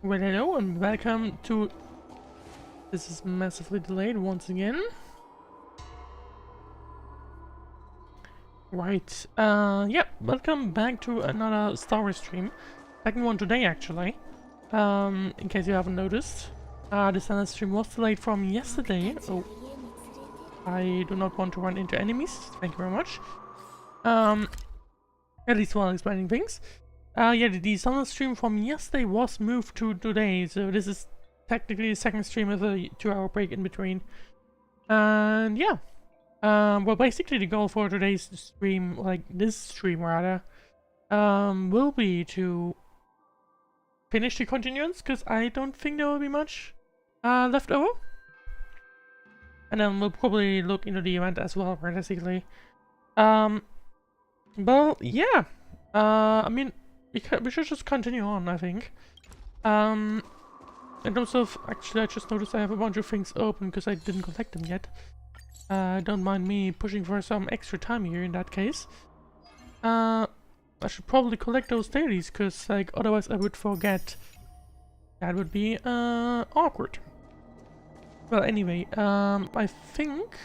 Well, hello and welcome to... This is massively delayed once again. Right, yeah, welcome back to another story stream. Second one today, actually. In case you haven't noticed. This other stream was delayed from yesterday. Oh, I do not want to run into enemies. Thank you very much. At least while explaining things. Yeah, the summer stream from yesterday was moved to today, so this is technically the second stream with a 2-hour break in between. And yeah, Well, basically the goal for today's stream, like this stream rather, will be to finish the continuance, because I don't think there will be much left over. And then we'll probably look into the event as well, realistically. Well, yeah. I mean, we should just continue on, I think. In terms of, actually, I just noticed I have a bunch of things open because I didn't collect them yet. Don't mind me pushing for some extra time here in that case. I should probably collect those dailies, because, like, otherwise I would forget. That would be, awkward. Well, anyway, I think...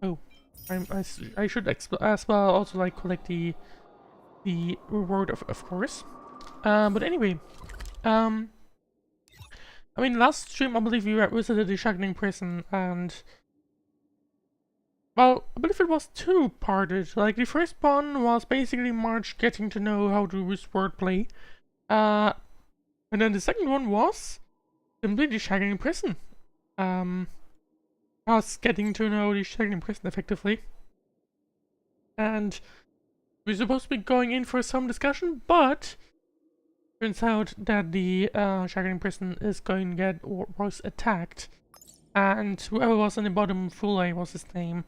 Oh, I should as well also, like, collect the reward, of course. But anyway, I mean, last stream I believe we visited the Shackling prison, and... Well, I believe it was two-parted. Like, the first one was basically March getting to know how to use Swordplay. And then the second one was simply the Shackling prison. Us getting to know the Shackling prison effectively. And we're supposed to be going in for some discussion, but turns out that the Shackling prison is going to get, or was attacked. And whoever was in the bottom, Hoolay was his name,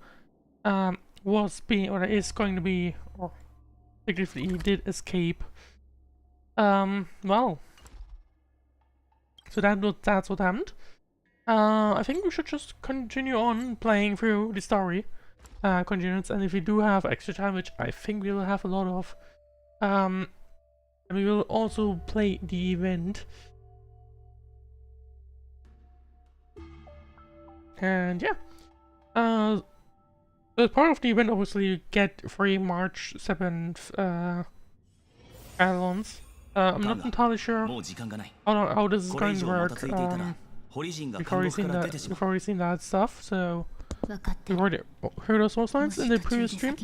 was being, or is going to be, or effectively he did escape. Well, so that's what happened. I think we should just continue on playing through the story, Continuance, and if we do have extra time, which I think we will have a lot of, and we will also play the event. And yeah, as part of the event, obviously, you get 3 March 7th add-ons. I'm not entirely sure how this is going to work before we've seen that stuff, so we've already heard those source lines in the previous stream.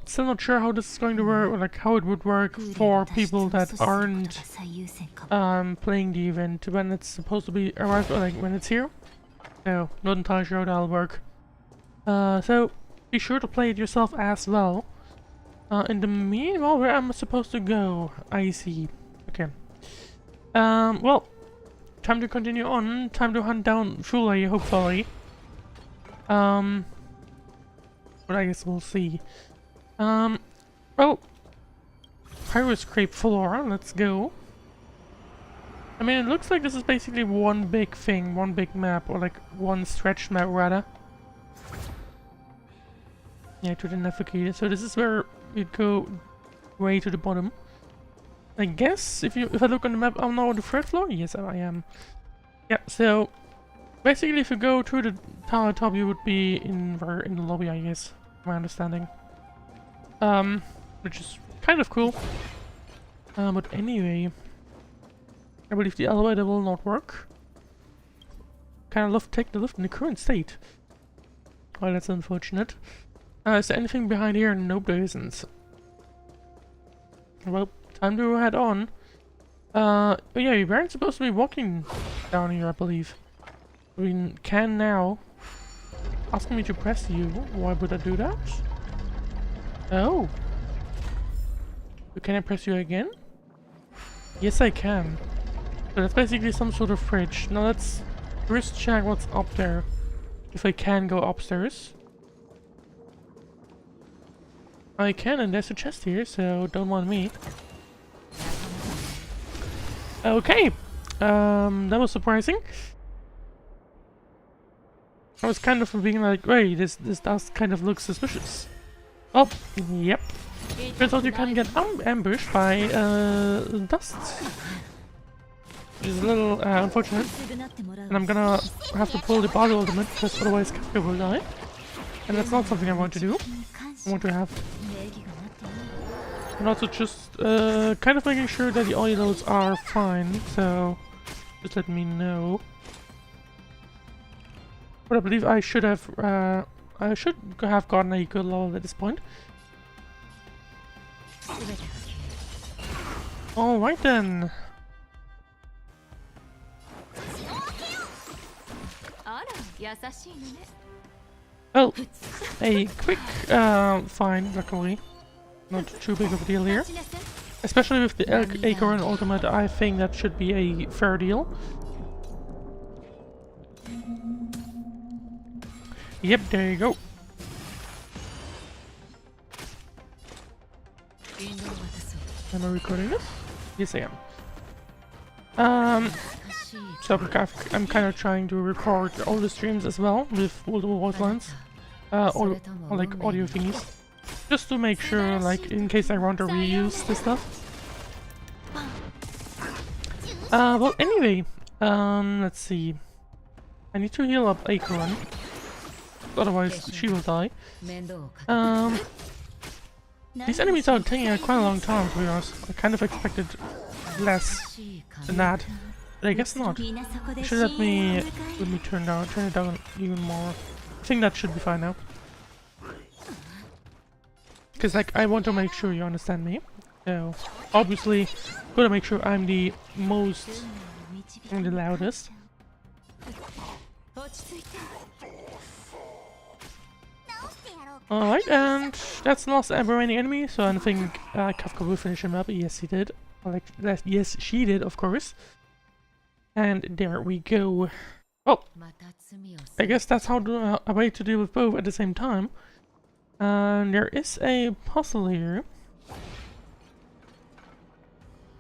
Still not sure how this is going to work, or like how it would work for people that aren't playing the event when it's supposed to be arrived, or like when it's here. So, not entirely sure how that'll work. So, be sure to play it yourself as well. In the meanwhile, where am I supposed to go? I see. Okay. Well, time to continue on. Time to hunt down Hoolay, hopefully. But I guess we'll see. Well, Pirate Scrape floor, let's go. I mean, it looks like this is basically one big thing, one big map, or like one stretched map rather. Yeah, to the navigator. So this is where you go way to the bottom. I guess if I look on the map, I'm now on the 3rd floor. Yes, I am. Yeah. So basically, if you go to the tower top, you would be in the lobby, I guess. My understanding. Which is kind of cool. But anyway. I believe the elevator will not work. Take the lift in the current state. Well, that's unfortunate. Is there anything behind here? Nope, there isn't. Well, time to head on. Oh yeah, you weren't supposed to be walking down here, I believe. We can now. Asking me to press you. Why would I do that? Oh. Can I press you again? Yes, I can. So that's basically some sort of fridge. Now let's first check what's up there. If I can go upstairs. I can, and there's a chest here, so don't want me. Okay. That was surprising. I was kind of being like, wait, this does kind of look suspicious. Oh, yep. Turns out you can get ambushed by dust. Which is a little unfortunate. And I'm gonna have to pull the body ultimate, because otherwise Kafka will die. And that's not something I want to do. I want to have... And also just kind of making sure that the audio loads are fine, so just let me know. But I believe I should have gotten a good level at this point. Alright then. Well, a quick fine, luckily. Not too big of a deal here. Especially with the Acorn ultimate, I think that should be a fair deal. Yep, there you go. Am I recording this? Yes, I am. So I'm kind of trying to record all the streams as well with multiple voice lines, or like audio thingies, just to make sure, like, in case I want to reuse this stuff. Well, anyway, let's see. I need to heal up Acorn, otherwise she will die. These enemies are taking quite a long time, to be honest. I kind of expected less than that, but I guess not. It should let me turn it down even more. I think that should be fine now. Because, like, I want to make sure you understand me. So, obviously, gotta make sure I'm the most and the loudest. Alright, and that's the last remaining enemy, so I think Kafka will finish him up. Yes, he did. Yes, she did, of course. And there we go. Well, I guess that's how a way to deal with both at the same time. And there is a puzzle here.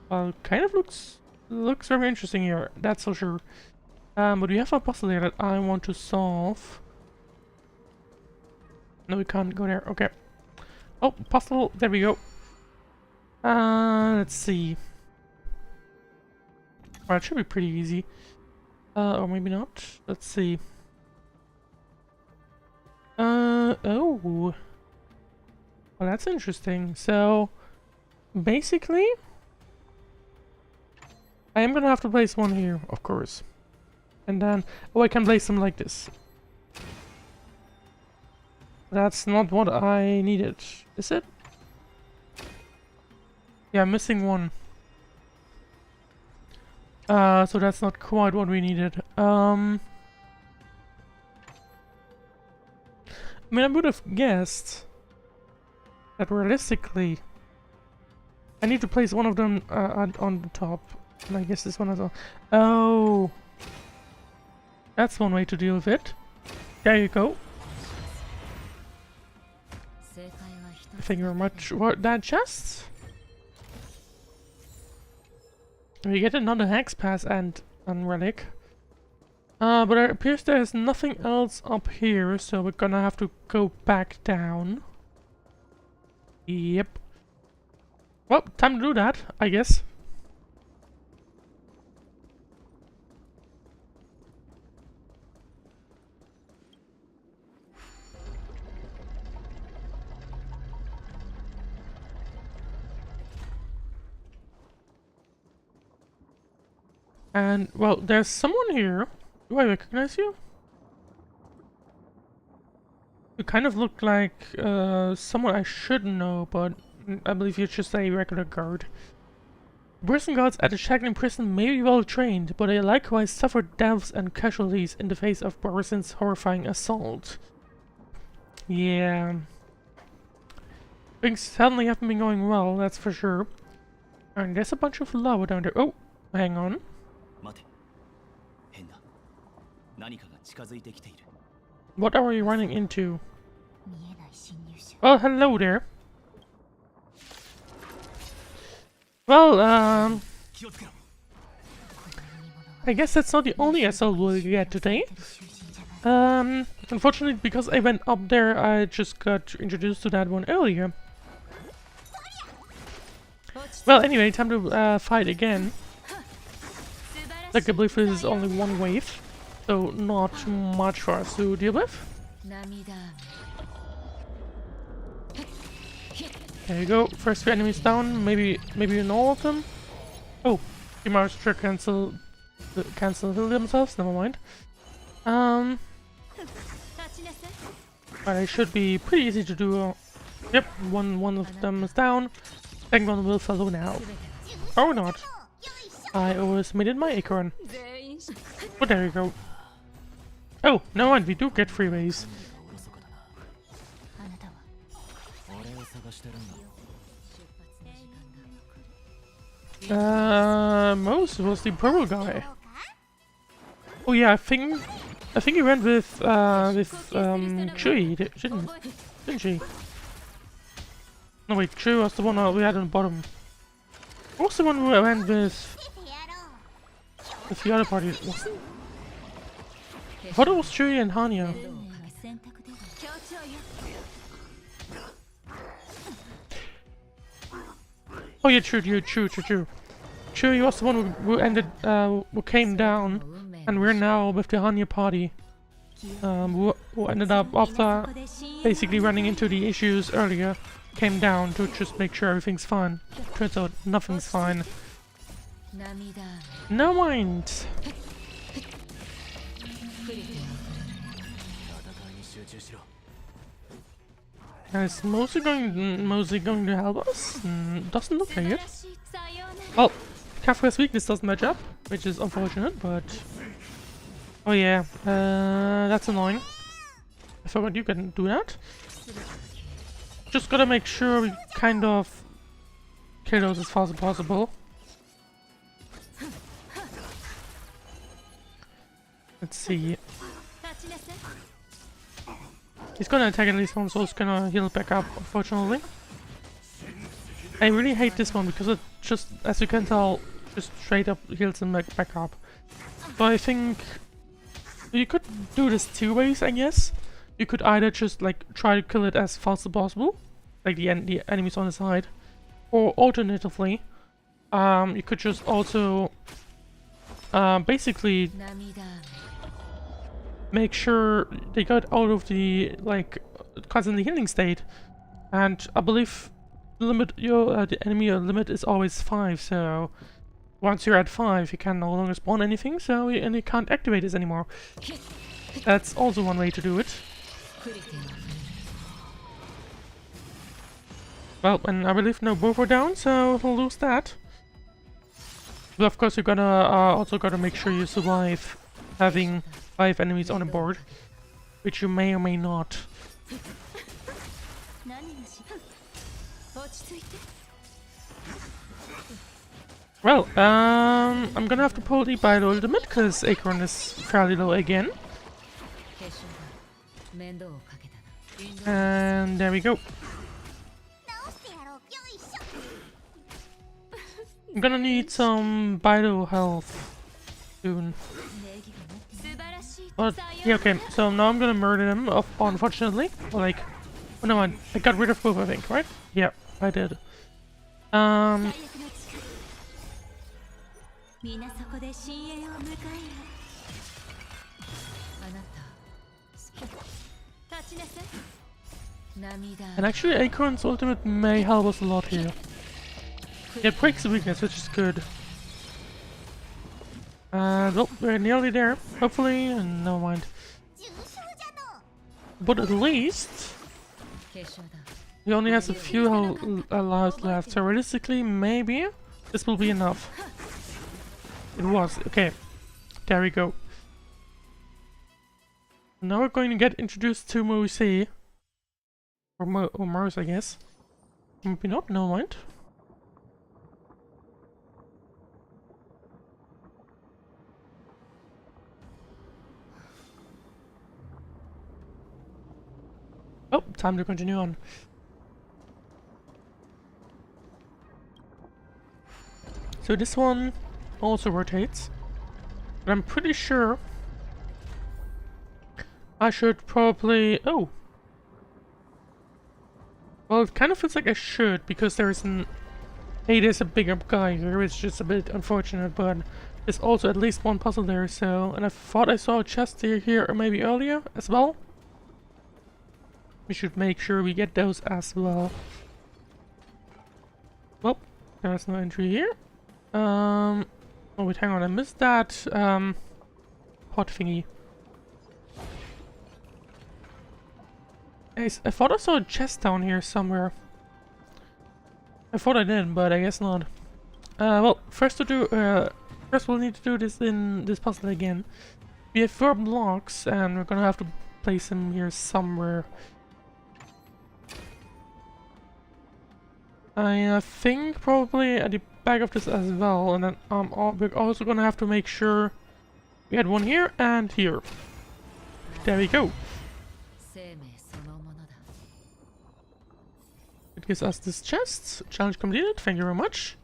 Well, kind of looks very interesting here, that's for sure. But we have a puzzle here that I want to solve. No, we can't go there. Okay. Oh, puzzle. There we go. Let's see. Well, it should be pretty easy. Or maybe not. Let's see. Oh. Well, that's interesting. So, basically, I am gonna have to place one here, of course. And then, oh, I can place them like this. That's not what I needed, is it? Yeah, I'm missing one. So that's not quite what we needed. I mean, I would have guessed that realistically, I need to place one of them on the top. And I guess this one as well. Oh! That's one way to deal with it. There you go. Thank you very much. What, that chest? We get another Hex Pass and Relic. But it appears there's nothing else up here, so we're gonna have to go back down. Yep. Well, time to do that, I guess. And, well, there's someone here. Do I recognize you? You kind of look like someone I should know, but I believe you're just a regular guard. Prison guards at the Shackling prison may be well trained, but they likewise suffered deaths and casualties in the face of Borison's horrifying assault. Yeah. Things certainly haven't been going well, that's for sure. And there's a bunch of lava down there. Oh, hang on. What are we running into? Well, hello there. Well, I guess that's not the only assault we'll get today. Unfortunately, because I went up there, I just got introduced to that one earlier. Well, anyway, time to fight again. Like, I believe this is only one wave, so not much for us to deal with. There you go. First few enemies down. Maybe in all of them. Oh, the Master cancel themselves. Never mind. But it should be pretty easy to do. Yep, one of them is down. Second one will follow now. Or not. I overestimated my acorn. But there you go. Oh, no mind, we do get freeways. Most was the purple guy. Oh yeah, I think he went with Chui, didn't she? No wait, Chui was the one we had on the bottom. What was the one who went with the other party? Wasn't? I thought it was Chui and Hanya. Oh yeah, true. Chui was the one who came down, and we're now with the Hanya party. Who ended up, after basically running into the issues earlier, came down to just make sure everything's fine. Turns out nothing's fine. No mind. Is mostly going to help us? Doesn't look like it. Well, Kafka's weakness doesn't match up, which is unfortunate, but... Oh yeah, that's annoying. I forgot you can do that. Just gotta make sure we kind of kill those as fast as possible. Let's see. He's gonna attack at least once, so he's gonna heal back up, unfortunately. I really hate this one because it just, as you can tell, just straight up heals him back up. So I think you could do this two ways, I guess. You could either just like try to kill it as fast as possible, like the enemies on the side, or alternatively, you could just also basically make sure they got out of the like constantly healing state, and I believe the enemy limit is always 5. So once you're at 5, you can no longer spawn anything. And you can't activate this anymore. That's also one way to do it. Well, and I believe no both are down, so we'll lose that. But of course, you're gonna also gotta make sure you survive having 5 enemies on the board, which you may or may not. Well, I'm gonna have to pull the Bio Ultimate because Acorn is fairly low again. And there we go. I'm gonna need some Bio health soon. But yeah, okay, so now I'm gonna murder him, unfortunately. Like, oh no, I got rid of both, I think, right? Yeah, I did. And actually, Acorn's ultimate may help us a lot here. It breaks the weakness, which is good. Well, we're nearly there, hopefully, and never mind. But at least he only has a few lives left, so realistically, maybe this will be enough. It was. Okay, there we go. Now we're going to get introduced to Mose. Or Mars, I guess. Maybe not, no mind. Oh, time to continue on. So this one also rotates, but I'm pretty sure I should probably... Oh! Well, it kind of feels like I should, because there's there's a bigger guy here, it's just a bit unfortunate, but there's also at least one puzzle there, so... And I thought I saw a chest here or maybe earlier as well. We should make sure we get those as well. Well, there's no entry here. Oh wait, hang on, I missed that pot thingy. I thought I saw a chest down here somewhere. I thought I did, but I guess not. Well, first we'll need to do this in this puzzle again. We have 4 blocks, and we're gonna have to place them here somewhere. I think probably at the back of this as well, and then we're also gonna have to make sure we had one here and here. There we go. It gives us this chest. Challenge completed. Thank you very much.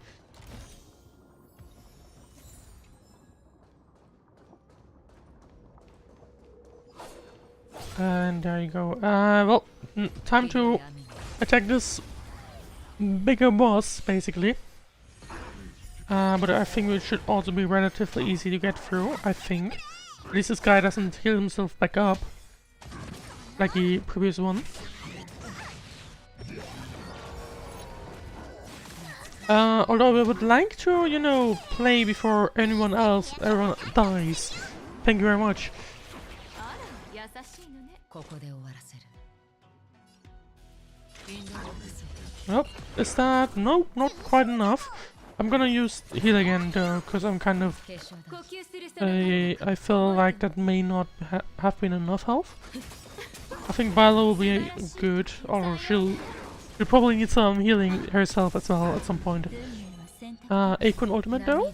And there you go. Well, time to attack this bigger boss, basically. But I think it should also be relatively easy to get through, I think. At least this guy doesn't heal himself back up, like the previous one. Although I would like to, you know, play before everyone dies. Thank you very much. Nope, is that? Nope, not quite enough. I'm gonna use heal again though, because I'm kind of... I feel like that may not have been enough health. I think Bilo will be good, although she'll probably need some healing herself as well at some point. Acorn ultimate though?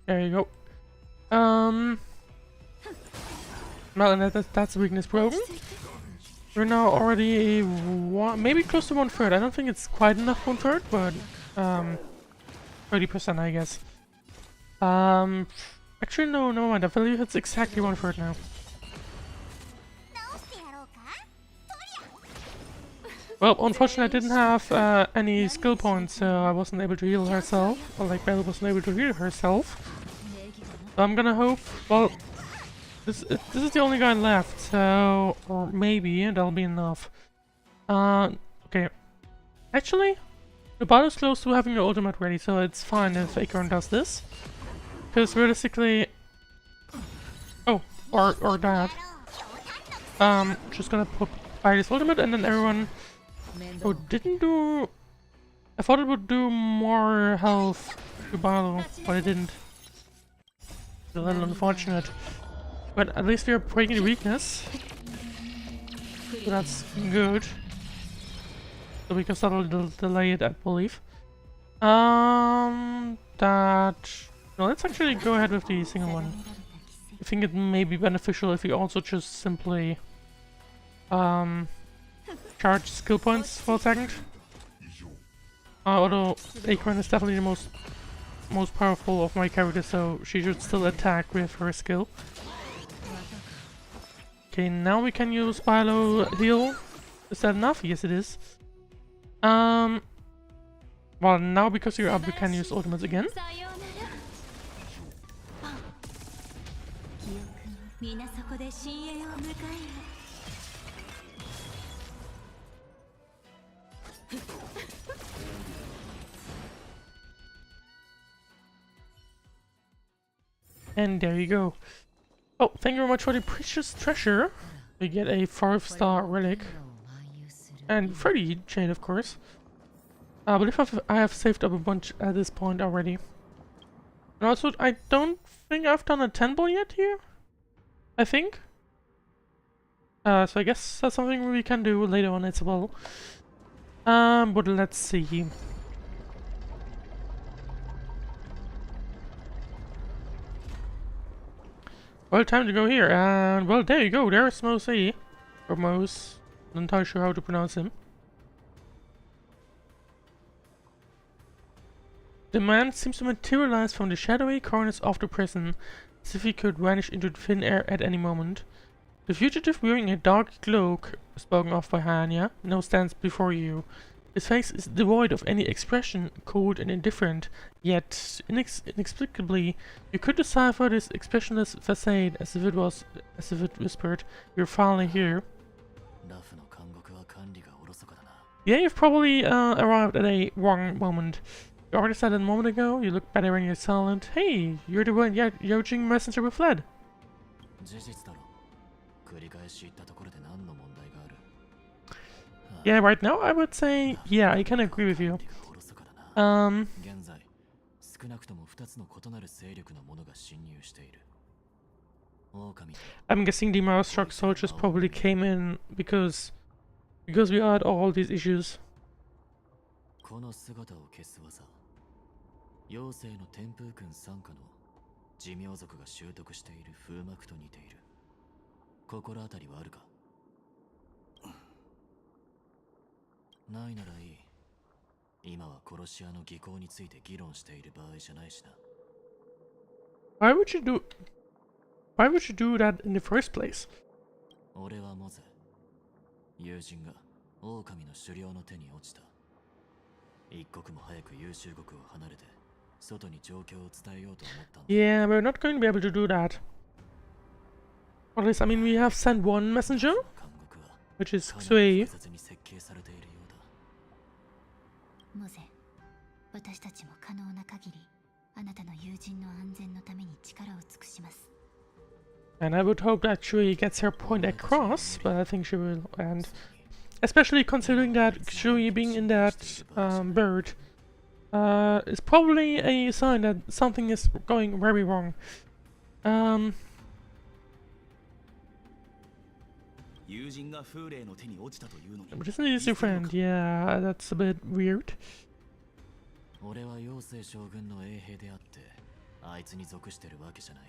There you go. Well, and that's weakness broken. We're now already maybe close to 1/3. I don't think it's quite enough 1/3, but 30% I guess. Actually no, never mind. I believe it's exactly 1/3 now. Well, unfortunately I didn't have any skill points, so I wasn't able to heal herself, or like Belle wasn't able to heal herself. So I'm gonna hope, well, this is the only guy left, so, or maybe that'll be enough. Okay. Actually, the battle's close to having the ultimate ready, so it's fine if Acorn does this. Because realistically... Oh, or that. Just gonna buy this ultimate and then everyone... Oh, didn't do... I thought it would do more health to Barlow, but it didn't. It's a little unfortunate. But at least we are breaking the weakness. So that's good. So we can start a little delay it, I believe. No, let's actually go ahead with the single one. I think it may be beneficial if we also just simply charge skill points for a second. Although Acorn is definitely the most powerful of my characters, so she should still attack with her skill. Okay, now we can use Bilo heal. Is that enough? Yes, it is. Well, now because you're up, we can use ultimates again. And there you go. Oh, thank you very much for the precious treasure. We get a 5-star relic. And 30 chain, of course. I believe I have saved up a bunch at this point already. And also, I don't think I've done a 10 ball yet here. I think. So I guess that's something we can do later on as well. But let's see. Well, time to go here, and well, there you go, there's Mosey. Or Mose. Not entirely sure how to pronounce him. The man seems to materialize from the shadowy corners of the prison, as if he could vanish into thin air at any moment. The fugitive wearing a dark cloak, spoken of by Hanya, now stands before you. His face is devoid of any expression, cold and indifferent, yet inexplicably you could decipher this expressionless facade as if it whispered, "You're finally here." Yeah, you've probably arrived at a wrong moment. You already said it a moment ago, you look better when you're silent. Hey, you're the one Yojing messenger who fled. Yeah, right now I would say, yeah, I can agree with you. I'm guessing the Mousestruck soldiers probably came in because we had all these issues. この姿を消す技、妖精の天風君傘下の寿命族が習得している風膜と似ている。心当たりはあるか？ないならいい。今は殺し屋の技巧について議論している場合じゃないしな。Why would you do that in the first place? 俺はモゼ。友人が狼の狩猟の手に落ちた。一刻も早く優秀国を離れて外に状況を伝えようと思ったんだ。Yeah, we're not going to be able to do that. Or at least, I mean, we have sent one messenger, which is Xue. モゼ、私たちも可能な限りあなたの友人の安全のために力を尽くします。 And I would hope that Xue gets her point across, but I think she will, and especially considering that Xue being in that bird is probably a sign that something is going very wrong. But isn't he your friend? Yeah, that's a bit weird. 俺は妖精将軍の衛兵であってあいつに属してるわけじゃない。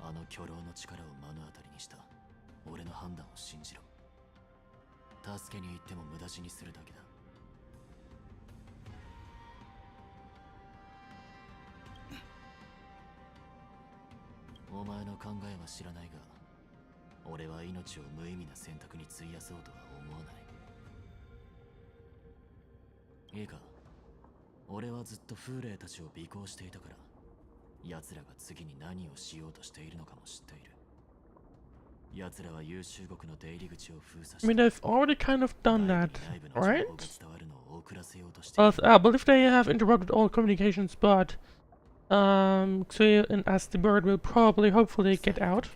あの巨狼の力を目の当たりにした俺の判断を信じろ。助けに行っても無駄死にするだけだ。お前の考えは知らないが、俺は命を無意味な選択に費やそうとは思わない。いいか、俺はずっと風霊たちを尾行していたから、奴らが次に何をしようとしているのかも知っている。奴らは優秀国の出入り口を封鎖して、 I mean, they've already kind of done that, right? Well, I believe they have interrupted all communications, but Xue and as the bird will probably, hopefully, get out.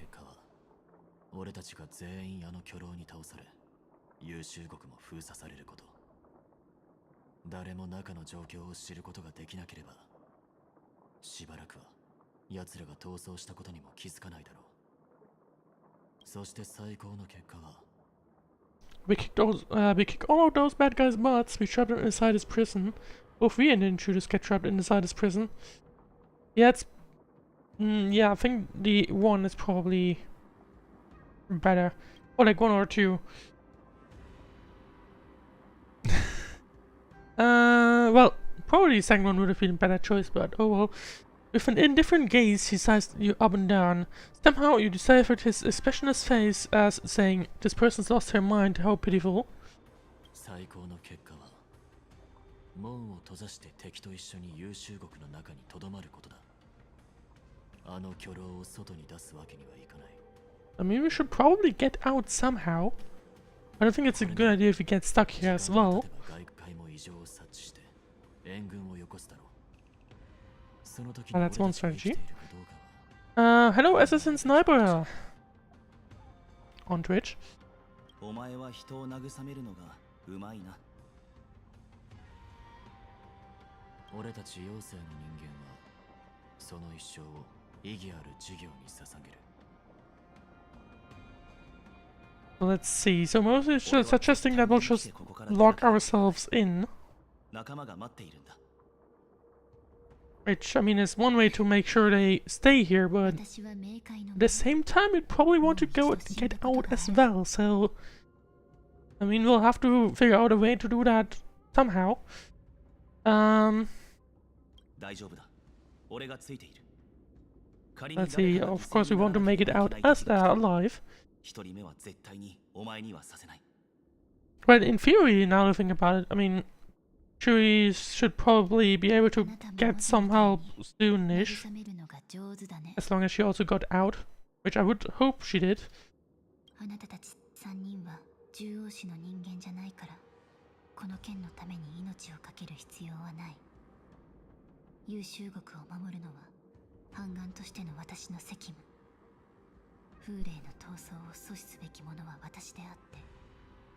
俺たちが全員あの巨狼に倒され、優秀国も封鎖されること。誰も中の状況を知ることができなければ、しばらくは奴らが逃走したことにも気づかないだろう。そして最高の結果は、we kicked all of those bad guys' butts. We trapped them inside his prison. Both we and the intruders get trapped inside his prison. Yeah, it's yeah, I think the one is probably better, or like one or two. Well, probably the second one would have been a better choice, but oh well. With an indifferent gaze, he sized you up and down. Somehow you deciphered his expressionless face as saying, "This person's lost her mind, how pitiful." 最高の結果は、門を閉ざして敵と一緒に優秀国の中に留まることだ。あの巨狼を外に出すわけにはいかない。I mean, we should probably get out somehow. I don't think it's a good idea if we get stuck here as well. Oh, that's one strategy. Hello, Assassin Sniper! On Twitch. お前は人を慰めるのがうまいな。俺たち妖精の人間はその一生を意義ある事業に捧げる。 Let's see. So mostly it's just suggesting that we'll just lock ourselves in. 仲間が待っているんだ。 Which, I mean, is one way to make sure they stay here, but at the same time, we'd probably want to get out as well, so... I mean, we'll have to figure out a way to do that somehow. 大丈夫だ。俺がついている。 Let's see, of course we want to make it out as alive. 一人目は絶対にお前にはさせない。 Well, in theory, now that I think about it, I mean, Chewie should probably be able to get some help soonish, as long as she also got out, which I would hope she did. あなたたち3人は獣王種の人間じゃないから、この剣のために命を懸ける必要はない。優秀国を守るのは反岸としての私の責務。風霊の逃走を阻止すべきものは私であって、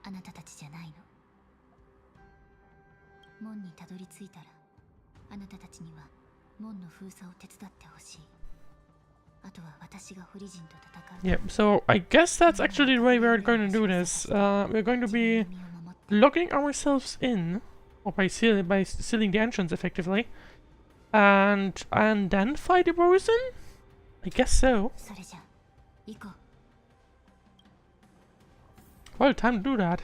あなたたちじゃないの。門にたどり着いたら、あなたたちには門の封鎖を手伝ってほしい。あとは私がホリジンと戦う。Yep, so I guess that's actually the way we're going to do this. We're going to be locking ourselves in, or by sealing the entrance effectively, and then fight the person? I guess so. それじゃ、行こう。Well, time to do that.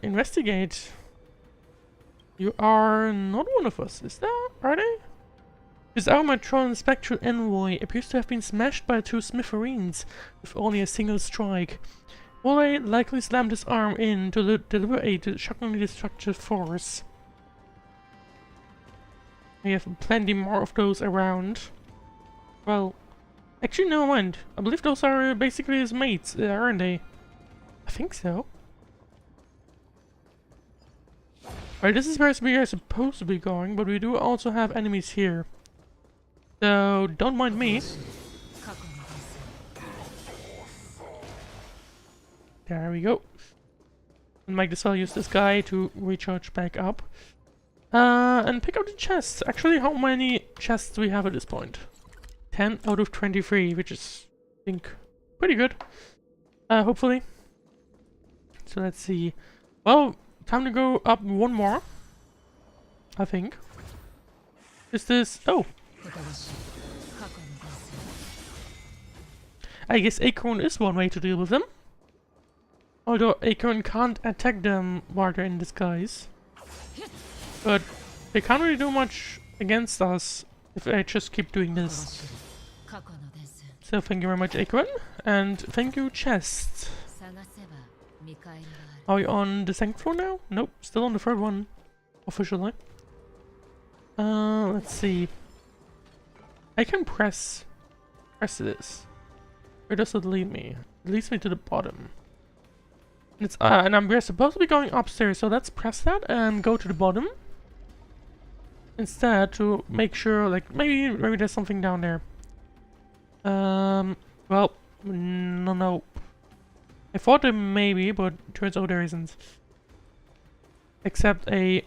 Investigate. You are not one of us, is that? Are they? This Armatron spectral envoy appears to have been smashed by two smithereens with only a single strike. Hoolay likely slammed his arm in to deliver a shockingly destructive force. We have plenty more of those around. Well, actually never mind. I believe those are basically his mates, aren't they? I think so. Alright, this is where we are supposed to be going, but we do also have enemies here. So, don't mind me. There we go. And Mike I'll use this guy to recharge back up. And pick up the chests. Actually, how many chests do we have at this point? 10 out of 23, which is, I think, pretty good. Hopefully. So let's see. Well, time to go up one more. I think. Is this... Oh! I guess Acorn is one way to deal with them. Although Acorn can't attack them while they're in disguise. But they can't really do much against us if I just keep doing this. So thank you very much, Acorn. And thank you, Chest. Are we on the second floor now? Nope, still on the third one. Officially. Let's see. I can press this. Where does it lead me? It leads me to the bottom. It's and we're supposed to be going upstairs, so let's press that and go to the bottom. Instead, to make sure, like, maybe there's something down there. Well, no. I thought there may be, but turns out there isn't. Except a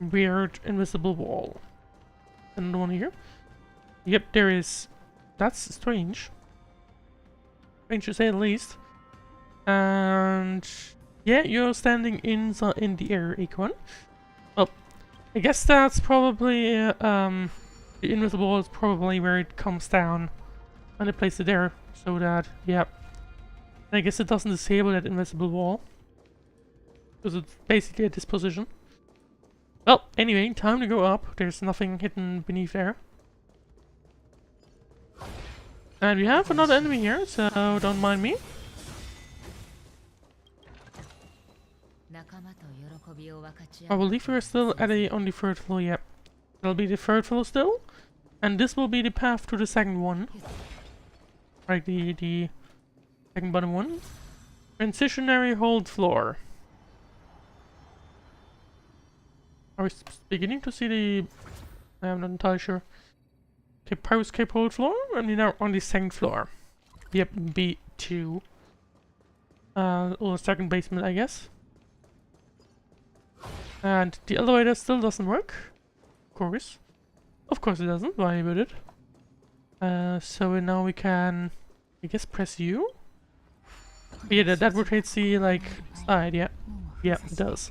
weird invisible wall. Another one here. Yep, there is. That's strange. Strange to say the least. And yeah, you're standing in the air, Acorn. Well, I guess that's probably the invisible wall is probably where it comes down, and they place it there so that I guess it doesn't disable that invisible wall because it's basically at this position. Well, anyway, time to go up. There's nothing hidden beneath there. And we have another enemy here, so don't mind me. I believe we're still at on the third floor, yep. That'll be the third floor still. And this will be the path to the second one. Right, the second bottom one. Transitionary hold floor. Are we beginning to see the... I'm not entirely sure. Okay, Pyroscape hold floor, and we're now on the second floor. Yep, B2. Or second basement, I guess. And the elevator still doesn't work. Of course. Of course it doesn't. Why would it? So now we can, I guess, press U? Yeah, that rotates the, like, side, yeah. Yeah, it does.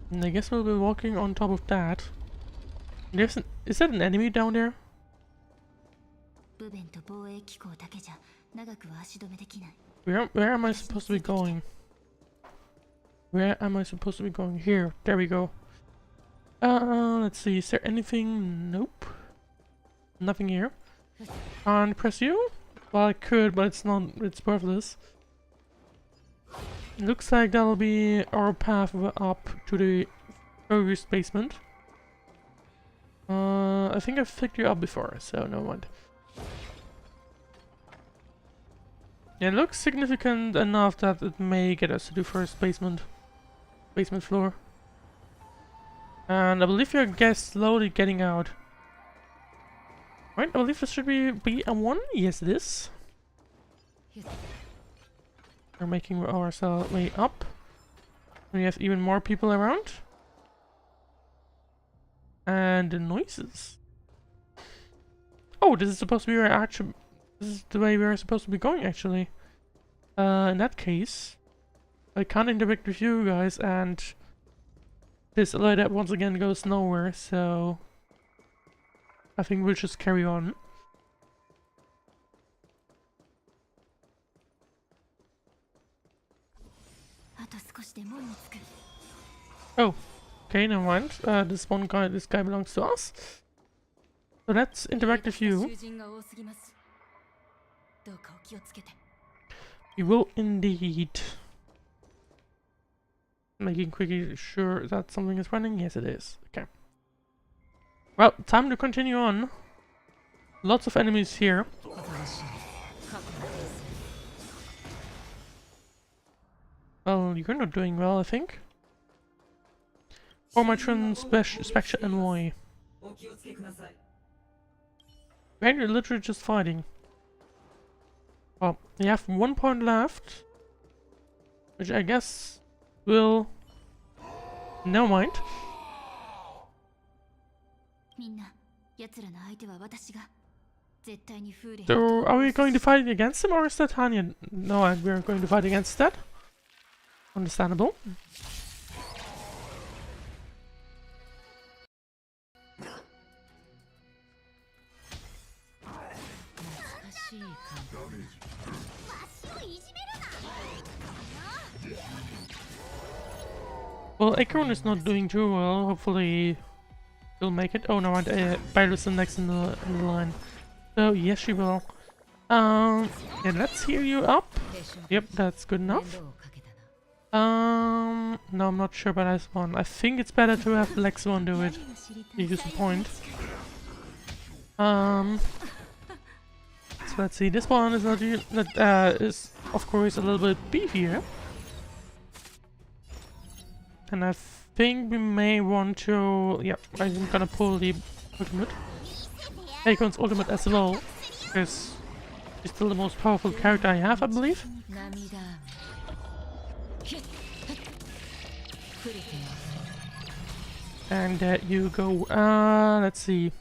And I guess we'll be walking on top of that. There's is that an enemy down there? Where am I supposed to be going? Where am I supposed to be going? Here. There we go. Let's see. Is there anything? Nope. Nothing here. Can't press U? Well, I could, but it's not. It's worthless. Looks like that'll be our path up to the first basement. I think I've picked you up before, so no mind. Yeah, it looks significant enough that it may get us to the first basement floor. And I believe you're slowly getting out. Right, I believe this should be a 1. Yes, it is. We're making our way up. We have even more people around. And the noises. Oh, this is supposed to be where actually. This is the way we're supposed to be going, actually. In that case, I can't interact with you guys, and this alert app once again goes nowhere, so I think we'll just carry on. Oh, okay, never mind. This guy belongs to us. So let's interact with you. We will indeed. Making quickly sure that something is running. Yes, it is. Okay. Well, time to continue on. Lots of enemies here. Well, you're not doing well, I think. Formatron Spectre Envoy. And you're literally just fighting. Well, you have 1 point left. Which I guess will... Never mind. So, are we going to fight against him, or is that Tanya? No, we're going to fight against that. Understandable. Well, Acorn is not doing too well. Hopefully, she'll make it. Oh no, Byros is next in the line. So yes, she will. Yeah, let's heal you up. Yep, that's good enough. No, I'm not sure about this one. I think it's better to have Black Swan do it. You use the point. So let's see. This one is not is of course a little bit beefier. And I think we may want to... Yeah, I'm gonna pull the ultimate. Acorn's ultimate as well, because she's still the most powerful character I have, I believe. And there you go. Let's see.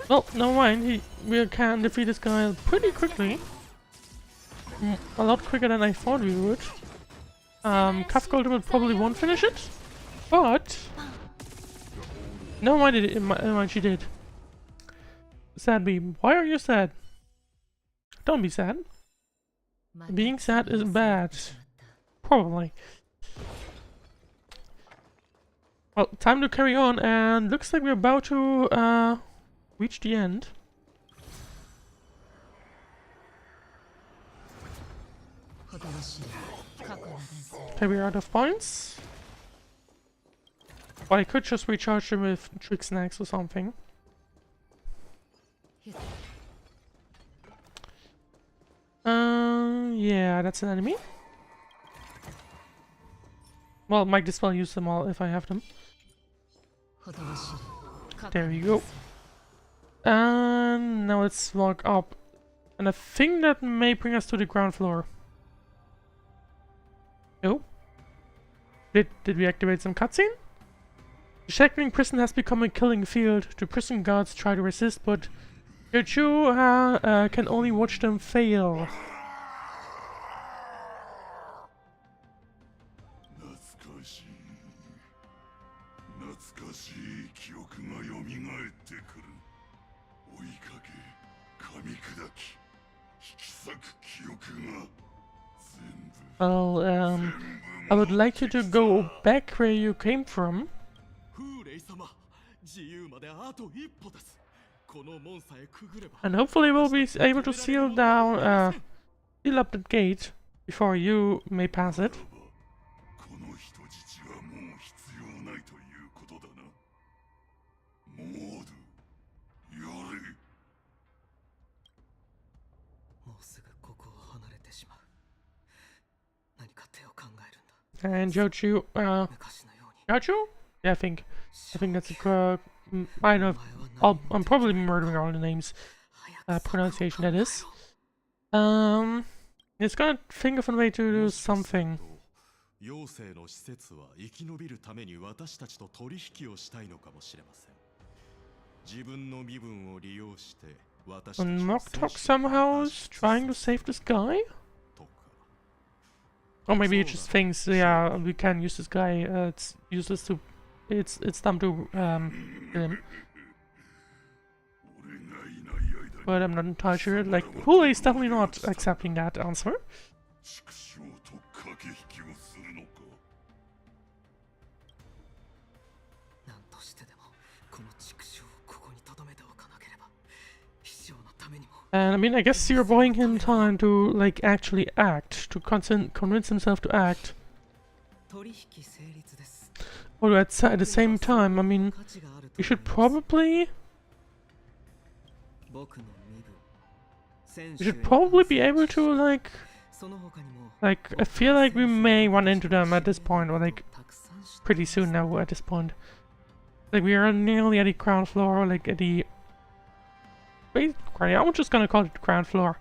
Well, never mind. We can defeat this guy pretty quickly. A lot quicker than I thought we would. Kafka Ultimate probably won't finish it, but no mind she did. Sad beam. Why are you sad? Don't be sad. Being sad is bad. Probably. Well, time to carry on, and looks like we're about to reach the end. Okay, we're out of points. But I could just recharge them with Trick Snacks or something. Yeah, that's an enemy. Well, might as well use them all if I have them. There you go. And now let's walk up. And I think that may bring us to the ground floor. Oh? Did we activate some cutscene? The shackling prison has become a killing field. The prison guards try to resist, but you can only watch them fail. Well, I would like you to go back where you came from. And hopefully we'll be able to seal up the gate before you may pass it. And Jochu, Jochu? Yeah, I think that's a I don't know I'm probably murdering all the names. Pronunciation, that is. It's gonna think of a way to do something. 妖精の施設は生き延びるために私たちと取引をしたいのかもしれません。自分の身分を利用して私たち And の Moktok somehow is trying to save this guy? とか Or maybe it just thinks, yeah, we can use this guy, it's useless to... It's dumb to, kill him. But I'm not entirely sure, like, Hoolay is definitely not accepting that answer. 畜生と駆け引きをするのか。何としてでもこの畜生をここに留めておかなければ秘書のためにも。 And I mean, I guess you're buying him time to, like, actually act, to convince himself to act. 取引成立です。 Although at the same time, I mean, 価値があると you should probably... 僕の身分。 You should probably be able to, like... その他にも Like, I feel like we may run into them at this point, or like, たくさん知って pretty soon now at this point. Like, we are nearly at the ground floor, like, at the... Basically, I'm just gonna call it the ground floor.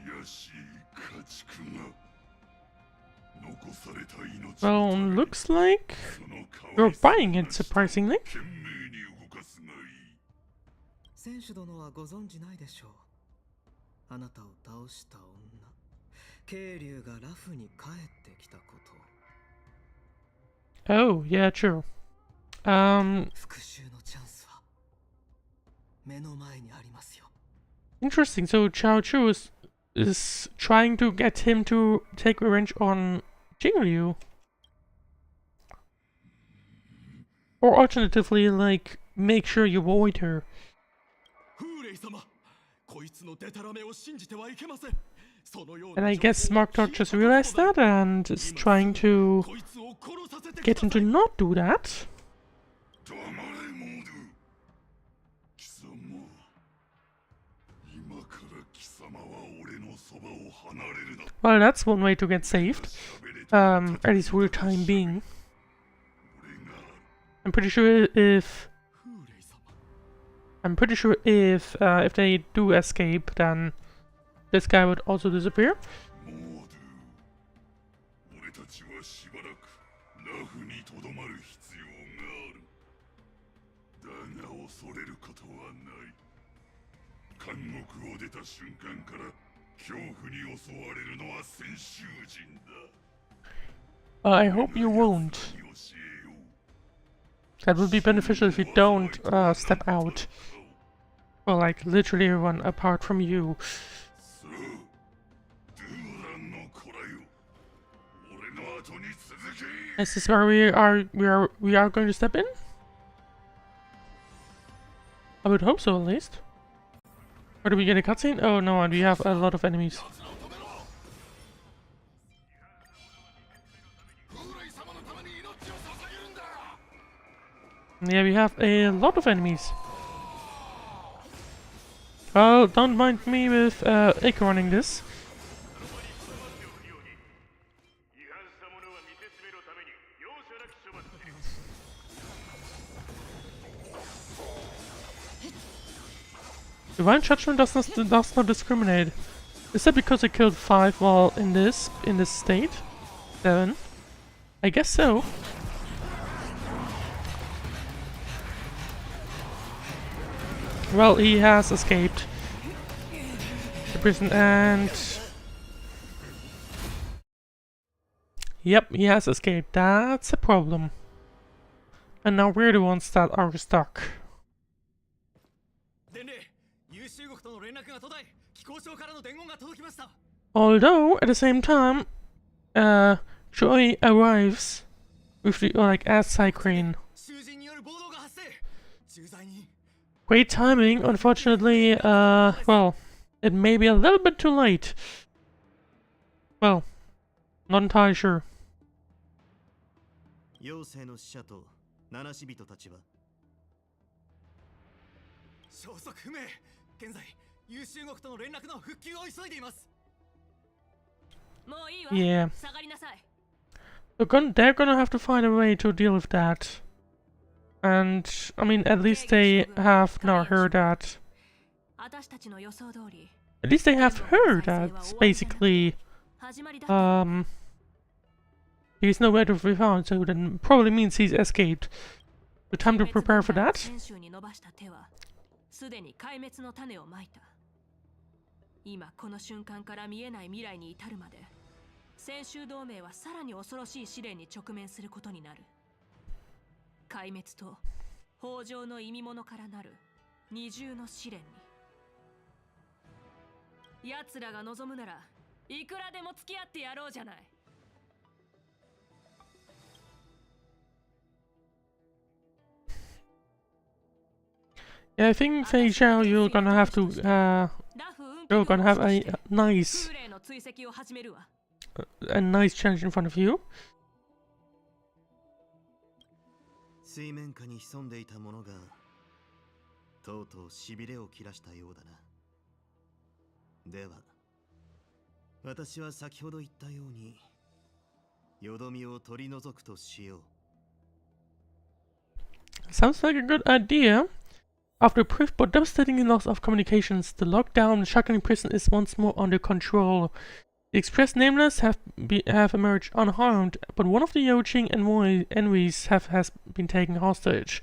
卑しい家畜が残された命 Well, の looks like その可 you're 愛さ buying it, surprisingly. 懸命に動かすがいい。選手殿はご存じないでしょう。あなたを倒した女、渓流がラフに帰ってきたこと。 Oh, yeah, true. 復讐のチャンスは目の前にありますよ。 Interesting. So Chao Chu is trying to get him to take revenge on Jingliu. Or alternatively, like, make sure you avoid her. フーレイ様、こいつのデタラメを信じてはいけません。そのよう And な I 情報を guess Moktok 聞いた just realized こと that and is trying to こいつを殺させてく get だ him さ to い。 not do that. 黙れモード。貴様、今から貴様は俺のそばを離れるな。 Well, that's one way to get saved. 喋れた At least for the time being. 俺が I'm pretty sure if フーレイ様、 I'm pretty sure if they do escape, then this guy would also disappear. モード。俺たちはしばらくラフにとどまる必要がある。だが恐れることはない。監獄を出た瞬間から恐怖に襲われるのは先習人だ。 I hope you won't. 教えよう。 That would be beneficial if you don't step out. Well, like literally everyone apart from you. さあ、ドゥーランの子らよ。俺の後に続け。 Is this where we are going to step in? I would hope so, at least. Or do we get a cutscene? Oh no, and we have a lot of enemies. Yeah, we have a lot of enemies. Well, don't mind me with Echo running this. Divine Judgment does not discriminate. Is that because I killed 5 while in this state? 7? I guess so. Well, he has escaped the prison and... Yep, he has escaped. That's a problem. And now we're the ones that are stuck. 伝令、優秀国との連絡が途絶え、機構長からの伝言が届きました。 Although, at the same time, Joy arrives with the, like, as Cycrane. 囚人による暴動が発生。駐在人。 Great timing, unfortunately, well, it may be a little bit too late. Well, not entirely sure. 妖精の使者と七死人たちは消息不明。現在、優秀国との連絡の復旧を急いでいます。 Yeah. 下がりなさい。 They're gonna have to find a way to deal with that. And, I mean, at least they have now heard that... At least they have heard that basically, he's nowhere to be found, so that probably means he's escaped. The time to prepare for that. 今この瞬間から見えない未来に至るまで先週同盟はさらに恐ろしい試練に直面することになる。壊滅と豊穣の意味物からなる二重の試練に奴らが望むならいくらでも付き合ってやろうじゃない。 Yeah, I think Fei Xiao, you're gonna have to, you're gonna have a nice challenge in front of you. 水面下に潜んでいたものがとうとう痺れを切らしたようだな。では私は先ほど言ったようによどみを取り除くとしよう。 Sounds like a good idea. After a brief but devastating loss of communications, the lockdown shotgun prison is once more under control. The Express Nameless have emerged unharmed, but one of the Yoching envoys has been taken hostage.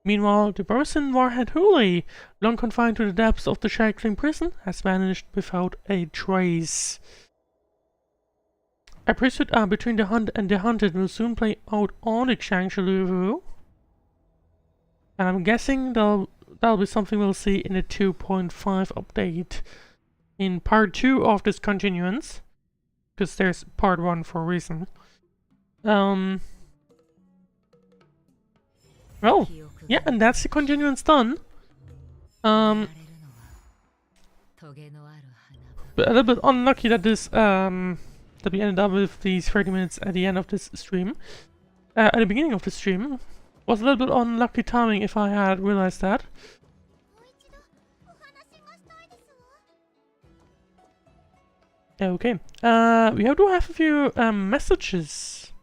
Meanwhile, the Borusan warhead Hoolay, long confined to the depths of the shackling prison, has vanished without a trace. A priesthood between the hunt and the hunted will soon play out on the Xiangshi. And I'm guessing that'll be something we'll see in the 2.5 update in part 2 of this continuance, because there's part 1 for a reason. Well, yeah, and that's the continuance done. But a little bit unlucky that this that we ended up with these 30 minutes at the end of this stream. At the beginning of the stream. Was a little bit unlucky timing if I had realized that. Okay. We do have a few messages.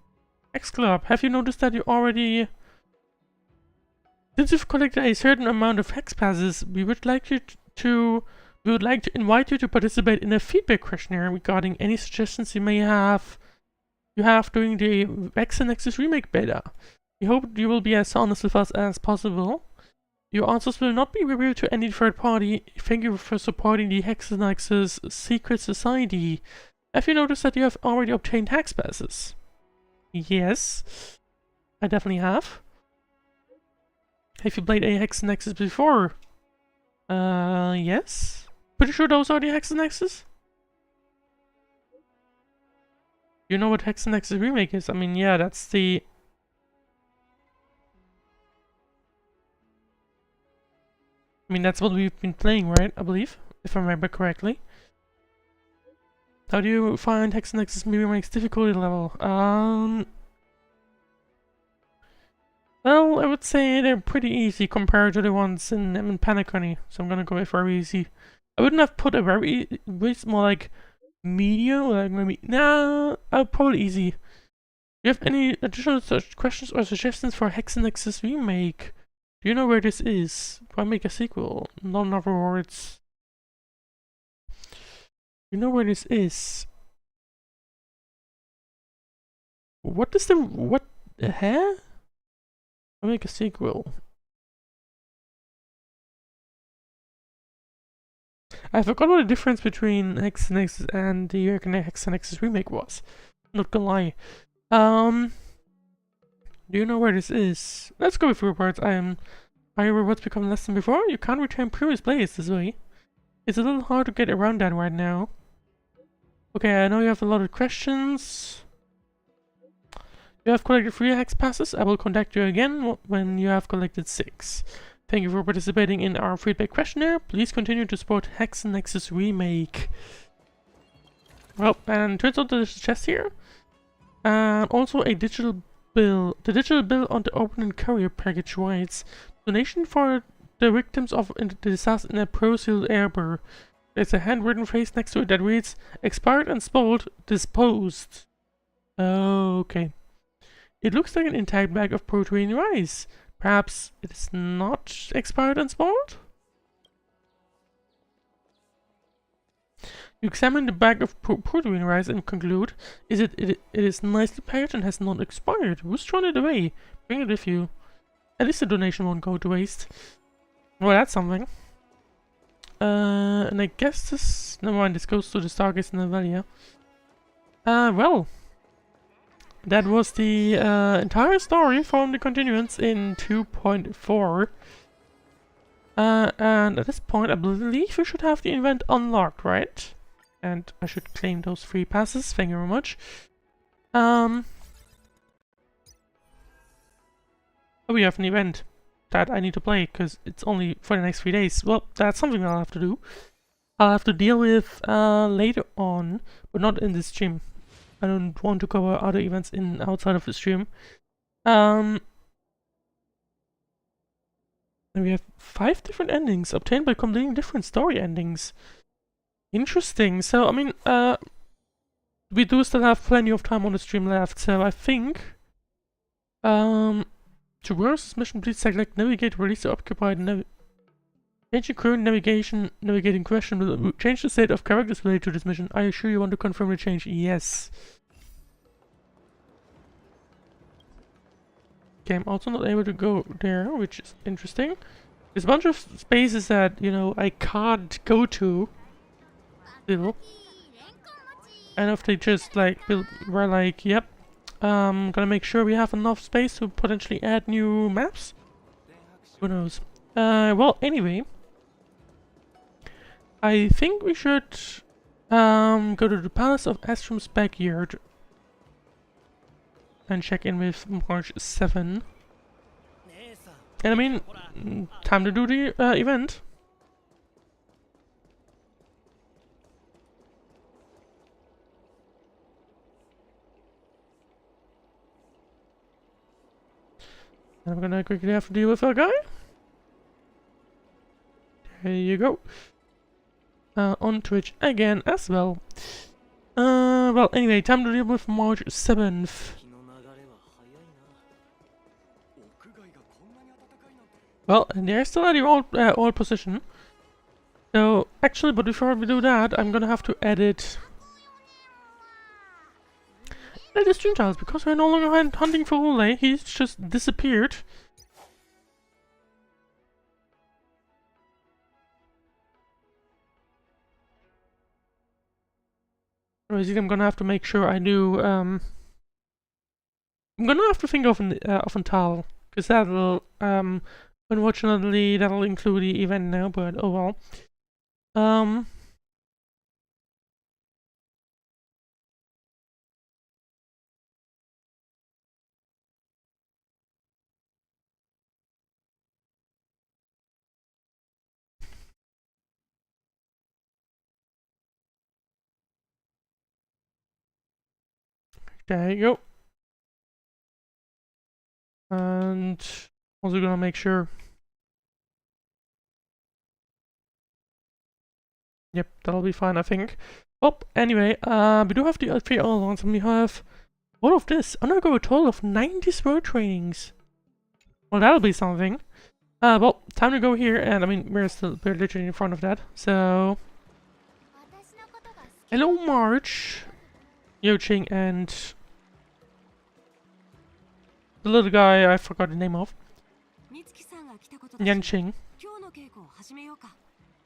X-Club, have you noticed that you already... Since you've collected a certain amount of hex passes, we would like to invite you to participate in a feedback questionnaire regarding any suggestions you may have during the X and Nexus Remake beta. We hope you will be as honest with us as possible. Your answers will not be revealed to any third party. Thank you for supporting the Hexanexus Secret Society. Have you noticed that you have already obtained hex passes? Yes, I definitely have. Have you played a Hexanexus before? Yes. Pretty sure those are the Hexanexus? You know what Hexanexus Remake is? I mean, yeah, that's the... I mean, that's what we've been playing, right? I believe, if I remember correctly. How do you find Hexanexus Remake's difficulty level? Well, I would say they're pretty easy compared to the ones in Panic Honey, so I'm gonna go with very easy. I wouldn't have put a very, it's more like medium, like maybe, nah, probably easy. Do you have any additional questions or suggestions for Hexanexus Remake? Do you know where this is? Why make a sequel? No, in other words. You know where this is? What is the... what... huh? Why make a sequel? I forgot what the difference between Hexanexus and the Hexanexus Remake was. Not gonna lie. Do you know where this is? Let's go with rewards. Are your rewards become less than before? You can't return previous players this way. It's a little hard to get around that right now. Okay, I know you have a lot of questions. You have collected 3 hex passes. I will contact you again when you have collected 6. Thank you for participating in our feedback questionnaire. Please continue to support Hexanexus Remake. Well, and turns out there's a chest here. And also a digital bill. The digital bill on the open and courier package writes, donation for the victims of the disaster in a pro-sealed airbar. There's a handwritten phrase next to it that reads, expired and spoiled, disposed. Okay. It looks like an intact bag of protein rice. Perhaps it is not expired and spoiled? You examine the bag of protein rice and conclude, it is nicely packaged and has not expired. Who's thrown it away? Bring it with you. At least the donation won't go to waste. Well, that's something. And I guess this... Never mind, this goes to the Stargaze Novelia. Well. That was the entire story from the Continuance in 2.4. And at this point, I believe we should have the event unlocked, right? And I should claim those free passes. Thank you very much. Oh, we have an event that I need to play because it's only for the next 3 days. Well, that's something I'll have to do. I'll have to deal with later on, but not in this stream. I don't want to cover other events outside of the stream. And we have 5 different endings obtained by completing different story endings. Interesting. So, I mean, we do still have plenty of time on the stream left, so I think... Traverse this mission, please select navigate, release the occupied, change the current navigating question will change the state of characters related to this mission. Are you sure you want to confirm the change? Yes. Okay, I'm also not able to go there, which is interesting. There's a bunch of spaces that, you know, I can't go to. Still. And if they just, like, were like, yep. Gonna make sure we have enough space to potentially add new maps. Who knows? Well, anyway. I think we should go to the Palace of Astrum's backyard and check in with March 7. And I mean, time to do the event. I'm gonna quickly have to deal with our guy. There you go. On Twitch again as well. Well, anyway, time to deal with March 7th. Well, and they're still at the old position. So, actually, but before we do that, I'm gonna have to edit the stream tiles, because we're no longer hunting for Hoolay. He's just disappeared. I'm gonna have to make sure I do. I'm gonna have to think of an tile, because that'll unfortunately that'll include the event now. But oh well. There you go. And also gonna make sure. Yep, that'll be fine, I think. Well, anyway, we do have the 3 other ones, and we have all of this. Undergo a total of 90 sword trainings. Well, that'll be something. Well, time to go here, and I mean, we're literally in front of that. So, hello, March, Yoching, and the little guy I forgot the name of. Yanqing.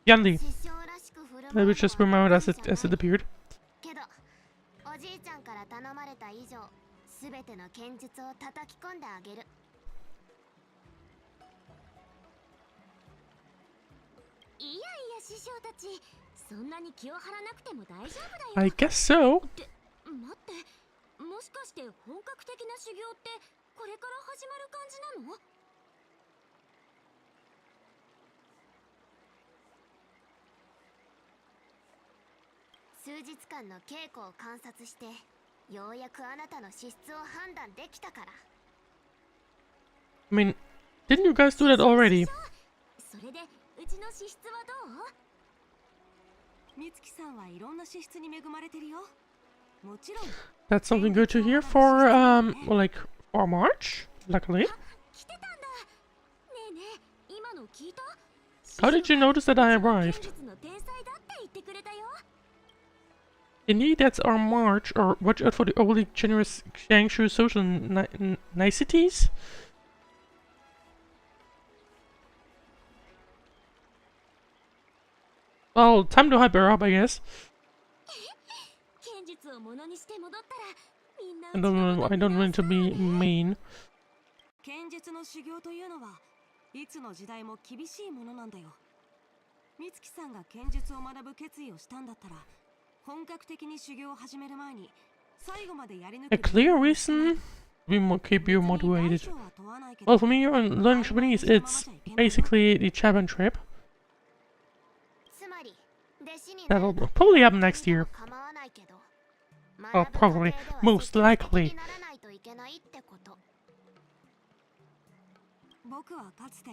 Yanli. I would just remember as it appeared. I guess so. 数日間の稽古を観察してようやくあなたの資質を判断できたから。 I mean, didn't you guys do that already? それでうちの資質はどう？美月さんはいろんな資質に恵まれてるよ。もちろん。 That's something good to hear for like for March, luckily. 来てたんだ。How did you notice that I arrived? Indeed, that's our march, or watch out for the overly generous Xiangshu social niceties? Well, time to hype her up, I guess. I don't want to be mean. 剣術の修行というのはいつの時代も厳しいものなんだよ。美月さんが剣術を学ぶ決意をしたんだったら、本格的に修行を始める前に最後までやり抜け A clear reason we keep you motivated. Well, for me, learning Japanese, it's basically the Japan trip. That'll probably happen next year. Well, probably, most likely. 僕はかつて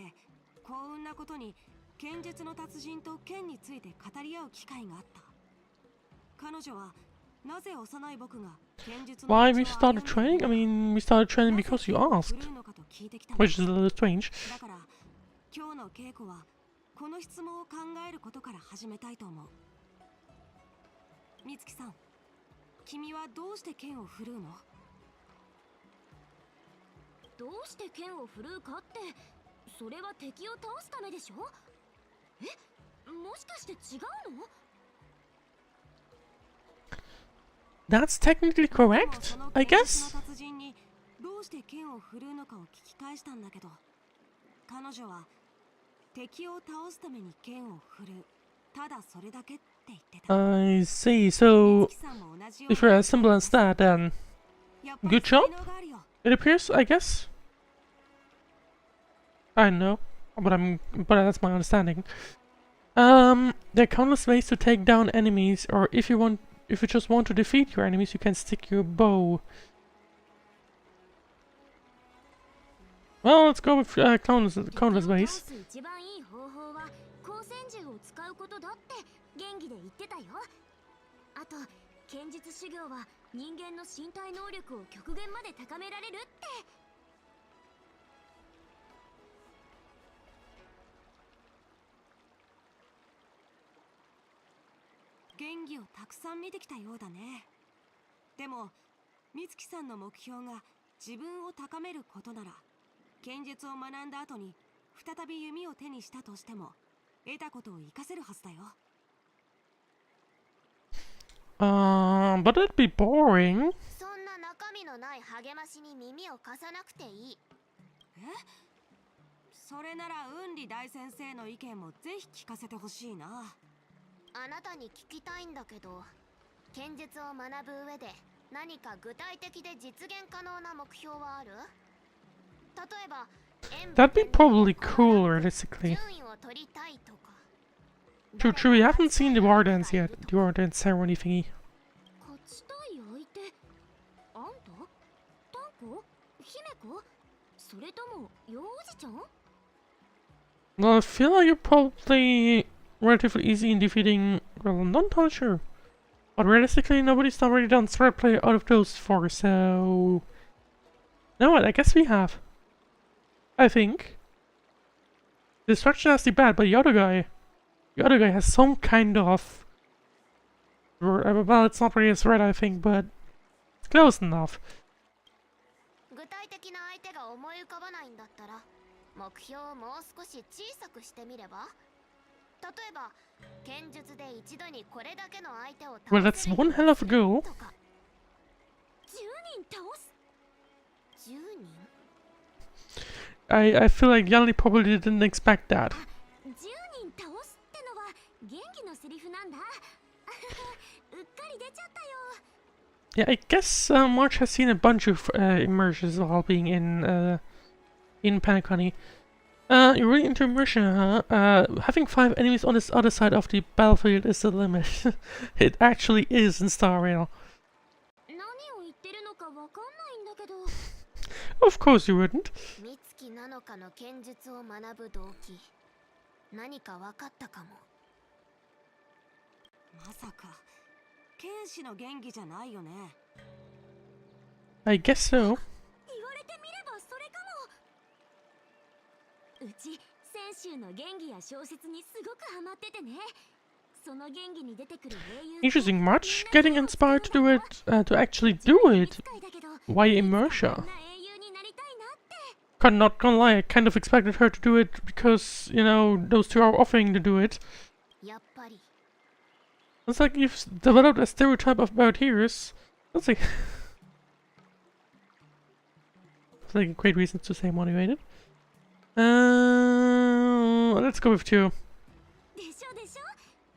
幸運なことに剣術の達人と剣について語り合う機会があった。彼女はなぜ幼い僕が剣術の Why we started training? I mean, we started training because you asked, which is a little strange. だから今日の稽古はこの質問を考えることから始めたいと思う。美月さん、君はどうして剣を振るうの？どうして剣を振るうかって、それは敵を倒すためでしょ？え、もしかして違うの？ That's technically correct, I guess. 達人にどうして剣を振るうのかを聞き返したんだけど、彼女は敵を倒すために剣を振る、ただそれだけって言ってた。 I see. So, if you're as simple as that, then good job. It appears, I guess. I don't know, but that's my understanding. There are countless ways to take down enemies, or if you just want to defeat your enemies, you can stick your bow. Well, let's go with countless ways. 剣術修行は人間の身体能力を極限まで高められるって。剣技をたくさん見てきたようだね。でも美月さんの目標が自分を高めることなら、剣術を学んだ後に再び弓を手にしたとしても得たことを活かせるはずだよ。But it'd be boring. そんな中身のない励ましに耳を貸さなくていい。え？それなら雲里大先生の意見もぜひ聞かせてほしいな。あなたに聞きたいんだけど、剣術を学ぶ上で何か具体的で実現可能な目標はある？例えば、 That'd be probably cool, realistically. 順位を取りたいとか。 True, we haven't seen the war dance yet, the war dance ceremony thingy. 勝ちたい相手？あんた？タンコ？姫子？それとも幼児ちゃん？ Well, I feel like you're probably relatively easy in defeating. Well, I'm not entirely sure. But realistically, nobody's already done Swordplay out of those four, so... No, I guess we have. I think. Destruction has the bad, but the other guy has some kind of... Well, it's not really a threat, I think, but... close enough. 具体的な相手が思い浮かばないんだったら、目標をもう少し小さくしてみれば？例えば、剣術で一度にこれだけの相手を倒す。 Well, that's one hell of a goal. 10人倒す？10人？ I feel like Yanli probably didn't expect that. 10人倒すってのは元気のセリフなんだ。うっかり出ちゃったよ。 Yeah, I guess March has seen a bunch of immersions while being in Paniconi. You're really into immersion, huh? Having 5 enemies on this other side of the battlefield is the limit. It actually is in Star Rail. 何を言ってるのかわかんないんだけど。 Of course you wouldn't. 美月なのかの剣術を学ぶ動機、何かわかったかも。まさか剣士の元気じゃないよね。 I guess so. 言われてみればそれかも。うち戦集の原義や小説にすごくハマっててね。その原義に出てくる英雄 Interesting much. Getting inspired to do it, to actually do it. Why immersion? Not gonna lie, I kind of expected her to do it because, you know, those two are offering to do it. It's like you've developed a stereotype about heroes. That's like... it's like a great reason to stay motivated. Let's go with 2.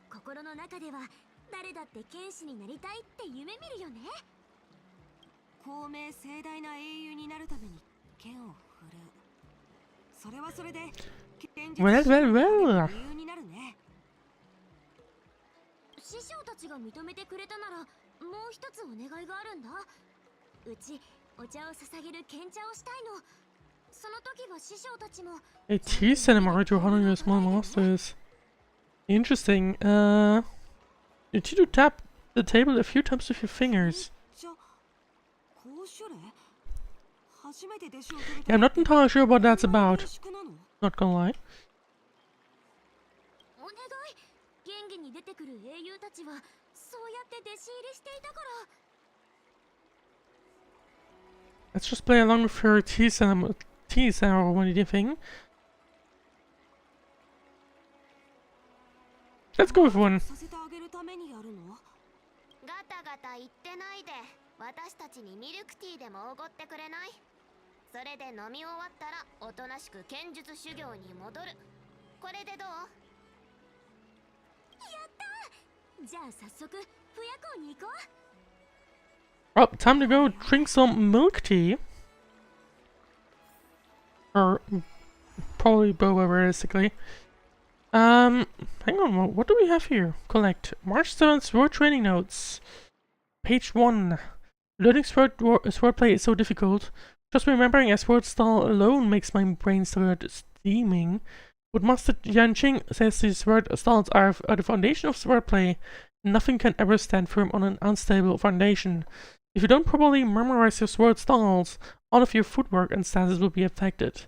心の中では誰だって剣士になりたいって夢見るよね。公明盛大な英雄になるために剣を振るう。それはそれで剣術 Well. 英雄になるね。師匠たちが認めてくれたならもう一つお願いがあるんだ。うちお茶を捧げる剣茶をしたいの。その時は師匠たちも A tea cinema to honor your small masters. Interesting. You need to tap the table a few times with your fingers. Yeah, I'm not entirely sure what that's about. Not gonna lie. お願い。原義に出てくる英雄たちはそうやって弟子入りしていたから。Let's just play along with her tea ceremony thing. Let's go with 1. ガタガタ言ってないで、私たちにミルクティーでもおごってくれない？それで飲み終わったらおとなしく剣術修行に戻る。これでどう？やった！じゃあ早速不夜港に行こう。 Well, time to go drink some milk tea. Or probably boba, realistically. Hang on, what do we have here? Collect. March 7th Sword Training Notes. Page 1. Learning swordplay is so difficult. Just remembering a sword style alone makes my brain start steaming. But Master Yanqing says these sword styles are the foundation of swordplay. Nothing can ever stand firm on an unstable foundation. If you don't properly memorize your sword styles, all of your footwork and stances will be affected.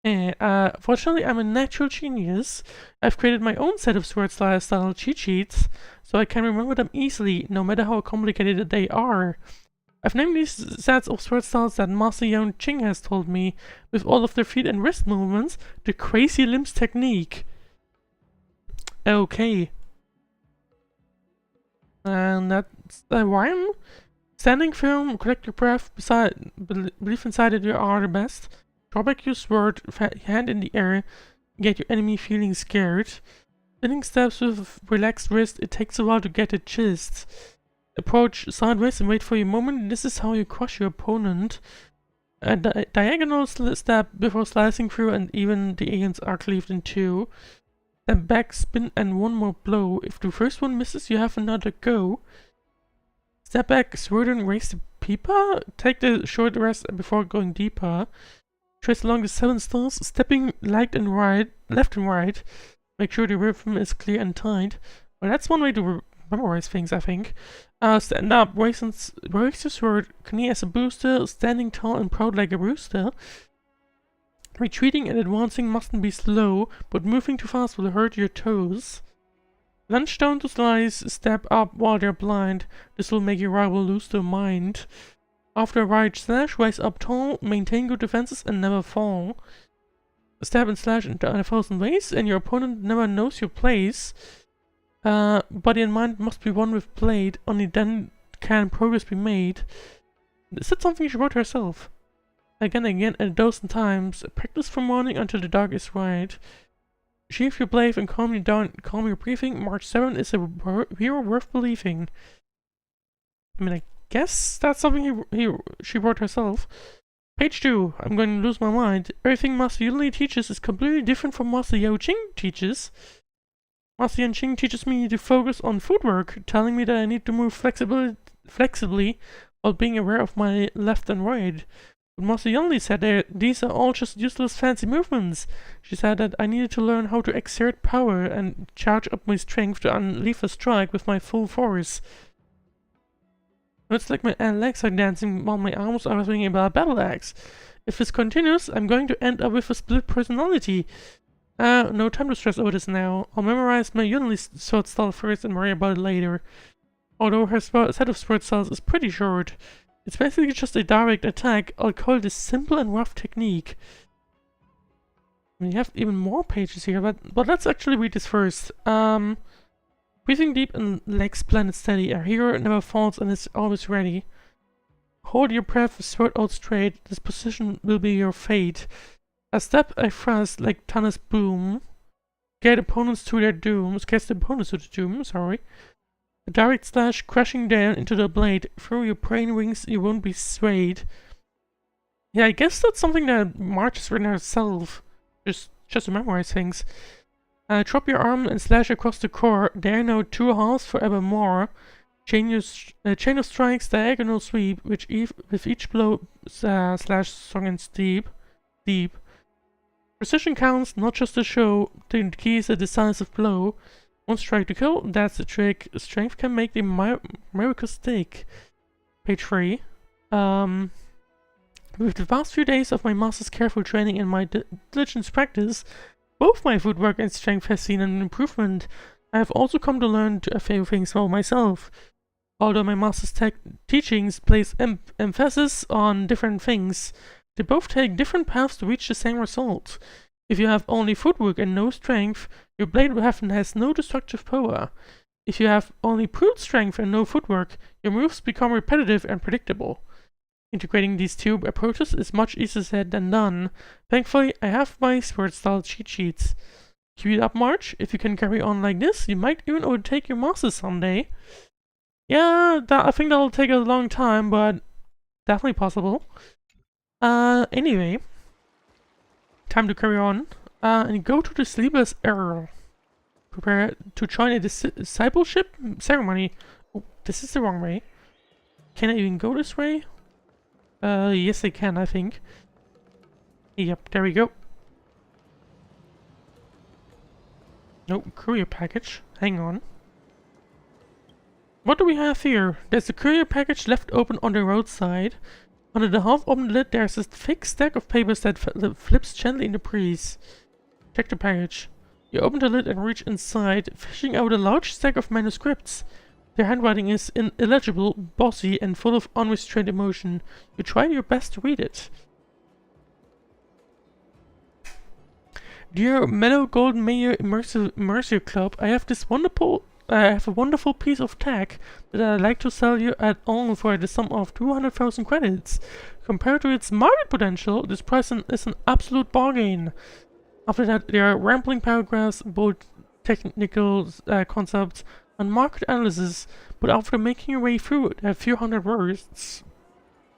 Fortunately, I'm a natural genius. I've created my own set of sword style cheat sheets, so I can remember them easily, no matter how complicated they are. I've named these sets of sword styles that Master Yanqing has told me, with all of their feet and wrist movements, the crazy limbs technique. Okay. And that's the rhyme. Standing firm, collect your breath, believe inside that you are the best. Draw back your sword, hand in the air, get your enemy feeling scared. Spinning steps with relaxed wrist, it takes a while to get a gist. Approach sideways and wait for your moment, this is how you crush your opponent. A diagonal step before slicing through and even the aliens are cleaved in two. Step back, spin and one more blow. If the first one misses, you have another go. Step back, sword and raise the peeper. Take the short rest before going deeper. Trace along the 7 stars, stepping left and right. Make sure the rhythm is clear and tight. Well, that's one way to memorize things, I think. Stand up, raise your sword, knee as a booster, standing tall and proud like a rooster. Retreating and advancing mustn't be slow, but moving too fast will hurt your toes. Lunge down to slice, step up while they're blind. This will make your rival lose their mind. After a right slash, rise up tall, maintain good defenses and never fall. Stab and slash in 1,000 ways, and your opponent never knows your place. Body and mind must be one with blade, only then can progress be made. Is that something she wrote herself? Again and again, a dozen times. Practice from morning until the dark is right. Sheath your blade and calm your breathing. March 7 is a hero worth believing. I mean, I guess that's something she wrote herself. Page 2. I'm going to lose my mind. Everything Master Hoolay teaches is completely different from Master Yanqing teaches. Master Yanqing teaches me to focus on footwork, telling me that I need to move flexibly while being aware of my left and right. But Master Hoolay said that these are all just useless fancy movements. She said that I needed to learn how to exert power and charge up my strength to unleash a strike with my full force. It's like my legs are dancing while my arms are swinging about a battle axe. If this continues, I'm going to end up with a split personality. No time to stress over this now. I'll memorize my Yunli sword style first and worry about it later. Although her set of sword styles is pretty short. It's basically just a direct attack. I'll call it a simple and rough technique. I mean, you have even more pages here, but let's actually read this first. Breathing deep and legs planted steady. A hero never falls and is always ready. Hold your breath, sword out straight. This position will be your fate. A step, a thrust, like Tanner's boom. Get opponents to their dooms. Cast the opponents to the doom, sorry. A direct slash crashing down into the blade. Through your praying wings, you won't be swayed. Yeah, I guess that's something that March has written herself. Just to memorize things. Drop your arm and slash across the core. There are no two halves forevermore. Chain of strikes, diagonal sweep, which with each blow slash strong and deep. Precision counts, not just the show. The key is a decisive blow. One strike to kill, that's the trick. Strength can make the miracle stick. Page 3. With the past few days of my master's careful training and my diligent practice, both my footwork and strength has seen an improvement. I have also come to learn a few things for myself. Although my master's teachings place emphasis on different things, they both take different paths to reach the same result. If you have only footwork and no strength, your blade weapon has no destructive power. If you have only brute strength and no footwork, your moves become repetitive and predictable. Integrating these two approaches is much easier said than done. Thankfully, I have my sword style cheat sheets. Keep it up, March. If you can carry on like this, you might even overtake your master someday. Yeah, I think that'll take a long time, but definitely possible. Anyway, time to carry on. And go to the Sleepless Earl. Prepare to join a discipleship ceremony. Oh, this is the wrong way. Can I even go this way? Yes I can, I think. Yep, there we go. Nope, courier package. Hang on. What do we have here? There's a courier package left open on the roadside. Under the half-open lid there's a thick stack of papers that flips gently in the breeze. Check the package. You open the lid and reach inside, fishing out a large stack of manuscripts. Their handwriting is illegible, bossy, and full of unrestrained emotion. You try your best to read it. Dear Mellow Golden Mayor Mercer Club, I have a wonderful piece of tech that I'd like to sell you at all for the sum of 200,000 credits. Compared to its market potential, this price is an absolute bargain. After that, there are rambling paragraphs, bold technical concepts, and market analysis, but after making your way through a few hundred words,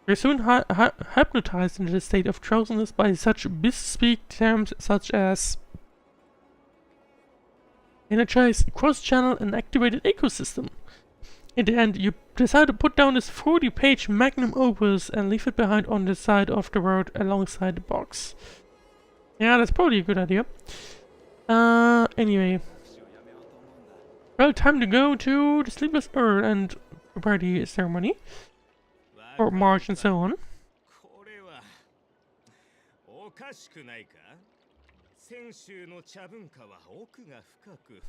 you're soon hypnotized into the state of drowsiness by such bespeak terms such as energized cross-channel and activated ecosystem. In the end, you decide to put down this 40-page magnum opus and leave it behind on the side of the road alongside the box. Yeah, that's probably a good idea. Anyway. Well, time to go to the Sleepless Earl and prepare the ceremony. For March and so on. 泉州の茶文化は奥が深く、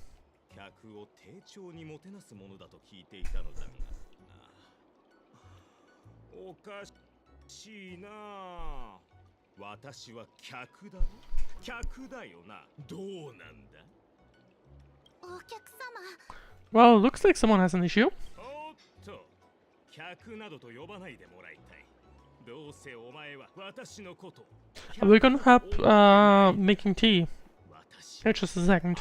客を丁重にもてなすものだと聞いていたのだが、おかしいな。私は客だろ。客だよな。どうなんだ。お客様。Well, looks like someone has an issue. おっと、客などと呼ばないでもらいたい。どうせお前は私のこと。We're gonna help making tea. Here, just a second.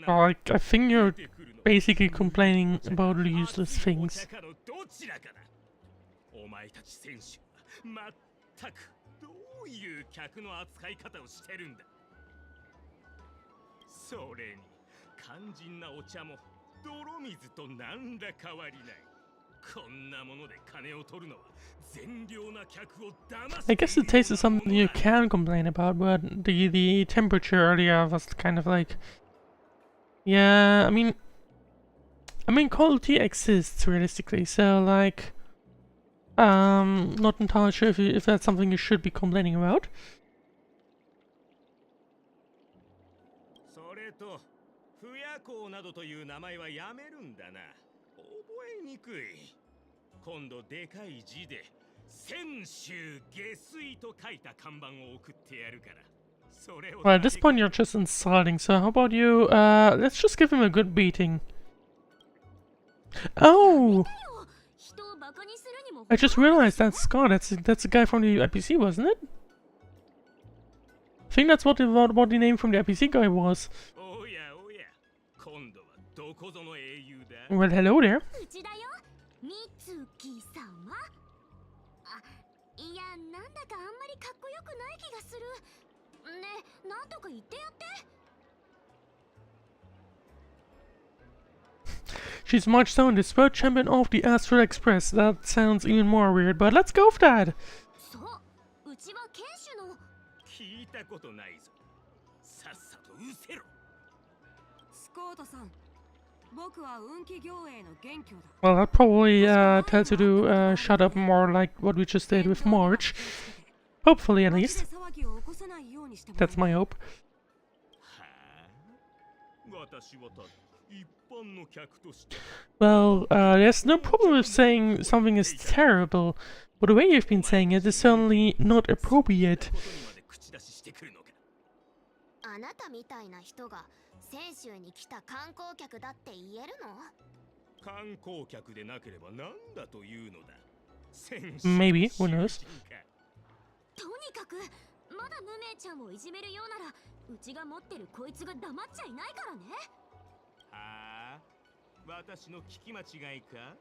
Oh, I think you're basically complaining about useless things. お前たち選手は全くどういう客の扱い方をしてるんだ。それに肝心なお茶も泥水と何ら変わりない。I guess the taste is something you can complain about, but the temperature earlier was kind of like, yeah, I mean quality exists realistically, so like Not entirely sure if that's something you should be complaining about. それと不夜行などという名前はやめるんだな。覚えにくい。今度でかい字で泉州下水と書いた看板を送ってやるから。それを Well, at this point you're just insulting, so how about you, let's just give him a good beating. Oh! I just realized that's Scott, that's the guy from the IPC, wasn't it? I think that's what the name from the IPC guy was. おやおや、今度はどこぞの英雄だ。 Well, hello there. うちだよ、みつき様。あ、いや、なんだかあんまりかっこよくない気がする。ねえ、なんとか言ってやって。 She's marched down the spur champion of the Astral Express. That sounds even more weird, but let's go with that. そう、うちは剣士の。聞いたことないぞ。さっさと失せろ。スコートさん、僕は運気行営の元凶だ。 Well, that probably tells you to shut up more, like what we just did with March. Hopefully, at 街 least. で騒ぎを起こさないようにしてもらえ That's my hope. はあ、私はただ一般の客として。 Well, there's no problem with saying something is terrible, but the way you've been saying it is certainly not appropriate. ことにまで口出ししてくるのか。あなたみたいな人が泉州に来た観光客だって言えるの？観光客でなければ何だというのだ。戦士 Maybe, who knows? とにかくまだ無名ちゃんをいじめるようならうちが持ってるこいつが黙っちゃいないからね。はあ、私の聞き間違いか。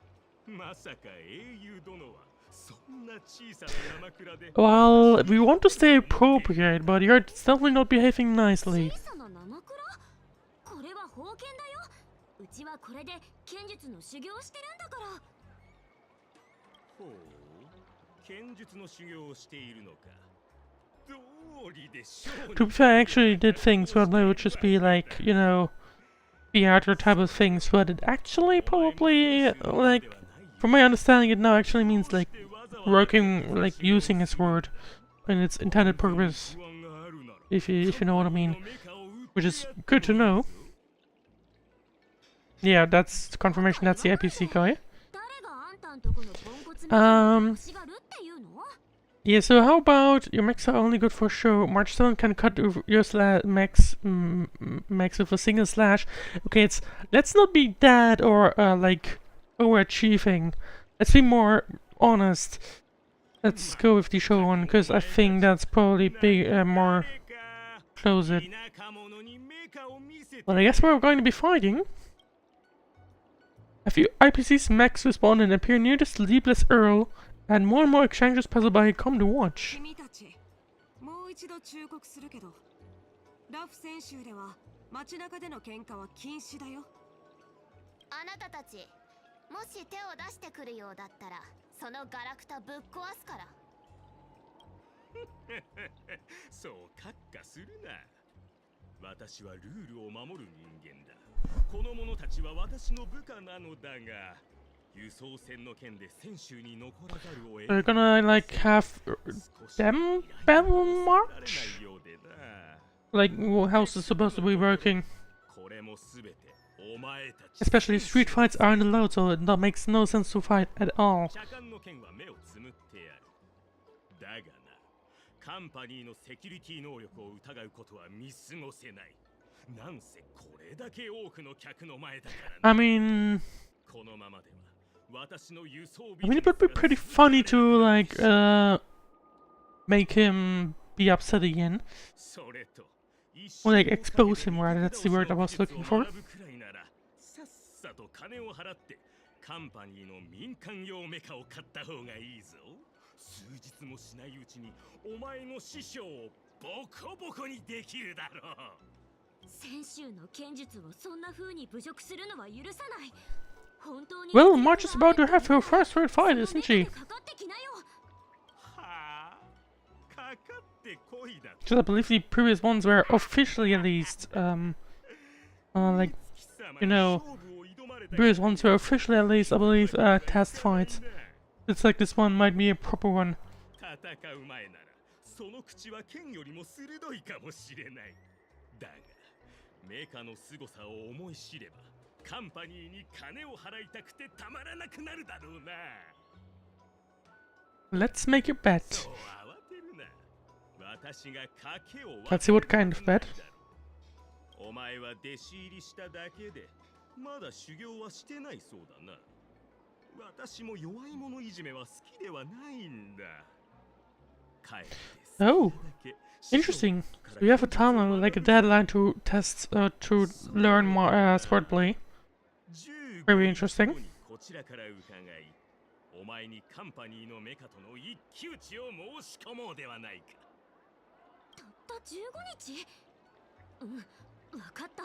まさか英雄殿はそんな小さな山倉で。 Well, we want to stay appropriate, but you're definitely not behaving nicely. 小さな生倉？これは宝剣だよ。うちはこれで剣術の修行をしてるんだから。ほう、剣術の修行をしているのか。どうりでしょう。 To be fair, I actually did things where they would just be like, you know, theater type of things, but it actually probably, like, from my understanding, it now actually means like working, like using a sword in its intended purpose, if you know what I mean, which is good to know. Yeah, that's confirmation. That's the IPC guy. 誰があんたんとこのポンコツ Um. 欲しがるっていうの？ Yeah, so how about your mechs are only good for show. March 7 can cut your max with a single slash. Okay, let's not be that or like overachieving. Let's be more honest. Let's go with the show one because I think that's probably more closer. Well, I guess we're going to be fighting. A few IPC's mechs respawn and appear near the sleepless Earl. And more exchanges passerby come to watch. 君たち、もう一度忠告するけど、ラフ選手では街中での喧嘩は禁止だよ。あなたたち、もし手を出してくるようだったら、そのガラクタぶっ壊すから。そう閣下するな。私はルールを守る人間だ。この者たちは私の部下なのだが。 They're gonna like have them battle march? Like how's this supposed to be working? Especially street fights aren't allowed, so that makes no sense to fight at all. カンパニーのセキュリティ能力を疑うことは見過ごせない。なんせこれだけ多くの客の前だから。 I mean, it would be pretty funny to like make him be upset again. Or like expose him, rather. That's the word I was looking for. カンパニーの民間用メカを買った方がいいぞ。数日もしないうちにお前の師匠をボコボコにできるだろう。先週の剣術をそんな風に侮辱するのは許さない。 Well, March is about to have her first real fight, isn't she? Just I believe the previous ones were officially at least, like, you know, the previous ones were officially at least, I believe, test fights. It's like this one might be a proper one. 戦う前ならその口は剣よりも鋭いかもしれない。だがメカの凄さを思い知ればカンパニーに金を払いたくてたまらなくなるだろうな。 Let's make a bet. そう慌てるな。私が賭けを Let's see what kind of bet. お前は弟子入りしただけでまだ修行はしてないそうだな。私も弱い者いじめは好きではないんだ。帰って Oh, interesting. So you have a timer, like a deadline to test, to learn more Swordplay. Very interesting. こちらから伺い、お前にカンパニーのメカとの一騎打ちを申し込もうではないか。たった15日？うん、わかった。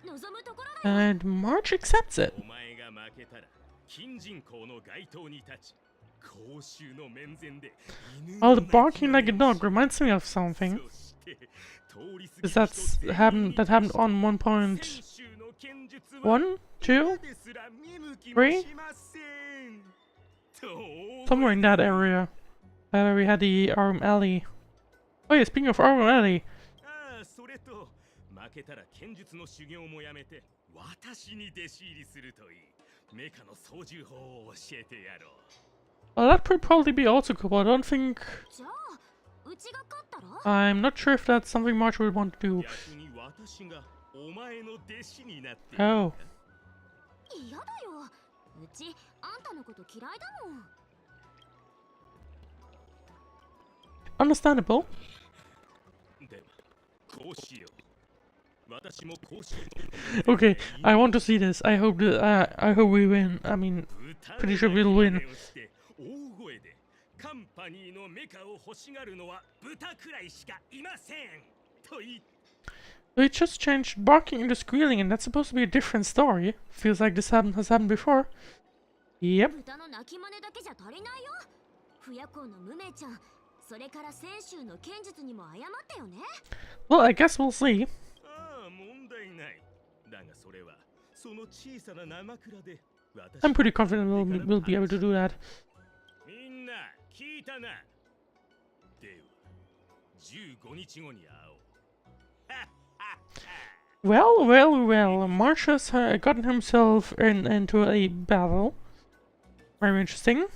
望むところだよ。 And March accepts it. お前が負けたら金人口の街頭に立ち、公衆の面前で Oh, the barking like a dog reminds me of something. Because that happened on 1.1, 2, 3? Somewhere in that area. We had the Arm Alley. Oh yeah, speaking of Arm Alley. それと負けたら剣術の修行もやめて私に弟子入りするといい。メカの操縦法を教えてやろう。 Well, that could probably be also cool, but I don't think... じゃあ、うちが勝ったら？ I'm not sure if that's something March would want to do. 逆に私がお前の弟子になって Oh. 嫌だよ。うちあんたのこと嫌いだもん。 Understandable. ではこうしよう。私もこうしよう。 Okay, I want to see this. I hope I hope we win. I mean, pretty sure we'll win. 大声でカンパニーのメカを欲しがるのは豚くらいしかいませんと言って We just changed barking into squealing, and that's supposed to be a different story. Feels like this has happened before. Yep. 豚の鳴き真似だけじゃ足りないよ。不夜行の無名ちゃん、それから先週の剣術にも謝ったよね。 Well, I guess we'll see. ああ問題ない。だがそれはその小さな生蔵で私 I'm pretty confident we'll be able to do that. みんな聞いたな。では15日後に会おう。 Well, March has gotten himself into a battle. Very interesting.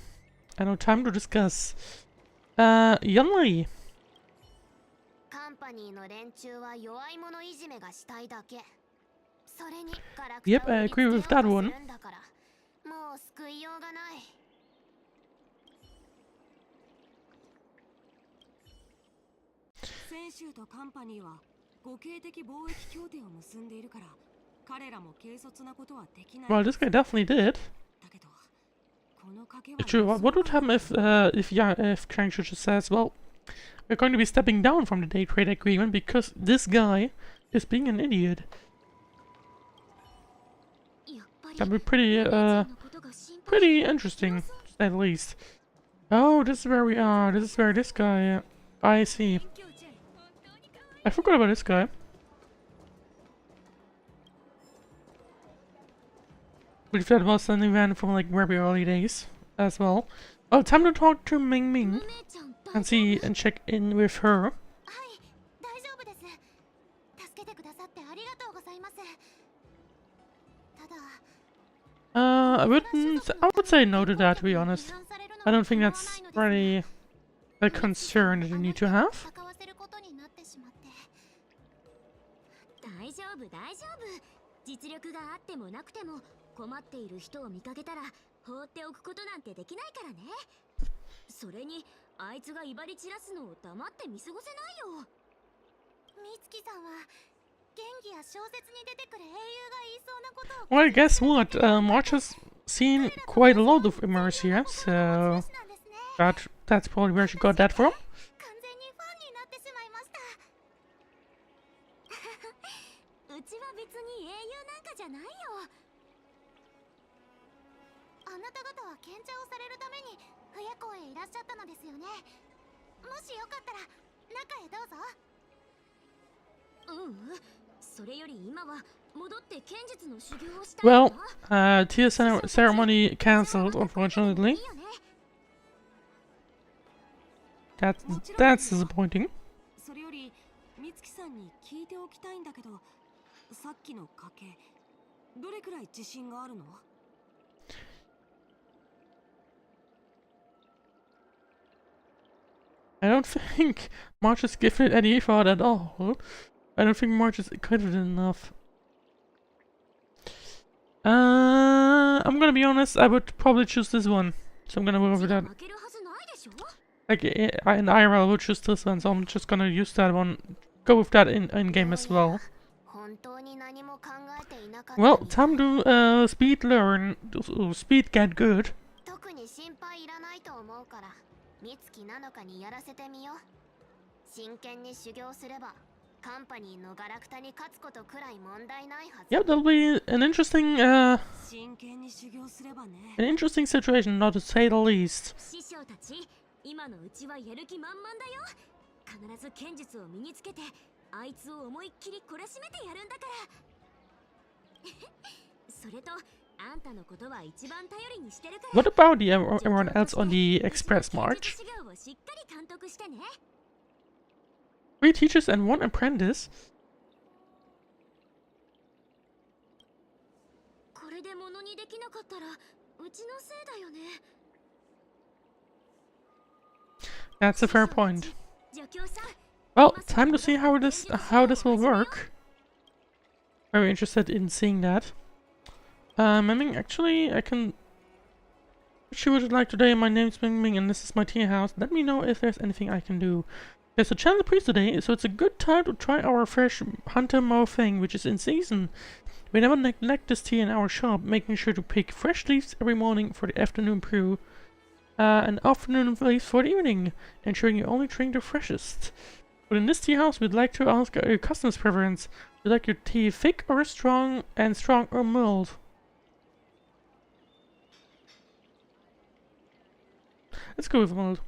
I know time to discuss. Yunli. カンパニーの連中は弱い者いじめがしたいだけ。それにガラク Yep, タを I 見つけ agree よう with と that す one. るんだからもう救いようがない。先週とカンパニーは互恵的貿易協定を結んでいるから彼らも軽率なことはできない。 Well, this guy definitely did. だけどこの賭けは True. What would happen if Krangshu just says, well, we're going to be stepping down from the day trade agreement because this guy is being an idiot? やっぱり That'd be pretty, のことが心配。 pretty interesting, to say the least. Oh, this is where we are. This is where this guy... I see. I forgot about this guy. Believe that was an event from like very early days as well. Oh, time to talk to Ming Ming 無名ちゃん and see and check in with her. はい、大丈夫です。助けてくださってありがとうございます。ただ、 I would say no to that, to be honest. I don't think that's really a concern that you need to have. 戦わせることになってしまって。大丈夫大丈夫。実力があってもなくても困っている人を見かけたら放っておくことなんてできないからね。それにあいつが威張り散らすのを黙って見過ごせないよ。美月さんは元気や小説に出てくる英雄が言いそうなことを。 Well, guess what? March has seen quite a lot of Immerse here, so that's probably where she got that from. 完全にファンになってしまいました。うちは別に英雄なんかじゃないよ。あなた方は賢者をされるために不夜行へいらっしゃったのですよね。もしよかったら中へどうぞ。うん、それより今は戻って剣術の修行をしたいわ。 Well, tear ceremony cancelled, unfortunately. いいよね。That's disappointing. それより美月さんに聞いておきたいんだけど、さっきの賭けどれくらい自信があるの？ I don't think March is gifted any thought at all. I don't think March is confident enough. I'm gonna be honest, I would probably choose this one. So I'm gonna go over that. Like, in IRL I would choose this one, so I'm just gonna use that one. Go with that in game as well. Well, time to speed learn, speed get good. 美月なのかにやらせてみよう。真剣に修行すればカンパニーのガラクタに勝つことくらい問題ないはず。 Yep, that'll be an interesting situation, not to say the least. 師匠たち、今のうちはやる気満々だよ。必ず剣術を身につけて、あいつを思いっきり懲らしめてやるんだから。それと。 What about everyone else on the Express March? 3 teachers and 1 apprentice? That's a fair point. Well, time to see how this will work. Very interested in seeing that. I mean, actually, I can... What you would like today? My name's Ming Ming and this is my tea house. Let me know if there's anything I can do. There's a channel priest today, so it's a good time to try our fresh hunter mo thing, which is in season. We never neglect this tea in our shop, making sure to pick fresh leaves every morning for the afternoon brew. And afternoon leaves for the evening, ensuring you only drink the freshest. But in this tea house, we'd like to ask your customer's preference. Would you like your tea thick or strong, and strong or mild? Let's go with mild.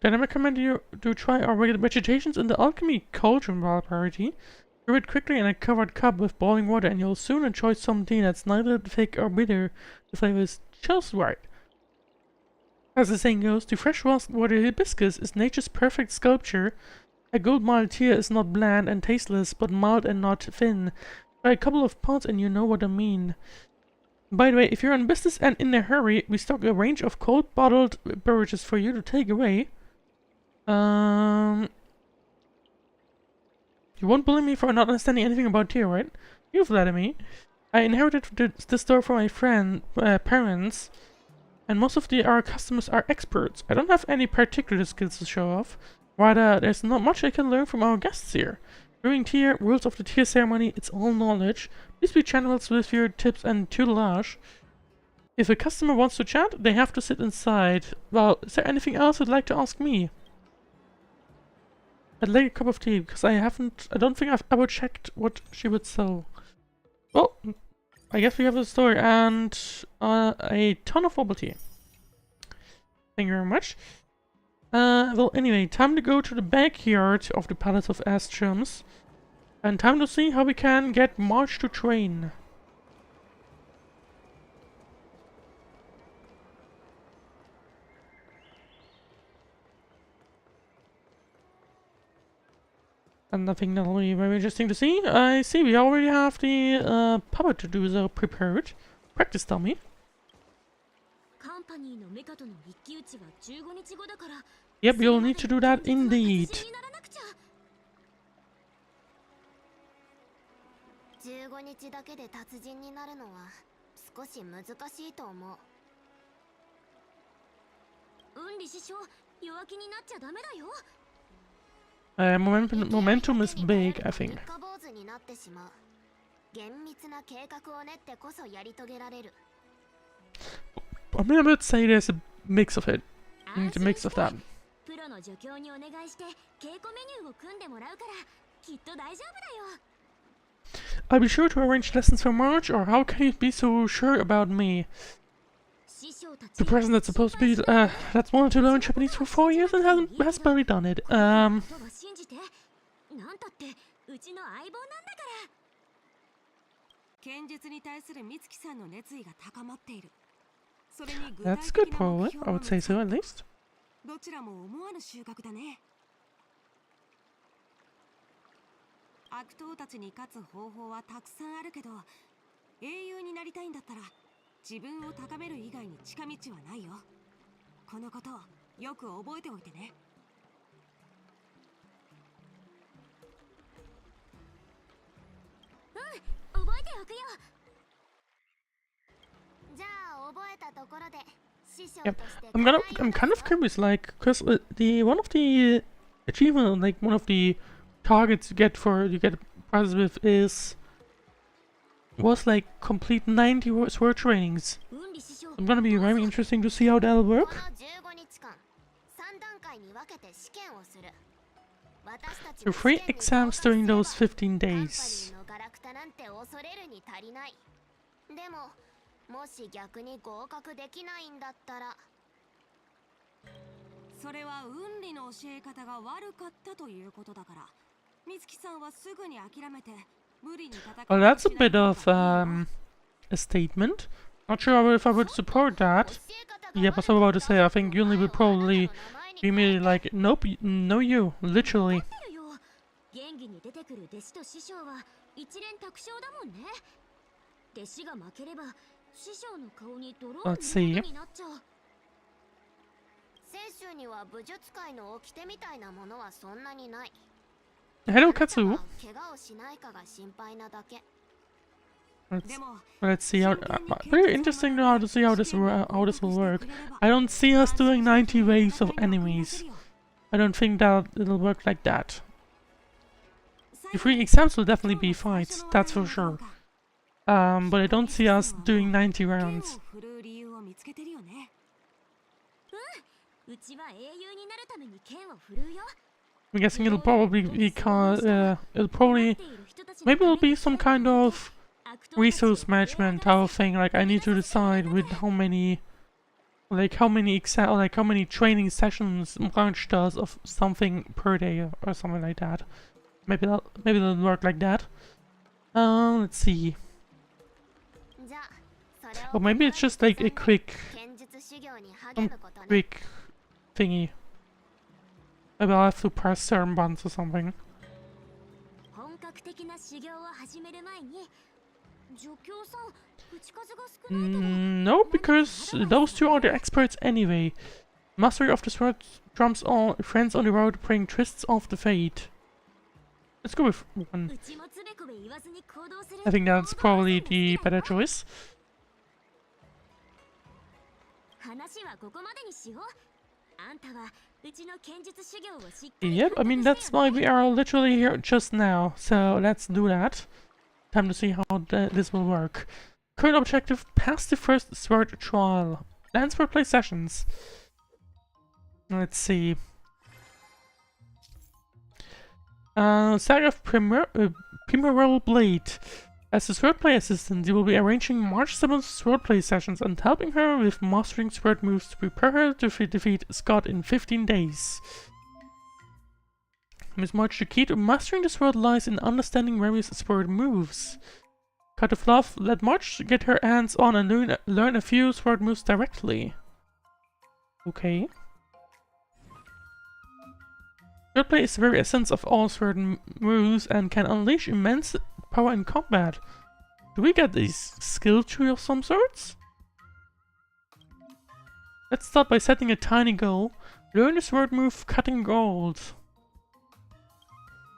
Then I recommend you to try our regular vegetations in the alchemy cauldron variety. Brew it quickly in a covered cup with boiling water and you'll soon enjoy some tea that's neither thick or bitter. The flavor is just right. As the saying goes, the fresh water hibiscus is nature's perfect sculpture. A good mild tea is not bland and tasteless, but mild and not thin. Try a couple of pots and you know what I mean. By the way, if you're in business and in a hurry, we stock a range of cold bottled beverages for you to take away. You won't blame me for not understanding anything about tea, right? You flatter me. I inherited the store from my parents, and most of our customers are experts. I don't have any particular skills to show off. Rather, there's not much I can learn from our guests here. Brewing tea, rules of the tea ceremony, it's all knowledge. Please be generous with your tips and tutelage. If a customer wants to chat, they have to sit inside. Well, is there anything else you'd like to ask me? I'd like a cup of tea, because I don't think I've ever checked what she would sell. Well, I guess we have the story and a ton of bubble tea. Thank you very much. Well, anyway, time to go to the backyard of the Palace of Astrums. And time to see how we can get March to train. And I think that'll be very interesting to see. I see we already have the puppet to do so prepared. Practice dummy. Yep, you'll need to do that indeed. 15日だけで達人になるのは少し難しいと思う。理師匠、弱気になっちゃダメだよ。Momentum is big, I think. 坊主になってしまう。厳密な計画を練ってこそやり遂げられる。I mean, I would say there's a mix of it. You need a mix of that. プロの助教にお願いして稽古メニューを組んでもらうからきっと大丈夫だよ。 I'll be sure to arrange lessons for March, or how can you be so sure about me? The person that's supposed to be, that's wanted to learn Japanese for 4 years and has barely done it. 剣術に対する美月さんの熱意が高まっている。 That's good, probably. I would say so, at least. どちらも思わぬ収穫だね。悪党たちに勝つ方法はたくさんあるけど、英雄になりたいんだったら自分を高める以外に近道はないよ。このことをよく覚えておいてね。うん、覚えておくよ。じゃあ覚えたところで師匠 Yep. として I'm kind of curious, like, because the one of the achievement, like one of the targets you get prizes with was like complete 90 sword trainings. うんり師匠 I'm gonna be very interesting to see how that'll この work. 15日間3段階に分けて試験をする。私たち So は 3 試験に合 exams 格 during すれば those 15 カンパニ days. ーのガラクタなんて恐れるに足りない。でももし逆に合格できないんだったら、それは運理の教え方が悪かったということだから、美月さんはすぐに諦めて無理に戦う。 Well, that's a bit of a statement. Not sure if I would support that. Yeah, but I'm about to say, I think Yunli would probably be immediately like, nope, no you, literally. 元気に出てくる弟子と師匠は一連卓勝だもんね。弟子が負ければ師匠の顔に泥を塗ることになっちゃう。選手には武術界の掟みたいなものはそんなにない。 Hello, Katsu. 怪我をしないかが心配なだけ。 Let's see how. Very interesting how to see how this will work. I don't see us doing 90 waves of enemies. I don't think that it'll work like that. The 3 exams will definitely be fights, that's for sure. But I don't see us doing 90 rounds. うちは英雄になるために剣を振るうよ。 I'm guessing it'll probably be maybe it'll be some kind of resource management type of thing. Like I need to decide with how many training sessions Branch does of something per day or something like that. Maybe that'll work like that. Let's see. Or maybe it's just like a quick thingy. Maybe I'll have to press certain buttons or something. No, because those two are the experts anyway. Mastery of the sword trumps all friends on the road bring twists of the fate. Let's go with 1. I think that's probably the better choice. Yep, I mean that's why we are literally here just now, so let's do that. Time to see how this will work. Current objective, pass the first sword trial. Land Swordplay sessions. Let's see. Saga of Primaveral Blade. As a Swordplay assistant, you will be arranging March 7th Swordplay sessions and helping her with mastering sword moves to prepare her to defeat Scott in 15 days. Miss March, the key to mastering the sword lies in understanding various sword moves. Cut of Love, let March get her hands on and learn a few sword moves directly. Okay. Swordplay is the very essence of all sword moves and can unleash immense power in combat. Do we get a skill tree of some sorts? Let's start by setting a tiny goal. Learn the sword move Cutting Gold.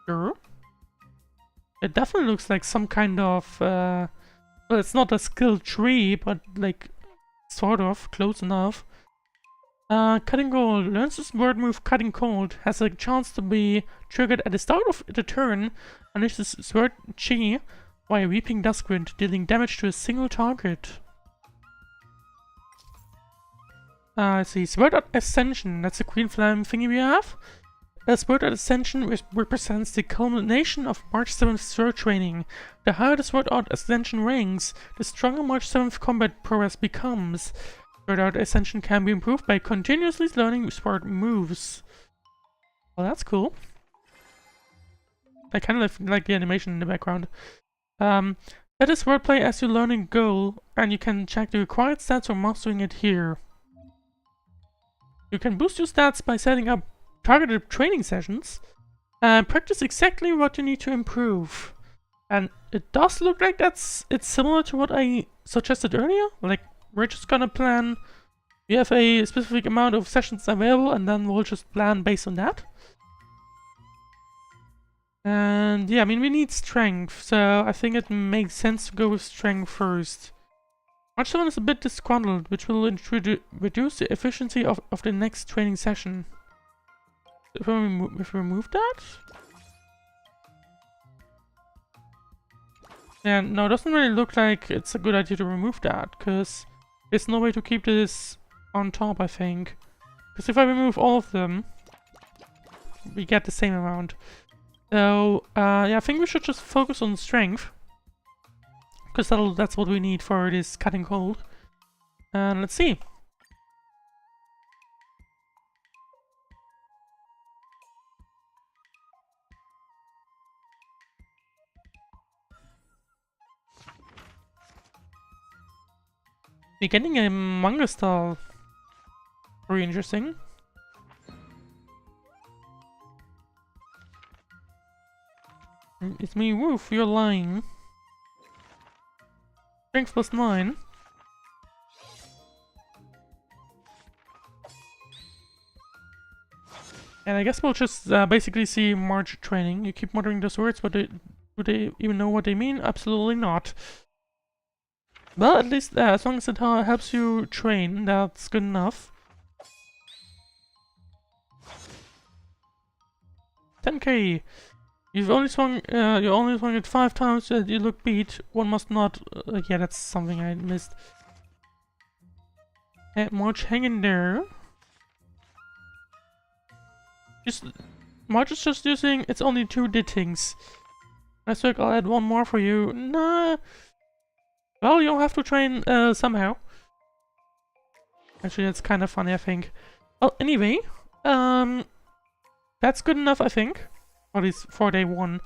Sure. It definitely looks like some kind of, well, it's not a skill tree, but like, sort of, close enough. Cutting Gold. Learns the sword move Cutting Cold. Has a chance to be triggered at the start of the turn. Unleashes Sword Chi via Weeping Duskwind, dealing damage to a single target. Let's see. Sword Art Ascension. That's the Queen Flame thingy we have. Sword Art Ascension represents the culmination of March 7th sword training. The higher the Sword Art Ascension ranks, the stronger March 7th combat prowess becomes. Sword Art Ascension can be improved by continuously learning sword moves. Well, that's cool. I kind of like the animation in the background. That is Swordplay as you learn goal, and you can check the required stats for mastering it here. You can boost your stats by setting up targeted training sessions and practice exactly what you need to improve. And it does look like it's similar to what I suggested earlier. Like, we're just gonna plan. We have a specific amount of sessions available, and then we'll just plan based on that. And yeah, I mean, we need strength, so I think it makes sense to go with strength first. March 7 is a bit disgruntled, which will reduce the efficiency of the next training session. If we remove that? Yeah, no, it doesn't really look like it's a good idea to remove that, because there's no way to keep this on top, I think. Because if I remove all of them, we get the same amount. So, yeah, I think we should just focus on strength. Because that's what we need for this cutting cold. And let's see. We're getting a manga style. Very interesting. It's me, Woof, you're lying. Strength plus 9. And I guess we'll just basically see March training. You keep muttering those words, but do they even know what they mean? Absolutely not. Well, at least as long as it helps you train, that's good enough. 10k. You've only swung. You only swung it 5 times. You look beat. One must not. Yeah, that's something I missed. March, hang in there. March is just using. It's only 2 dittings. Next week I'll add 1 more for you. Nah. Well, you'll have to train somehow. Actually, that's kind of funny, I think. Well, anyway, that's good enough, I think. Or at least for day 1.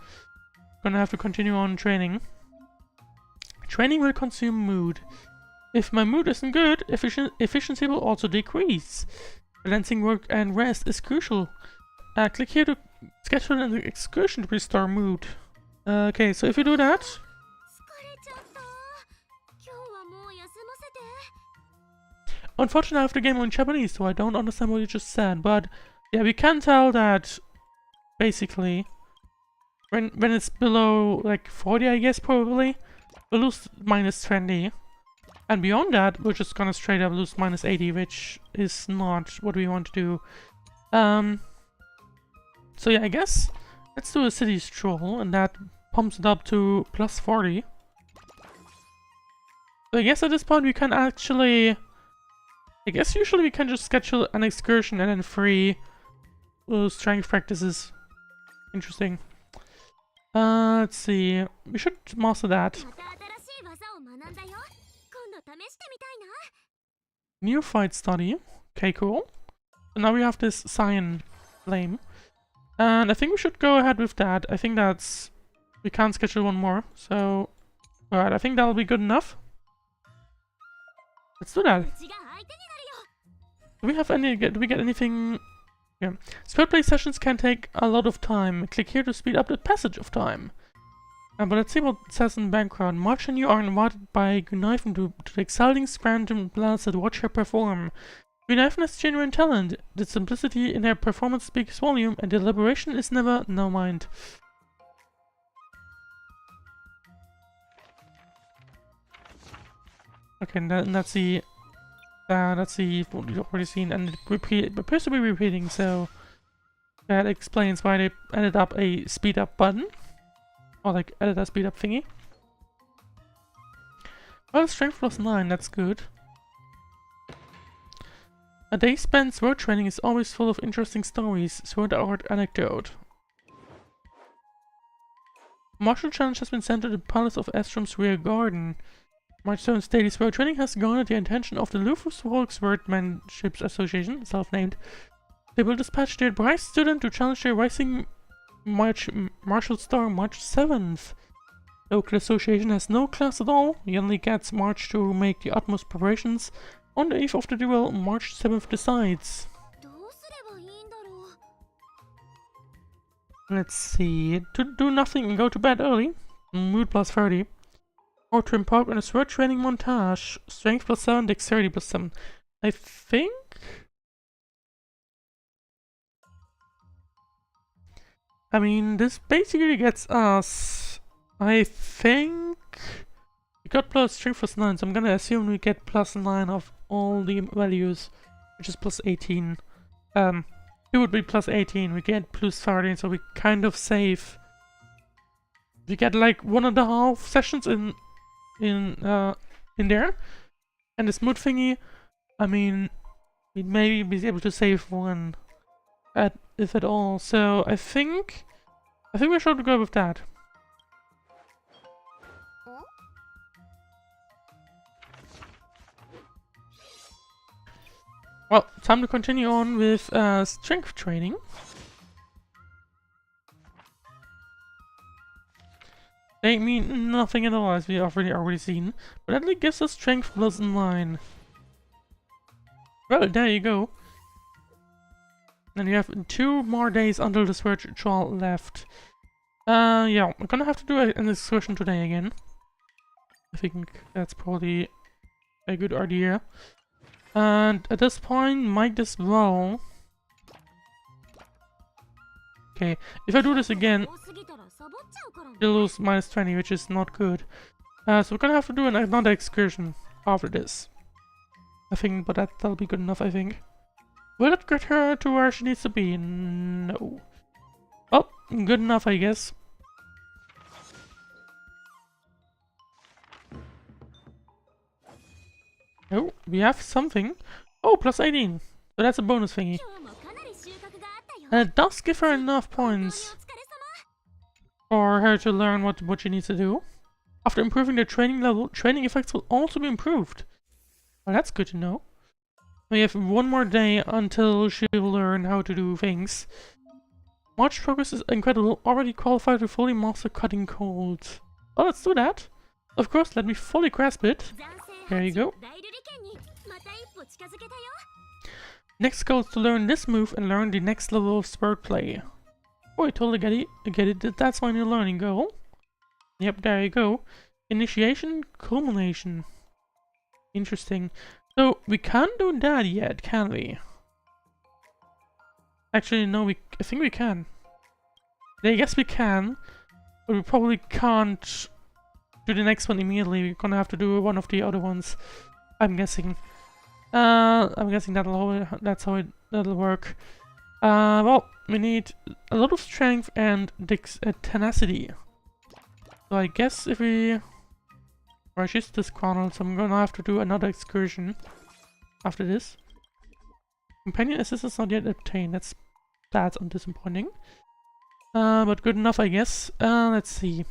Gonna have to continue on training. Training will consume mood. If my mood isn't good, efficiency will also decrease. Balancing work and rest is crucial. Click here to schedule an excursion to restore mood. Okay, so if you do that... Unfortunately, I have the game in Japanese, so I don't understand what you just said, but yeah, we can tell that basically when it's below like 40, I guess, probably we'll lose minus 20, and beyond that we're just gonna straight up lose minus 80, which is not what we want to do. So yeah, I guess let's do a city stroll, and that pumps it up to plus 40. So I guess at this point we can actually... I guess usually we can just schedule an excursion and then 3 strength practices. Interesting. Let's see. We should master that. New fight study. Okay, cool. So now we have this Cyan flame. And I think we should go ahead with that. I think that's... We can't schedule 1 more. So... Alright, I think that'll be good enough. Let's do that. Do we have any... Do we get anything... Yeah. Swordplay sessions can take a lot of time. Click here to speed up the passage of time. But let's see what it says in the background. March and you are invited by Gunaifen to the exciting scranton blast that watch her perform. Gunaifen has genuine talent. The simplicity in her performance speaks volume, and the elaboration is never... No mind. Okay, that's the... Let's see what we've already seen, and it appears to be repeating, so that explains why they added up a speed up button, or like added a speed up thingy. Well, strength plus 9, that's good. A day spent sword training is always full of interesting stories. Sword art anecdote. Martial challenge has been sent to the Palace of Estrom's rear garden. March 7's daily sword training has garnered the attention of the Lufus Walk Swordmanship Association, self-named. They will dispatch their bright student to challenge their rising martial star March 7th. Local association has no class at all. He only gets March to make the utmost preparations. On the eve of the duel, March 7th decides. Let's see. To do nothing and go to bed early. Mood plus 30. Or to empower in a sword training montage. Strength plus 7, dexterity plus 7. I think... I mean, this basically gets us... I think... We got plus strength plus 9, so I'm gonna assume we get plus 9 of all the values. Which is plus 18. It would be plus 18, we get plus 13, so we kind of save. We get like 1.5 sessions in there. And this mood thingy, I mean, we'd maybe be able to save one, if at all. So I think we should go with that. Well, time to continue on with strength training. They mean nothing at all, as we already seen, but at least gives us strength plus 9. Well, there you go. And you have 2 more days until the sword trial left. Yeah, I'm gonna have to do an excursion today again. I think that's probably a good idea. And at this point, might as well... Okay, if I do this again, you'll lose minus 20, which is not good. So we're gonna have to do another excursion after this. I think, but that'll be good enough, I think. Will it get her to where she needs to be? No. Oh, good enough, I guess. Oh, we have something. Oh, plus 18. So that's a bonus thingy. And it does give her enough points for her to learn what she needs to do. After improving the training level, training effects will also be improved. Well, that's good to know. We have 1 more day until she will learn how to do things. March progress is incredible. Already qualified to fully master cutting cold. Well, let's do that. Of course, let me fully grasp it. There you go. Next goal is to learn this move and learn the next level of Swordplay. Oh, I totally get it. That's my new learning goal. Yep, there you go. Initiation, culmination. Interesting. So, we can't do that yet, can we? Actually, no, I think we can. I guess we can, but we probably can't do the next one immediately. We're gonna have to do one of the other ones, I'm guessing. That's how that'll work. Well, we need a lot of strength and tenacity. So I guess if we... Or she's disgruntled, so I'm gonna have to do another excursion after this. Companion assistance not yet obtained. That's disappointing. But good enough, I guess. Let's see.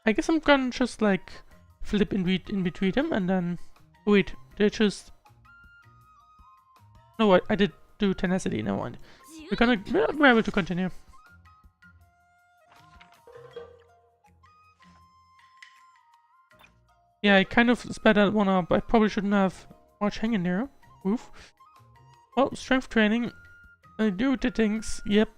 I guess I'm gonna just like flip in between them and then... Wait, they just... No, I did do tenacity, no one. We're able to continue. Yeah, I kind of sped that one up. I probably shouldn't have much hanging there. Oof. Well, strength training. I do the things. Yep.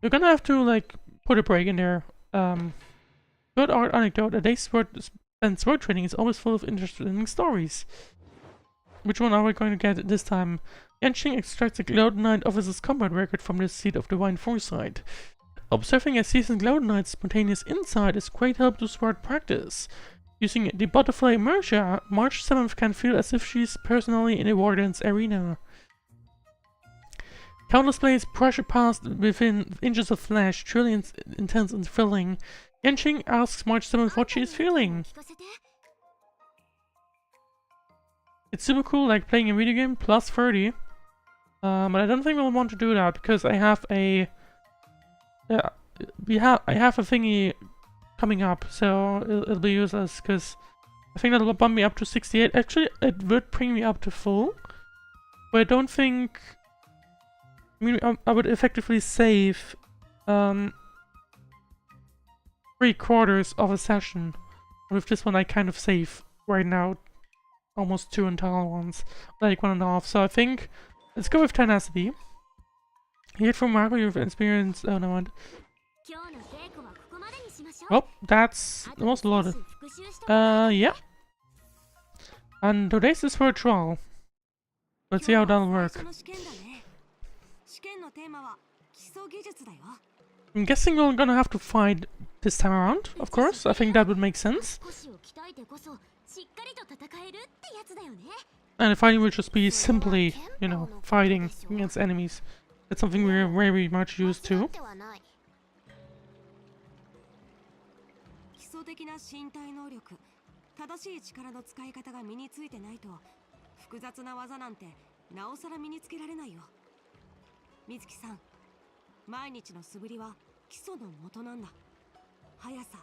You're gonna have to, like, put a break in there. Good art anecdote. A day's spent sword training is always full of interesting stories. Which one are we going to get this time? Yanqing extracts a Cloud Knight officer's combat record from the seat of divine foresight. Observing a seasoned Cloud Knight's spontaneous insight is great help to sword practice. Using the butterfly Mercia, March 7th can feel as if she's personally in a Warden's arena. Countless players pressure past within inches of flesh, truly intense and thrilling. Yanqing asks March 7th what she is feeling. It's super cool, like playing a video game plus 30. But I don't think we'll want to do that because I have a... I have a thingy coming up, so it'll be useless because I think that'll bump me up to 68. Actually, it would bring me up to full, but I don't think... I mean, I would effectively save 3/4 of a session. With this one, I kind of save right now almost 2 entire ones, like 1.5. So I think Let's go with tenacity. Hear from Marco, you've experienced. Oh, no one. Well, that's almost loaded. Yeah. And today's is for a trial. Let's see how that'll work. I'm guessing we're gonna have to fight this time around, of course. I think that would make sense. And the fighting will just be simply, you know, fighting against enemies. That's something we're very much used to. 正しい力の使い方が身についてないと複雑な技なんてなおさら身につけられないよ。水木さん、毎日の素振りは基礎の元なんだ。速さ、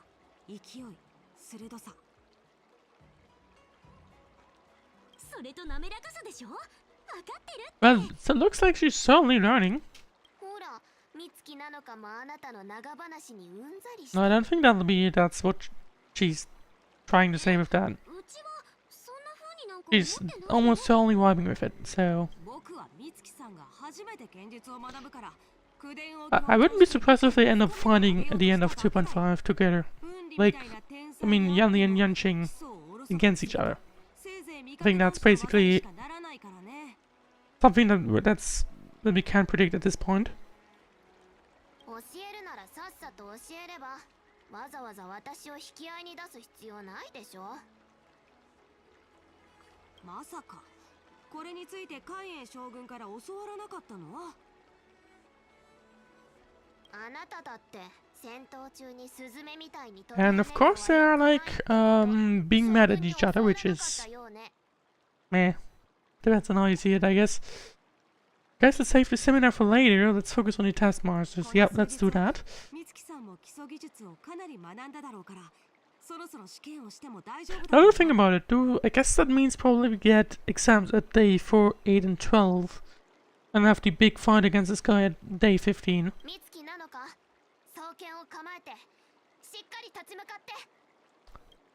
勢い、鋭さ。それと滑らかさでしょ？わかってる？ Well, so it looks like she's certainly learning. ほら、美月なのかもあなたの長話にうんざりして。 No, I don't think that's what she's trying to say with that. She's almost totally vibing with it, so... I wouldn't be surprised if they end up fighting at the end of 2.5 together. Like, I mean, Yanli and Yanqing against each other. I think that's basically something that we can't predict at this point. わざわざ私を引き合いに出す必要ないでしょ。まさかこれについて海援将軍から教わらなかったの？あなただって戦闘中にスズメみたいに。 And of course they are like being mad at each other, which is meh. Depends on how you see it, I guess. Guys, let's save the seminar for later. Let's focus on the taskmasters. Yep, let's do that. Another thing about it, I guess that means probably we get exams at day 4, 8, and 12. And have the big fight against this guy at day 15.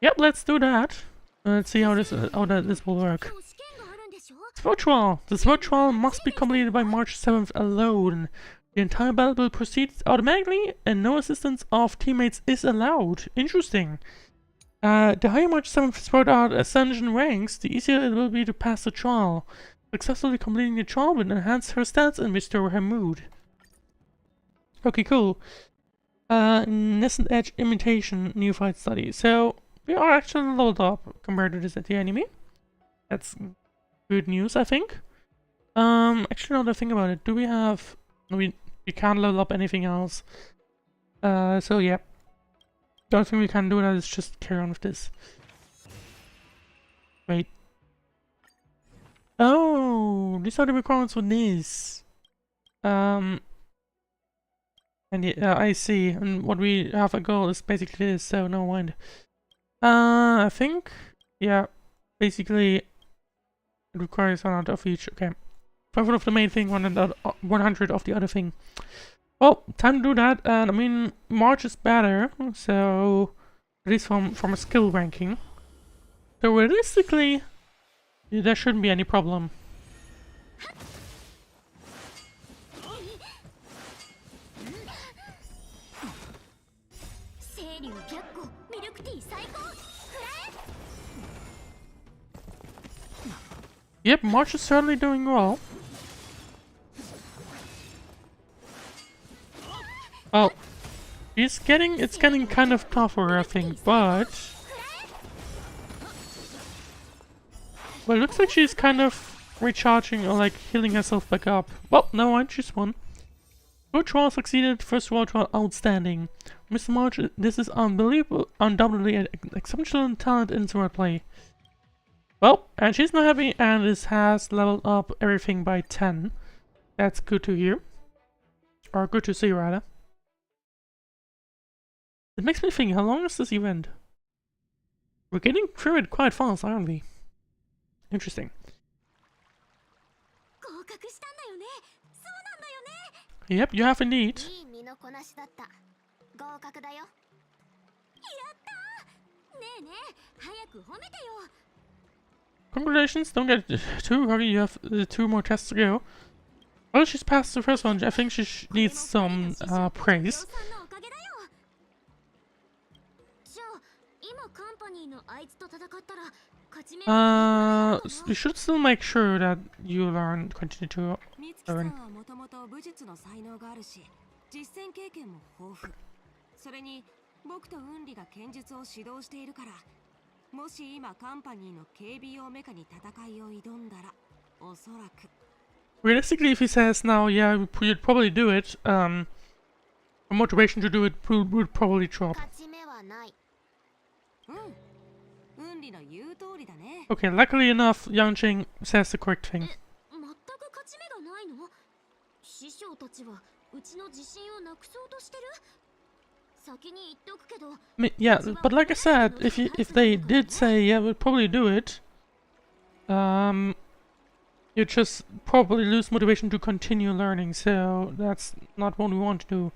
Yep, let's do that. Let's see how this will work. Sword trial. The sword trial must be completed by March 7th alone. The entire battle will proceed automatically and no assistance of teammates is allowed. Interesting. The higher March 7th sword art ascension ranks, the easier it will be to pass the trial. Successfully completing the trial will enhance her stats and restore her mood. Okay, cool. Nascent Edge Imitation Neophyte Study. So, we are actually leveled up compared to this at the enemy. That's good news, I think. Actually, another thing about it. Do we have... We can't level up anything else. So yeah. The only thing we can do now is just carry on with this. Wait. Oh! These are the requirements for this. And yeah, I see. And what we have a goal is basically this, so no mind. I think... Yeah. Basically... It requires 100 of each. Okay. 500 of the main thing, 100 of the other thing. Well, time to do that. And I mean, March is better, so at least from a skill ranking. So realistically, there shouldn't be any problem. Yep, March is certainly doing well. Well, it's getting kind of tougher, I think, but... Well, it looks like she's kind of recharging or like healing herself back up. Well, no one, she's won. Sword trial succeeded, first sword trial outstanding. Mr. March, this is unbelievable, undoubtedly an exceptional talent in swordplay. Well, and she's not happy and has leveled up everything by 10. That's good to hear. Or good to see, rather. It makes me think, how long is this event? We're getting through it quite fast, aren't we? Interesting. Yep, you have indeed. Congratulations, don't get too cocky, you have 2 more tests to go. Well, she's passed the first one, I think she needs some praise. We should still make sure that you continue to learn. それに僕とウンリが剣術を指導しているから、もし今カンパニーの警備用メカに戦いを挑んだら、おそらく Realistically, if he says now, yeah, you'd probably do it, the motivation to do it would probably drop. Okay, luckily enough, Yanqing says the correct thing. Yeah, but like I said, if they did say, yeah, we'll probably do it, you just probably lose motivation to continue learning, so that's not what we want to do.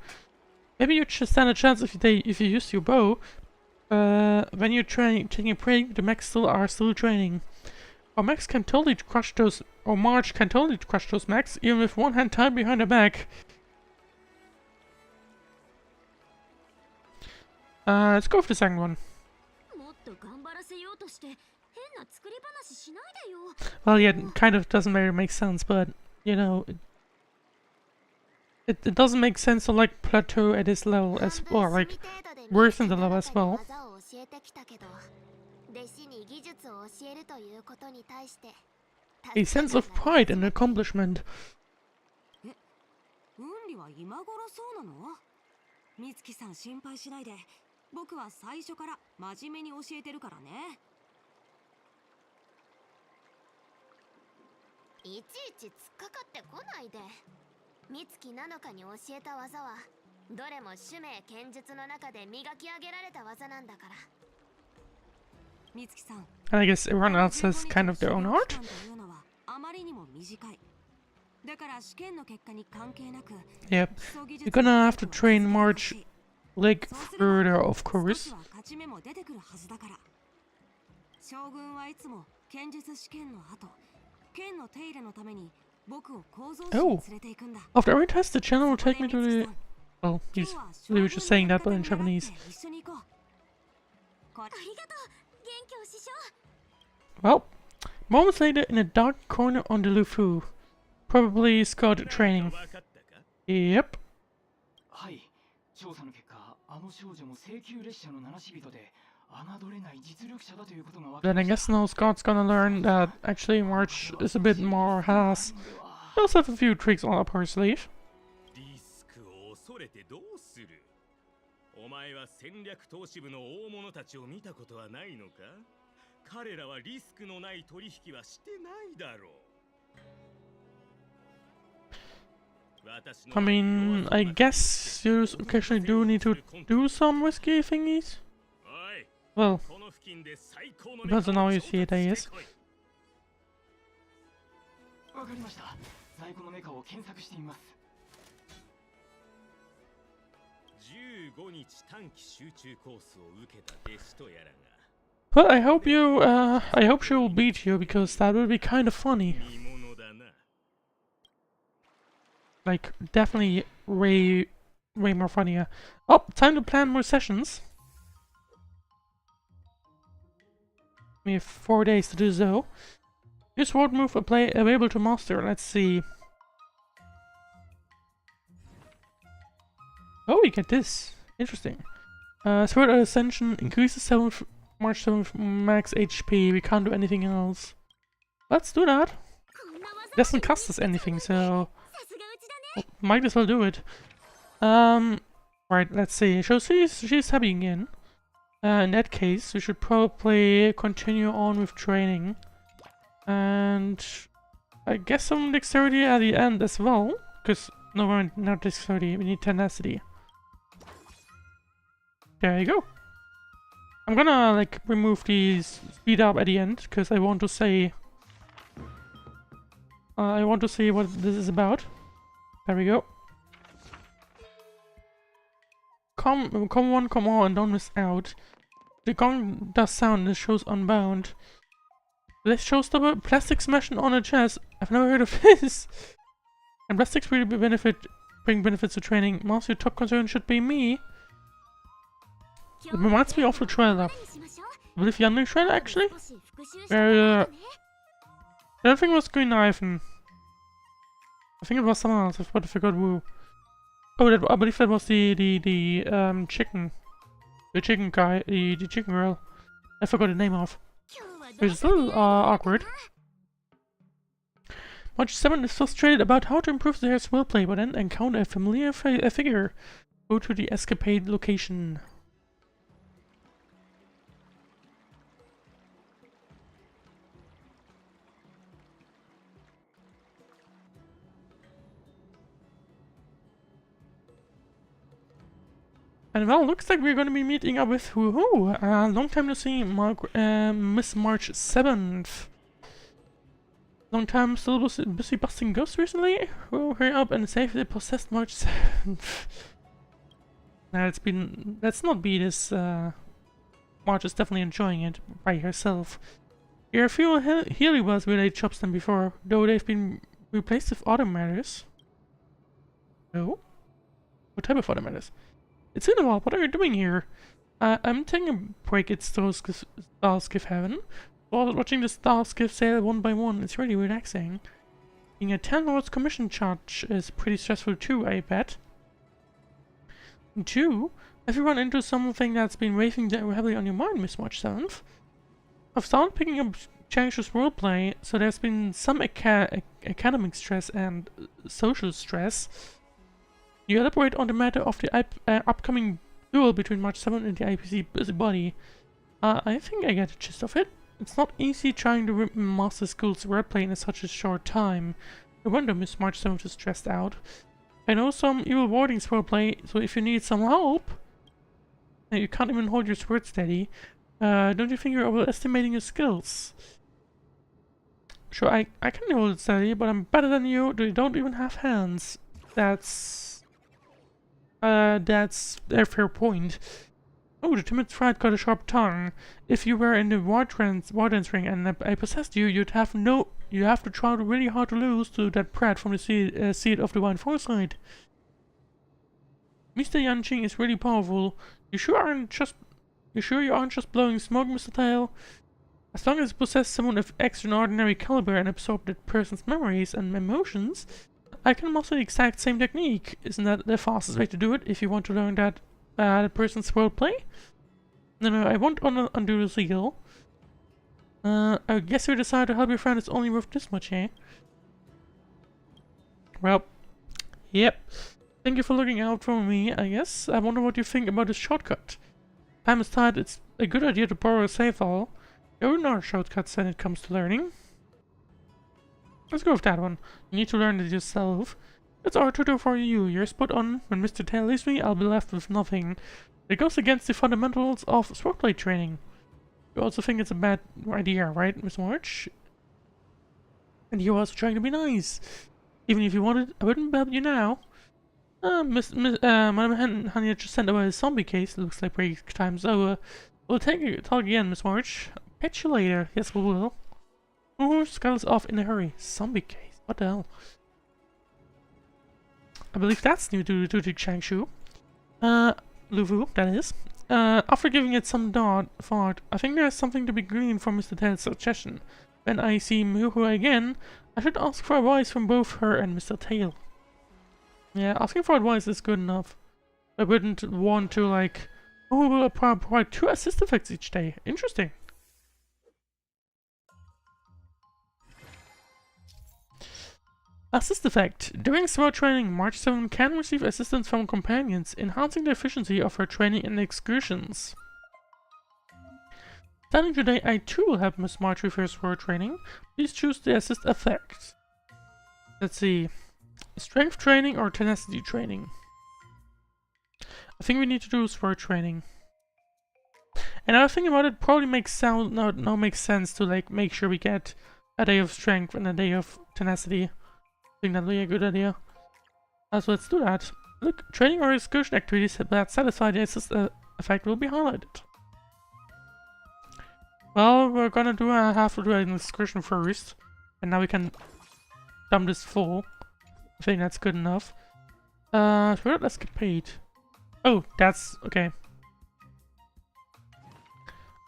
Maybe you just stand a chance if you use your bow. When you're taking a break, the mechs are still training. Our mechs can totally crush those, or March can totally crush those mechs, even with one hand tied behind their back. Let's go for the second one. Well, yeah, it kind of doesn't really make sense, but, you know, it doesn't make sense to, like, plateau at this level as well, or, like, worsen the level as well. A sense of pride and accomplishment. 僕は最初から真面目に教えてるからね。いちいち突っかかってこないで。美月なのかに教えた技はどれも種名剣術の中で磨き上げられた技なんだから。美月さん。I guess everyone else has kind of their own art. あまりにも短い。だから試験の結果に関係なく。Yep, you're gonna have to train March. Like further, of course. Oh, after every test, the channel will take me to the. Oh, they were just saying that, but in Japanese. Well, moments later, in a dark corner on the Lufu, probably scout training. Yep. あの少女も請求列車の七死人で侮れない実力者だということが分かった。Then I guess now Scott's gonna learn that actually March is a bit more has. He also have a few tricks on up her sleeve. リスクを恐れてどうする？お前は戦略投資部の大物たちを見たことはないのか？彼らはリスクのない取引はしてないだろう。I mean, I guess you occasionally do need to do some risky thingies. Well, depends on how you see it, I guess. Well, I hope she will beat you, because that would be kind of funny. Like, definitely way more funnier. Oh, time to plan more sessions. We have 4 days to do so. New sword move available to master. Let's see. Oh, we get this. Interesting. Sword Ascension increases 7th March 7th max HP. We can't do anything else. Let's do that. Doesn't cost us anything, so might as well do it. Right, let's see. So she's happy again. In that case, we should probably continue on with training. And I guess some dexterity at the end as well. Because, no, we're not dexterity, we need tenacity. There you go. I'm gonna, like, remove the speed up at the end, because I want to say... I want to see what this is about. There we go. Come on, don't miss out. The gong does sound and it shows unbound. This showstopper, plastic smashing on a chest. I've never heard of this. And plastics really bring benefits to training. Master, your top concern should be me. It reminds me of the trailer. I believe the trailer actually? Where I don't think it was Green Ivan. I think it was someone else, but I forgot who. Oh, I believe that was the chicken. The chicken guy, the chicken girl. I forgot the name of. It's a little awkward. March 7 is frustrated about how to improve their swordplay, but then encounter a familiar figure. Go to the escapade location. And well, looks like we're going to be meeting up with who? Long time to see, Miss March 7th. Long time still busy busting ghosts recently? Oh, hurry up and save the possessed March 7th. Now let's not be this, March is definitely enjoying it by herself. There are a few Healy Wells related shops than before, though they've been replaced with other matters. Oh? What type of other matters? It's been a while, what are you doing here? I'm taking a break at Starskiff Heaven. Watching the Starskiff sail one by one, it's really relaxing. Being a 10 Lord's commission charge is pretty stressful too, I bet. And 2, have you run into something that's been weighing heavily on your mind, Miss March 7th? I've started picking up Changsh's roleplay, so there's been some academic stress and social stress. You elaborate on the matter of the upcoming duel between March 7 and the IPC busybody. I think I get the gist of it. It's not easy trying to master school's wordplay in such a short time. No wonder Miss March 7 is stressed out. I know some evil warding swordplay, so if you need some help, and you can't even hold your sword steady, don't you think you're overestimating your skills? Sure, I can hold it steady, but I'm better than you. You don't even have hands. That's a fair point. Oh, the timid sprite got a sharp tongue. If you were in the Warden's ring and I possessed you, you have to try really hard to lose to that brat from the seed of divine foresight. Mr. Yanqing is really powerful. You sure you aren't just blowing smoke, Mr. Tail? As long as you possess someone of extraordinary caliber and absorb that person's memories and emotions, I can master the exact same technique. Isn't that the fastest way to do it if you want to learn that person's wordplay? No, I won't undo the seal. I guess you decided to help your friend is only worth this much, eh? Well, yep. Thank you for looking out for me, I guess. I wonder what you think about this shortcut. Time is tight, it's a good idea to borrow a save file. There are no shortcuts when it comes to learning. Let's go with that one. You need to learn it yourself. That's our tutor for you. You're spot on. When Mr. Tail leaves me, I'll be left with nothing. It goes against the fundamentals of swordplay training. You also think it's a bad idea, right, Miss March? And you're also trying to be nice. Even if you wanted, I wouldn't help you now. Madam Honey just sent over a zombie case. Looks like break time's over. We'll talk again, Miss March. Catch you later. Yes, we will. Scuttles off in a hurry. Zombie case. What the hell? I believe that's new to Changshu. Luvu, that is. After giving it some thought, I think there's something to be gleaned from Mr. Tail's suggestion. When I see Muhu again, I should ask for advice from both her and Mr. Tail. Yeah, asking for advice is good enough. I wouldn't want to, like, who will provide 2 assist effects each day. Interesting. Assist effect. During sword training, March 7 can receive assistance from companions, enhancing the efficiency of her training and excursions. Starting today, I too will help Miss March with her sword training. Please choose the assist effect. Let's see. Strength training or tenacity training? I think we need to do sword training. And I was thinking about it, probably makes sense to like make sure we get a day of strength and a day of tenacity. I think that'll be a good idea. So let's do that. Look, training or excursion activities that satisfy the assist effect will be highlighted. Well, we're gonna have to do an excursion first. And now we can dump this full. I think that's good enough. So let's get paid. Oh, that's okay.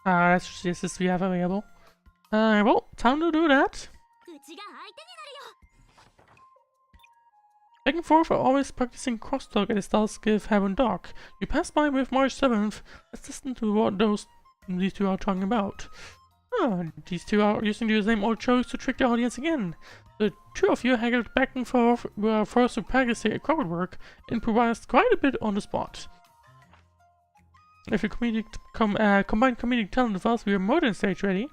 That's just the assist we have available. Well, time to do that. Back and forth are always practicing crosstalk at the Stars Give Heaven Dock. You pass by with March 7th. Let's listen to what these two are talking about. These two are using the same old jokes to trick the audience again. The two of you haggled back and forth, were forced to practice their crowd work, improvised quite a bit on the spot. If you combine comedic talent with us, we are more than stage ready.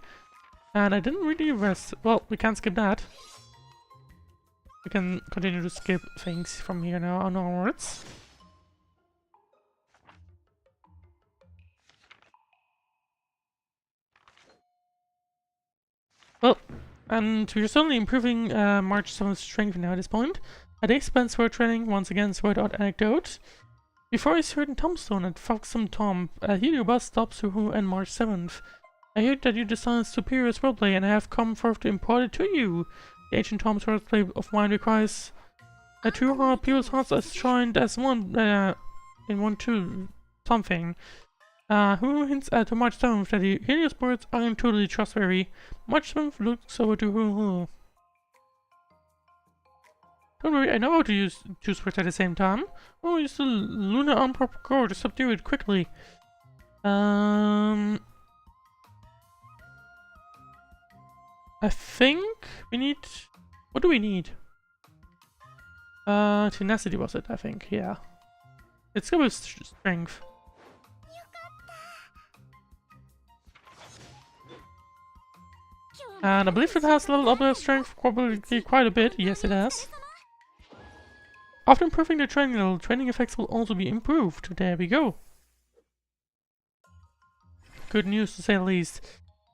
And I didn't really rest. Well, we can't skip that. We can continue to skip things from here now onwards. Well, and we're certainly improving March 7's strength now at this point. A day spent sword training, once again sword art anecdote. Before a certain tombstone at Foxham Tomb, a Heliobus stops Who and March 7th. I heard that you designed superior swordplay and I have come forth to impart it to you. The ancient tomb swordplay of mine requires two people's hearts as joined as one in one to something. Who hints to March 7th that the Helios birds aren't totally trustworthy. March 7th looks over to Who. Don't worry, I know how to use two swords at the same time. Oh, use the lunar unproper core to subdue it quickly. I think we need... What do we need? Tenacity was it, I think, yeah. Let's go with strength. And I believe it has leveled up their strength probably quite a bit. Yes, it has. After improving the training level, training effects will also be improved. There we go. Good news to say the least.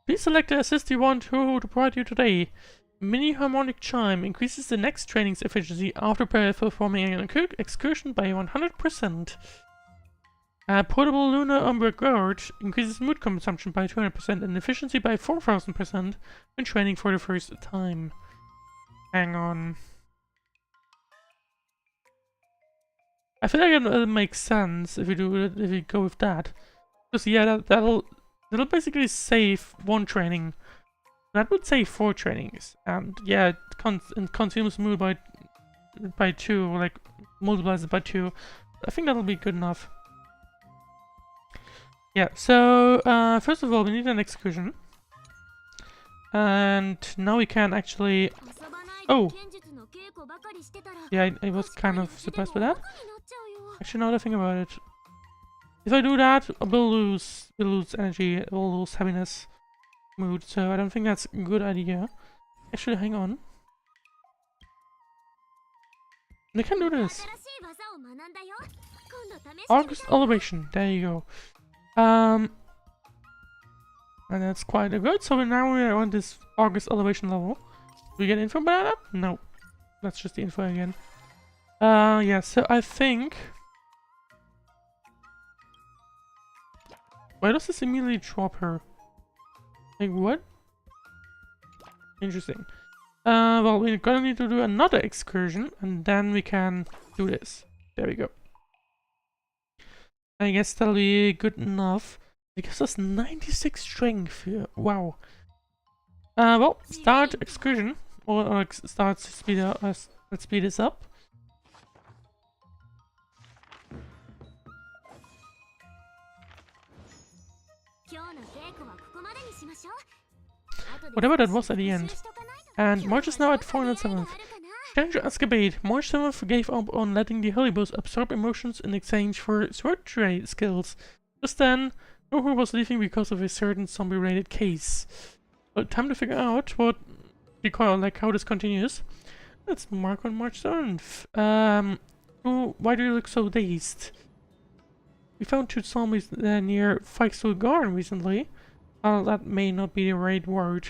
Please select the assist you want to provide you today. Mini harmonic chime increases the next training's efficiency after performing an excursion by 100%. Portable lunar umber guard increases mood consumption by 200% and efficiency by 4000% when training for the first time. Hang on. I feel like it'll make sense if we go with that. Because yeah, that'll basically save one training. That would save 4 trainings, and yeah, it consumes mood by 2, like multiplies it by 2. I think that'll be good enough. Yeah. So first of all, we need an excursion, and now we can actually. Oh. Yeah, I was kind of surprised by that. Actually, now that I think about it, if I do that, we'll lose energy, we'll lose happiness, mood. So I don't think that's a good idea. Actually, hang on. We can do this. August elevation. There you go. And that's quite good. So now we're on this August elevation level. Do we get info about that? No. That's just the info again. Yeah, so I think... Why does this immediately drop her? Like, what? Interesting. Well, we're gonna need to do another excursion, and then we can do this. There we go. I guess that'll be good enough. It gives us 96 strength here. Wow. Well, start excursion. Or start speed up. Let's speed this up. Whatever that was at the end. And March is now at 407th. Change your escapade. March 7th gave up on letting the Heliobus absorb emotions in exchange for sword trade skills. Just then, Uhu was leaving because of a certain zombie-related case. But time to figure out what how this continues. Let's mark on March 7th. Why do you look so dazed? We found 2 zombies near Fikesville Garden recently. That may not be the right word.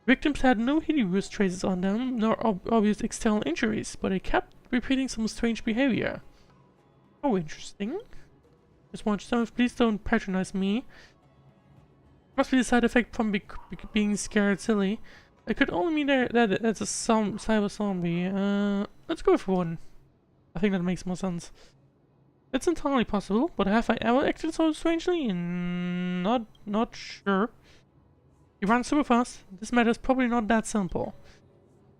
Victims had no hideous traces on them, nor obvious external injuries, but they kept repeating some strange behavior. Oh, interesting. Just March 7th, please don't patronize me. Must be the side effect from being scared silly. It could only mean that it's a cyber zombie. Let's go with 1. I think that makes more sense. It's entirely possible, but have I ever acted so strangely? Not sure. You run super fast. This matter is probably not that simple.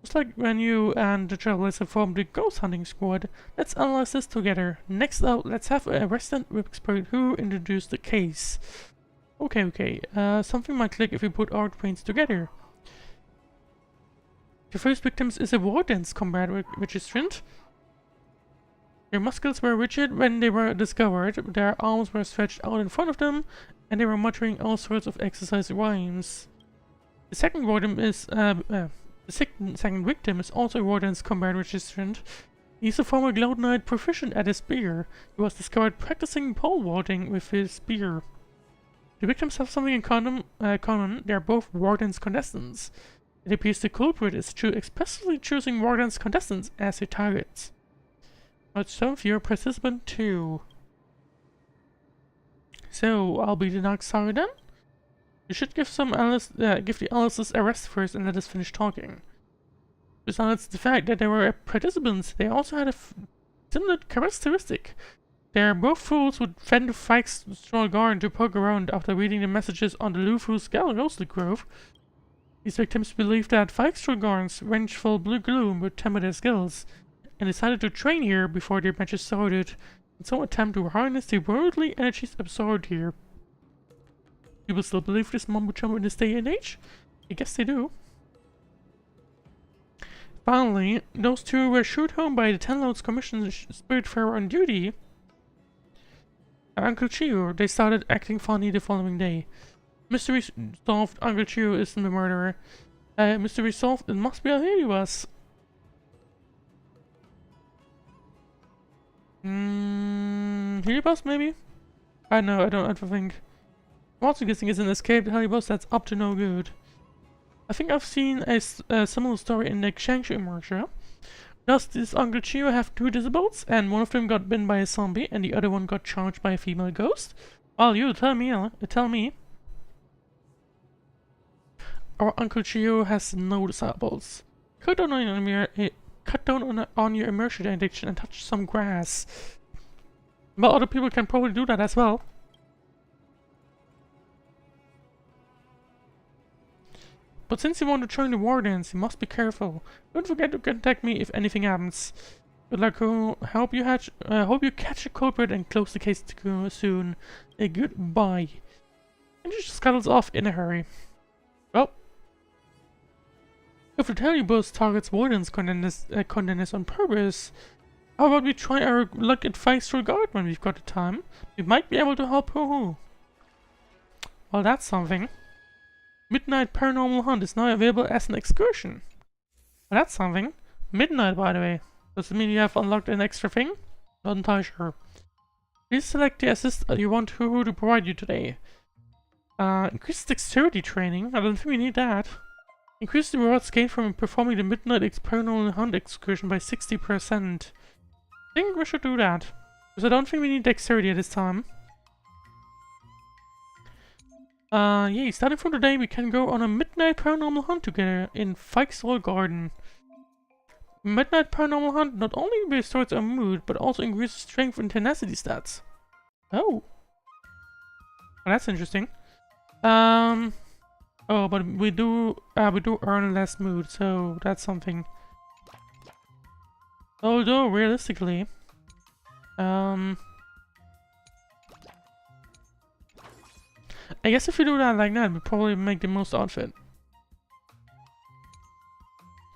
Just like when you and the trailblazer formed the ghost hunting squad, let's analyze this together. Next up, let's have a resident expert who introduced the case. Okay. Something might click if we put our brains together. The first victim is a war dance combat registrant. Their muscles were rigid when they were discovered, their arms were stretched out in front of them, and they were muttering all sorts of exercise rhymes. The second second victim is also a war dance combat registrant. He's a former Cloud Knight proficient at his spear. He was discovered practicing pole vaulting with his spear. The victims have something in common. They are both war dance contestants. It appears the culprit is expressly choosing war dance contestants as their targets. But some fear participant too. So I'll be the Dark Saga then. You should give the analysts a rest first and let us finish talking. Besides the fact that they were participants, they also had a similar characteristic. They are both fools who went to Fike's Straw Garden to poke around after reading the messages on the Lufu's Ghostly Grove. These victims believed that Fike's Straw Garden's vengeful blue gloom would temper their skills, and decided to train here before their matches started, in some attempt to harness the worldly energies absorbed here. People still believe this mumbo jumbo in this day and age? I guess they do. Finally, those two were shot home by the Tenload's commissioned Spiritfarer on duty. And Uncle Chio, they started acting funny the following day. Mystery solved, Uncle Chio isn't the murderer. Mystery solved, it must be a Helios. Helios maybe? I don't think. I'm also guessing it's an escaped Helios that's up to no good. I think I've seen a similar story in the Kshangshu immersion. Does this Uncle Chio have 2 disables, and one of them got bitten by a zombie, and the other one got charged by a female ghost? Well, you tell me, Our Uncle Chio has no disables. Cut down on your immersion addiction and touch some grass. Well, other people can probably do that as well. But since you want to join the war dance, you must be careful. Don't forget to contact me if anything happens. Good luck. Hope you catch a culprit and close the case soon. Goodbye. And he just scuttles off in a hurry. Well, if the Helios targets Warden's contenders on purpose, how about we try our luck at Fike's Guard when we've got the time? We might be able to help Hoo-Hoo. Well, that's something. Midnight Paranormal Hunt is now available as an excursion. Well, that's something. Midnight, by the way. Does it mean you have unlocked an extra thing? Not entirely sure. Please select the assist you want Hoo-Hoo to provide you today. Increased dexterity training? I don't think we need that. Increase the rewards gained from performing the Midnight Paranormal Hunt excursion by 60%. I think we should do that. Because I don't think we need dexterity at this time. Yeah, starting from today we can go on a Midnight Paranormal Hunt together in Fike's Garden. Midnight Paranormal Hunt not only restores our mood, but also increases strength and tenacity stats. Oh. Well, that's interesting. Oh, but we do earn less mood, so that's something. Although, realistically, I guess if we do that like that, we probably make the most outfit.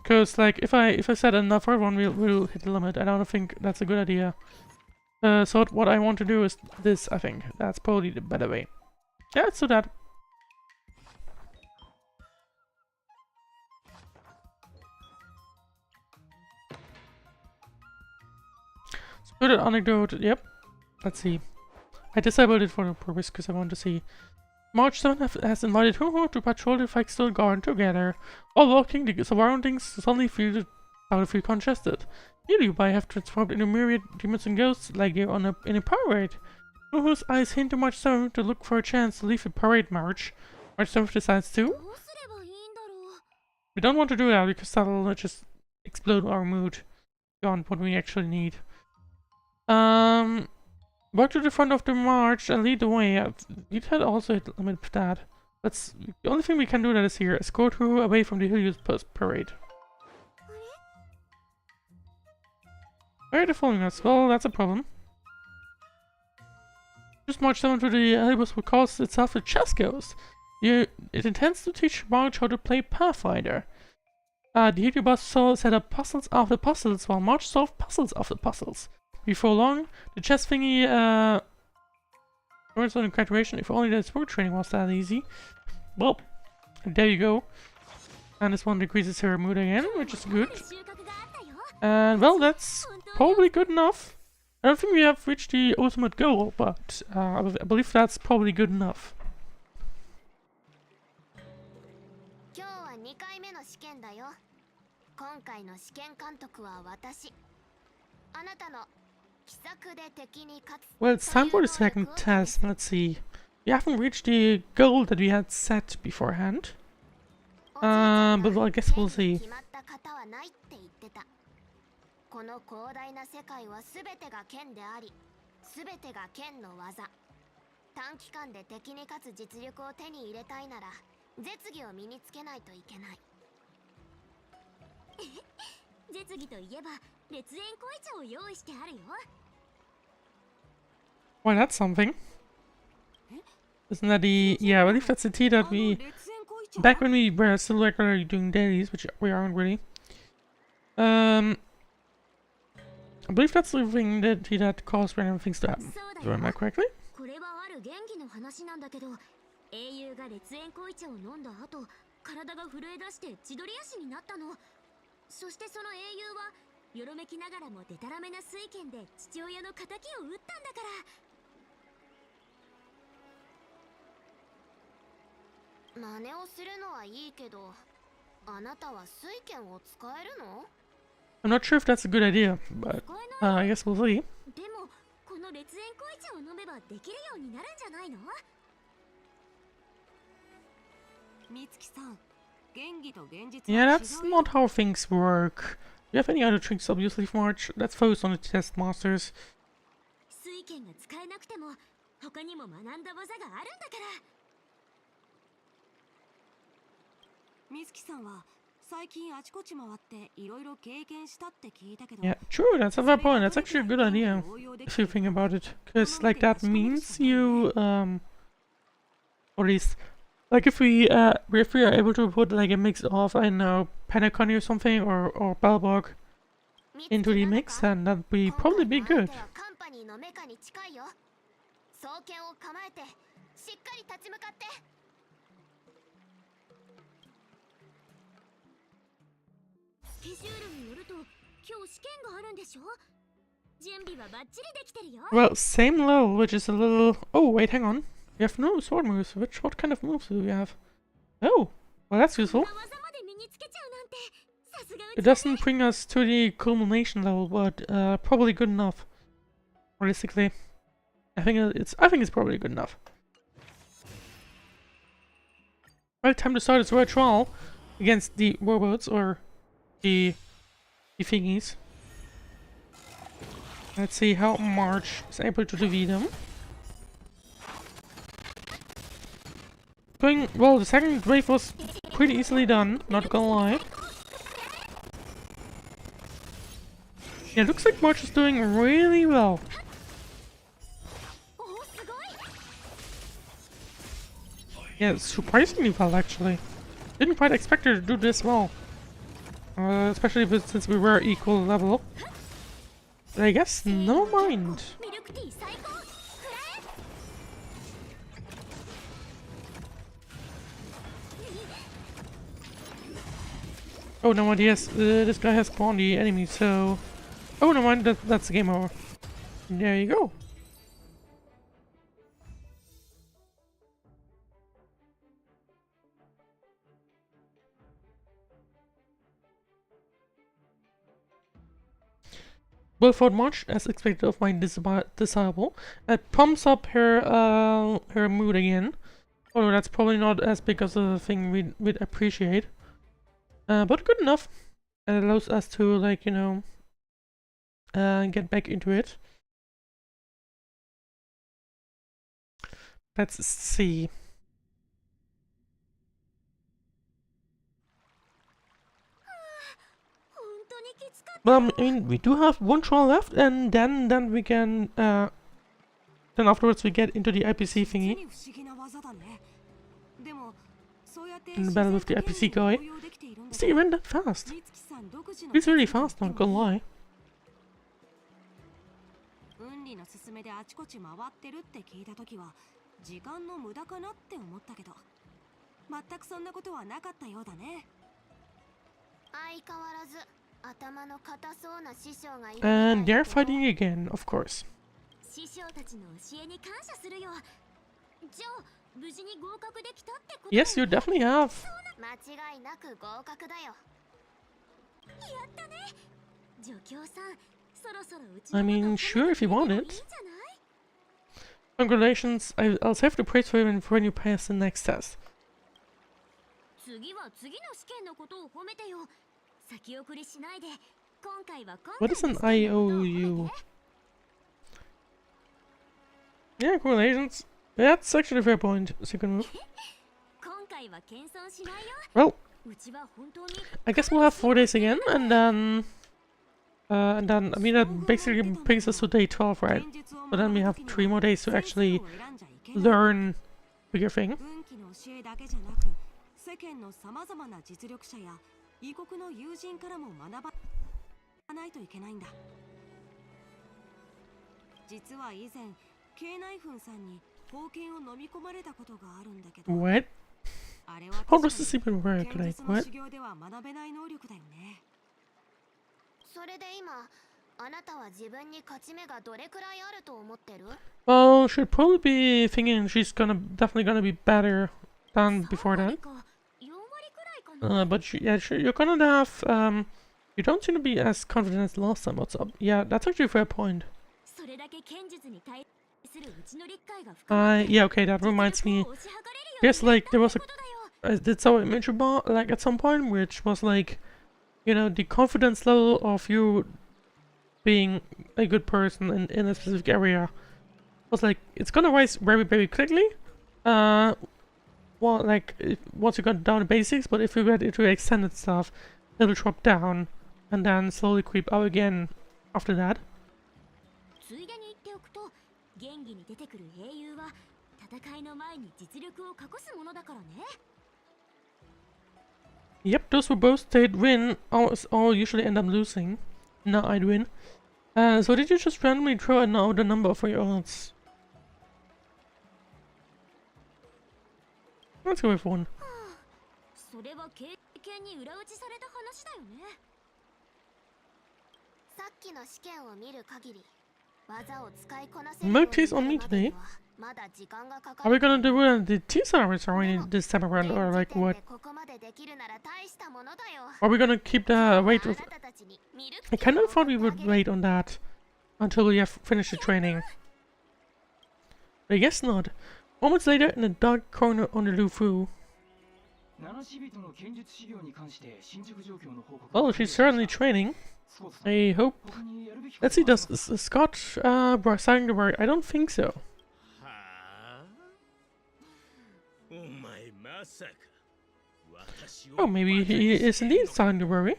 Because, like, if I set enough for everyone, we'll hit the limit. I don't think that's a good idea. So what I want to do is this, I think. That's probably the better way. Yeah, let's do that. Spirit anecdote, yep. Let's see. I disabled it for the purpose because I want to see. March 7 has invited Hoo-Hoo to patrol the Fike's Garden together. While walking, the surroundings suddenly feel congested. You have transformed into myriad demons and ghosts like they're in a parade. Hoo-Hoo's eyes hint too much so to look for a chance to leave the parade march. March 7th decides to. どうすればいいんだろう。 We don't want to do that because that'll just explode our mood beyond what we actually need. Walk to the front of the march and lead the way. We had also hit the limit of that. That's the only thing we can do that is here. Escort her away from the Helios parade. Why are they following us? Well, that's a problem. Just March 7 to the Helios will cause itself a chess ghost. It intends to teach March how to play Pathfinder. The Helios set up puzzles after puzzles while March solved puzzles after puzzles. Before long, the chess thingy learns on graduation. If only the sport training was that easy. Well, there you go. And this one decreases her mood again, which is good. And well, that's probably good enough. I don't think we have reached the ultimate goal, but I believe that's probably good enough. 今日は2回目の試験だよ。今回の試験監督は私。あなたの奇策で敵に勝つ。 Well, it's time for the second test. Let's see. We haven't reached the goal that we had set beforehand. But well, I guess we'll see. 決まった型はないって言ってた。この広大な世界は全てが剣であり、全てが剣の技。短期間で敵に勝つ実力を手に入れたいなら、絶技を身につけないといけない。絶技といえば、烈焰紅茶を用意してあるよ。Well, that's something. Isn't that the... Yeah, I believe that's the tea that we... Back when we were still regularly doing dailies, which we aren't really. I believe that's the thing that tea that caused random things to happen. Do I remember correctly? これはある元気の話なんだけど、英雄が烈焰紅茶を飲んだ後、体が震え出して千鳥足になったの。そしてその英雄はよろめきながらもデタラメな水剣で父親の仇を撃ったんだから。真似をするのはいいけど、あなたは水剣を使えるの？ I'm not sure if that's a good idea, but I guess we'll see. でも、この烈焰紅茶を飲めばできるようになるんじゃないの？美月さん、元気と現実 Yeah, は that's 違うよ。 not how things work. Do you have any other tricks up your sleeve, March? Let's focus on the test masters. 水剣が使えなくても、他にも学んだ技があるんだから。美月さんは最近あちこち回っていろいろ経験したって聞いたけど。 Yeah, true, that's a fair point. That's actually a good idea, if you think about it. Because, like, that means you, or at least, like, if we are able to put, like, a mix of, I don't know, Panaconi or something, or Balbog into the mix, then that'd be probably be good. カンパニーのメカに近いよ。双剣を構えて、しっかり立ち向かって。スケジュールによると、今日試験があるんでしょ？準備はバッチリできてるよ。 Well, same level, which is a little... Oh, wait, hang on. We have no sword moves. What kind of moves do we have? Oh, well, that's useful. 技まで身につけちゃうなんて、さすがうち It doesn't bring us to the culmination level, but probably good enough. Realistically, I think it's probably good enough. Right, time to start this sword trial against the robots or the thingies. Let's see how March is able to defeat them. Going well, the second wave was pretty easily done, not gonna lie. Yeah, it looks like March is doing really well. Yeah, surprisingly well actually. Didn't quite expect her to do this well. Especially since we were equal level. But I guess no mind. Oh no mind, yes, this guy has spawned the enemy, so... Oh no mind, that's the game over. There you go. Well fought March, as expected of my disciple. It pumps up her her mood again. Although that's probably not as big as a thing we'd appreciate. But good enough. It allows us to, like, you know, get back into it. Let's see. Well, I mean, we do have one trial left, and then we can, then afterwards we get into the IPC thingy. In the battle with the IPC guy. See, he ran that fast. He's really fast, not gonna lie. 運理の勧めであちこち回ってるって聞いたときは時間の無駄かなって思ったけど全くそんなことはなかったようだね。相変わらず頭の硬そうな師匠がいる。 And they're fighting again, of course. 師匠たちの教えに感謝するよ。じゃあ無事に合格できたってこと？ Yes, you definitely have. 間違いなく合格だよ。やったね。助教さん。 I mean, sure, if you want it. Congratulations, I'll save the praise for you when you pass the next test. What is an IOU? Yeah, congratulations. That's actually a fair point. Second move. Well, I guess we'll have 4 days again, and then, I mean, that basically brings us to day 12, right? But then we have 3 more days to actually learn bigger thing. 世間のさまざまな実力者や異国の友人からも学ばないといけないんだ。実は以前、Kナイフンさんに宝剣を飲み込まれたことがあるんだけど。What? How does this even work? Like, what? 修行では学べない能力だよね。それで今、あなたは自分に勝ち目がどれくらいあると思ってる？ Well, she'd probably be thinking she's definitely gonna be better than before that. But you're gonna have, you don't seem to be as confident as last time. What's up? Yeah, that's actually a fair point. Yeah, okay, that reminds me. Yes, like, there was I did saw a image about, like, at some point, which was like, you know, the confidence level of you being a good person in a specific area was like, it's gonna rise very, very quickly. Well, like, once you got down to basics, but if you get into extended stuff, it'll drop down and then slowly creep up again after that. Yep, those who both stayed win all usually end up losing. No, I'd win. So did you just randomly draw out a number for your odds? Let's go with 1. Motives on me today? Are we gonna do the T-Star ceremony this time around, or like what? Are we gonna keep the wait of... I kind of thought we would wait on that until we have finished the training. I guess not. Moments later, in a dark corner on the Lufu. Well, she's certainly training. I hope. Let's see, does Scott starting to worry? I don't think so. Oh, maybe he is indeed starting to worry.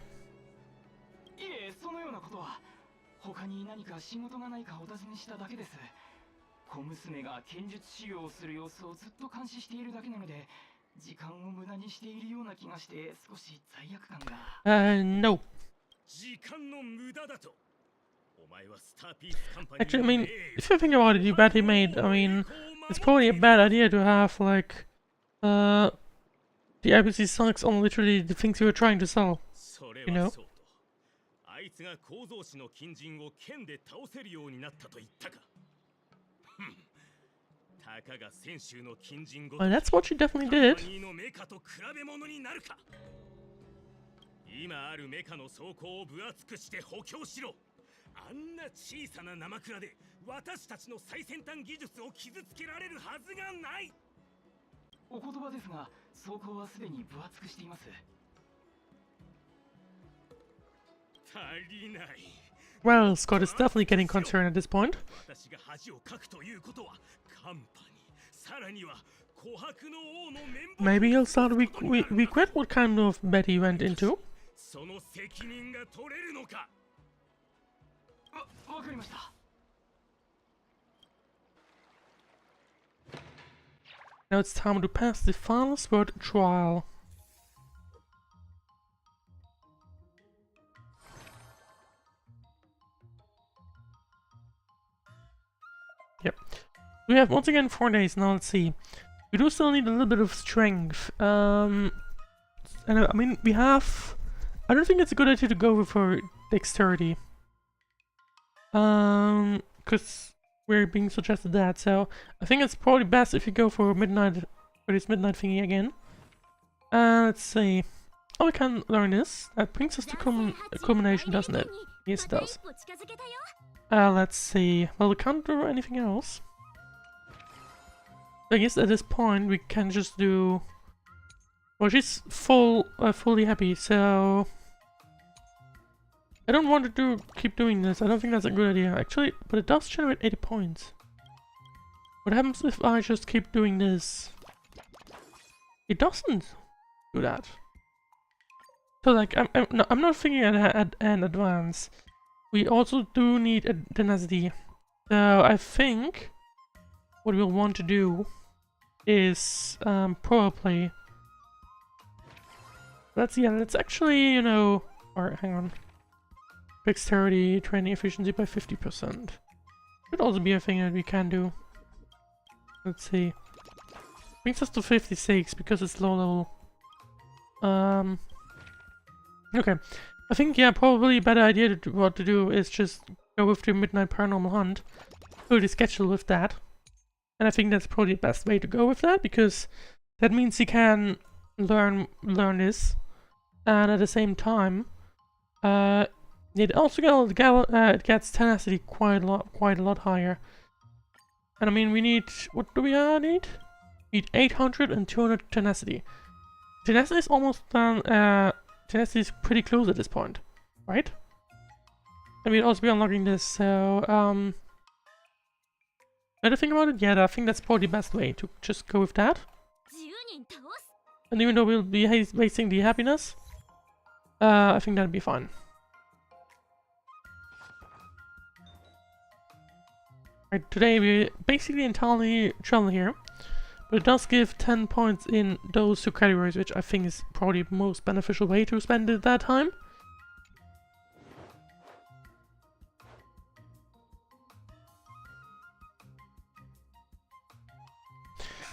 No. Actually, I mean, if you think about it, the bet he made, I mean, it's probably a bad idea to have, like, the IPC sucks on literally the things you were trying to sell, you know? Well, that's what she definitely did. 今あるメカの装甲を分厚くして補強しろ。あんな小さな生蔵で私たちの最先端技術を傷つけられるはずがない。お言葉ですが、装甲はすでに分厚くしています。足りない。 Well, Scott is definitely getting concerned at this point. 私が恥をかくということは、カンパニー、さらには琥珀の王のメンバー。 Maybe he'll start regret what kind of bed he went into. その責任が取れるのか。わかりました。 Now it's time to pass the final sword trial. Yep. We have once again 4 days. Now let's see. We do still need a little bit of strength. And I mean, we have. I don't think it's a good idea to go for dexterity. Because we're being suggested that, so I think it's probably best if you go for this midnight thingy again. Let's see. Oh, we can learn this. That brings us to culmination, doesn't it? Yes, it does. Let's see. Well, we can't do anything else. I guess at this point we can just do. Well, she's fully happy, so I don't want to keep doing this. I don't think that's a good idea, actually, but it does generate 80 points. What happens if I just keep doing this? It doesn't do that. So, like, I'm not thinking at an advance. We also do need a tenacity. So, I think what we'll want to do is Swordplay. Let's actually, you know, or hang on. Dexterity, training efficiency by 50%. Could also be a thing that we can do. Let's see. Brings us to 56 because it's low level. Okay. I think, yeah, probably a better idea what to do is just go with the Midnight Paranormal Hunt. Fill the schedule with that. And I think that's probably the best way to go with that, because that means he can learn this. And at the same time, it also it gets tenacity quite a lot higher. And I mean, we need, what do we need? We need 800 and 200 tenacity. Tenacity is almost done. Tenacity is pretty close at this point, right? And we'd also be unlocking this. So, better think about it. Yeah, I think that's probably the best way to just go with that. And even though we'll be wasting the happiness, I think that'd be fine. Right, today we're basically entirely traveling here, but it does give 10 points in those 2 categories, which I think is probably the most beneficial way to spend it that time.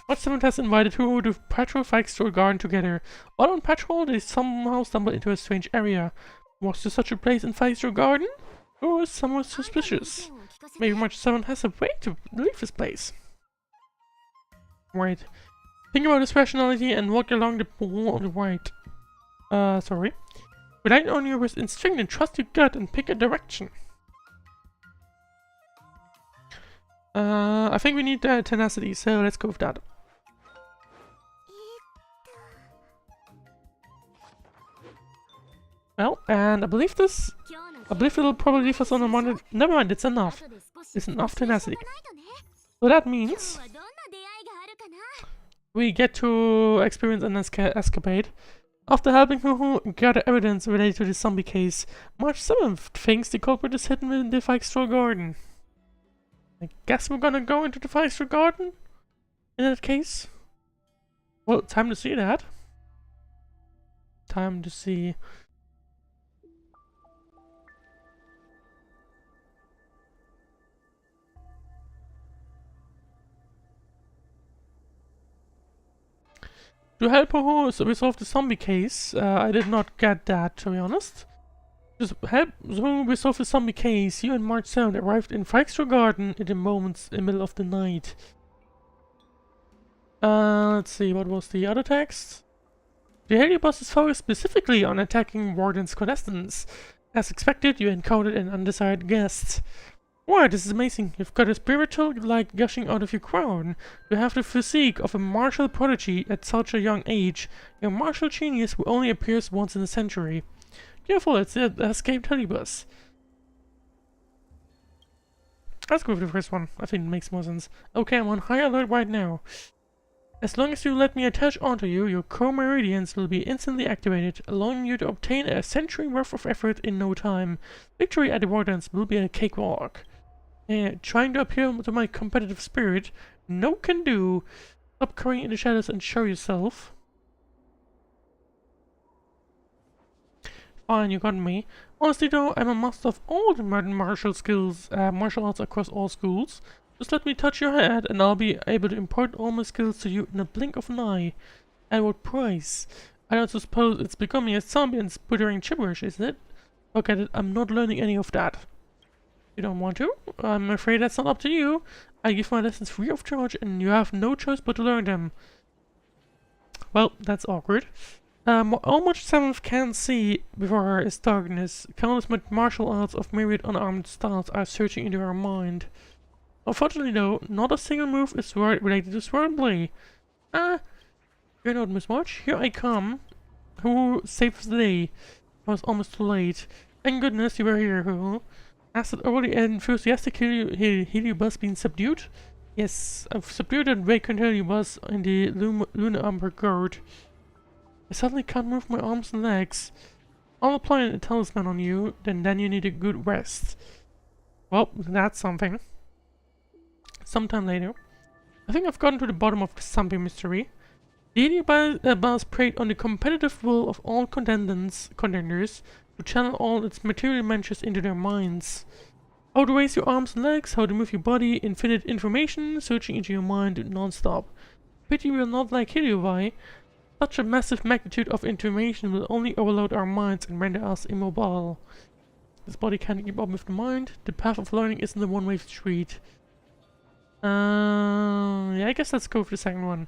Watch 7 has invited who to patrol Flagship Garden together. While on patrol, they somehow stumbled into a strange area. Was there such a place in Flagship Garden? Or was someone suspicious? Maybe March 7 has a way to leave this place. Right. Think about his rationality and walk along the wall on the right. Sorry. Rely on your instinct and trust your gut and pick a direction. I think we need tenacity, so let's go with that. Well, and I believe it'll probably leave us on a monitor. Never mind, it's enough. It's enough tenacity. So that means we get to experience an escapade. After helping Huhu gather evidence related to the zombie case, March 7th thinks the culprit is hidden within the Flagship Garden. I guess we're gonna go into the Flagship Garden in that case. Well, time to see that. Time to see. To help Huhu resolve the zombie case, I did not get that, to be honest. Just help Huhu resolve the zombie case. You and March 7 arrived in Flagship Garden in the middle of the night. Let's see, what was the other text? The Heliobus is focused specifically on attacking Warden's contestants. As expected, you encountered an undesired guest. Wow, this is amazing. You've got a spiritual light gushing out of your crown. You have the physique of a martial prodigy at such a young age. Your martial genius who only appears once in a century. Careful, it's the escaped Helibus. Let's go with the first one. I think it makes more sense. Okay, I'm on high alert right now. As long as you let me attach onto you, your core meridians will be instantly activated, allowing you to obtain a century worth of effort in no time. Victory at the Wardens will be a cakewalk. Trying to appeal to my competitive spirit? No can do. Stop crying in the shadows and show yourself. Fine, you got me. Honestly though, I'm a master of all the modern martial arts across all schools. Just let me touch your head and I'll be able to impart all my skills to you in a blink of an eye. At what price? I don't suppose it's becoming a zombie and sputtering gibberish, is it? Forget it, I'm not learning any of that. You don't want to? I'm afraid that's not up to you. I give my lessons free of charge and you have no choice but to learn them. Well, that's awkward. How much 7th can see before her is darkness. Countless martial arts of myriad unarmed styles are searching into her mind. Unfortunately though, not a single move is related to Swordplay. You're not Miss March. Here I come. Who saves the day? I was almost too late. Thank goodness you were here, Who. Has that already enthusiastic Heliobus been subdued? Yes, I've subdued that vacant Heliobus in the Lunar Umber Guard. I suddenly can't move my arms and legs. I'll apply a talisman on you, then you need a good rest. Well, that's something. Sometime later. I think I've gotten to the bottom of the zombie mystery. The Heliobus preyed on the competitive will of all contenders to channel all its material mentions into their minds. How to raise your arms and legs, how to move your body, infinite information searching into your mind non-stop. Pity we're not like Heliobi. Such a massive magnitude of information will only overload our minds and render us immobile. This body can't keep up with the mind. The path of learning isn't a one-way street. Yeah, I guess let's go for the second one.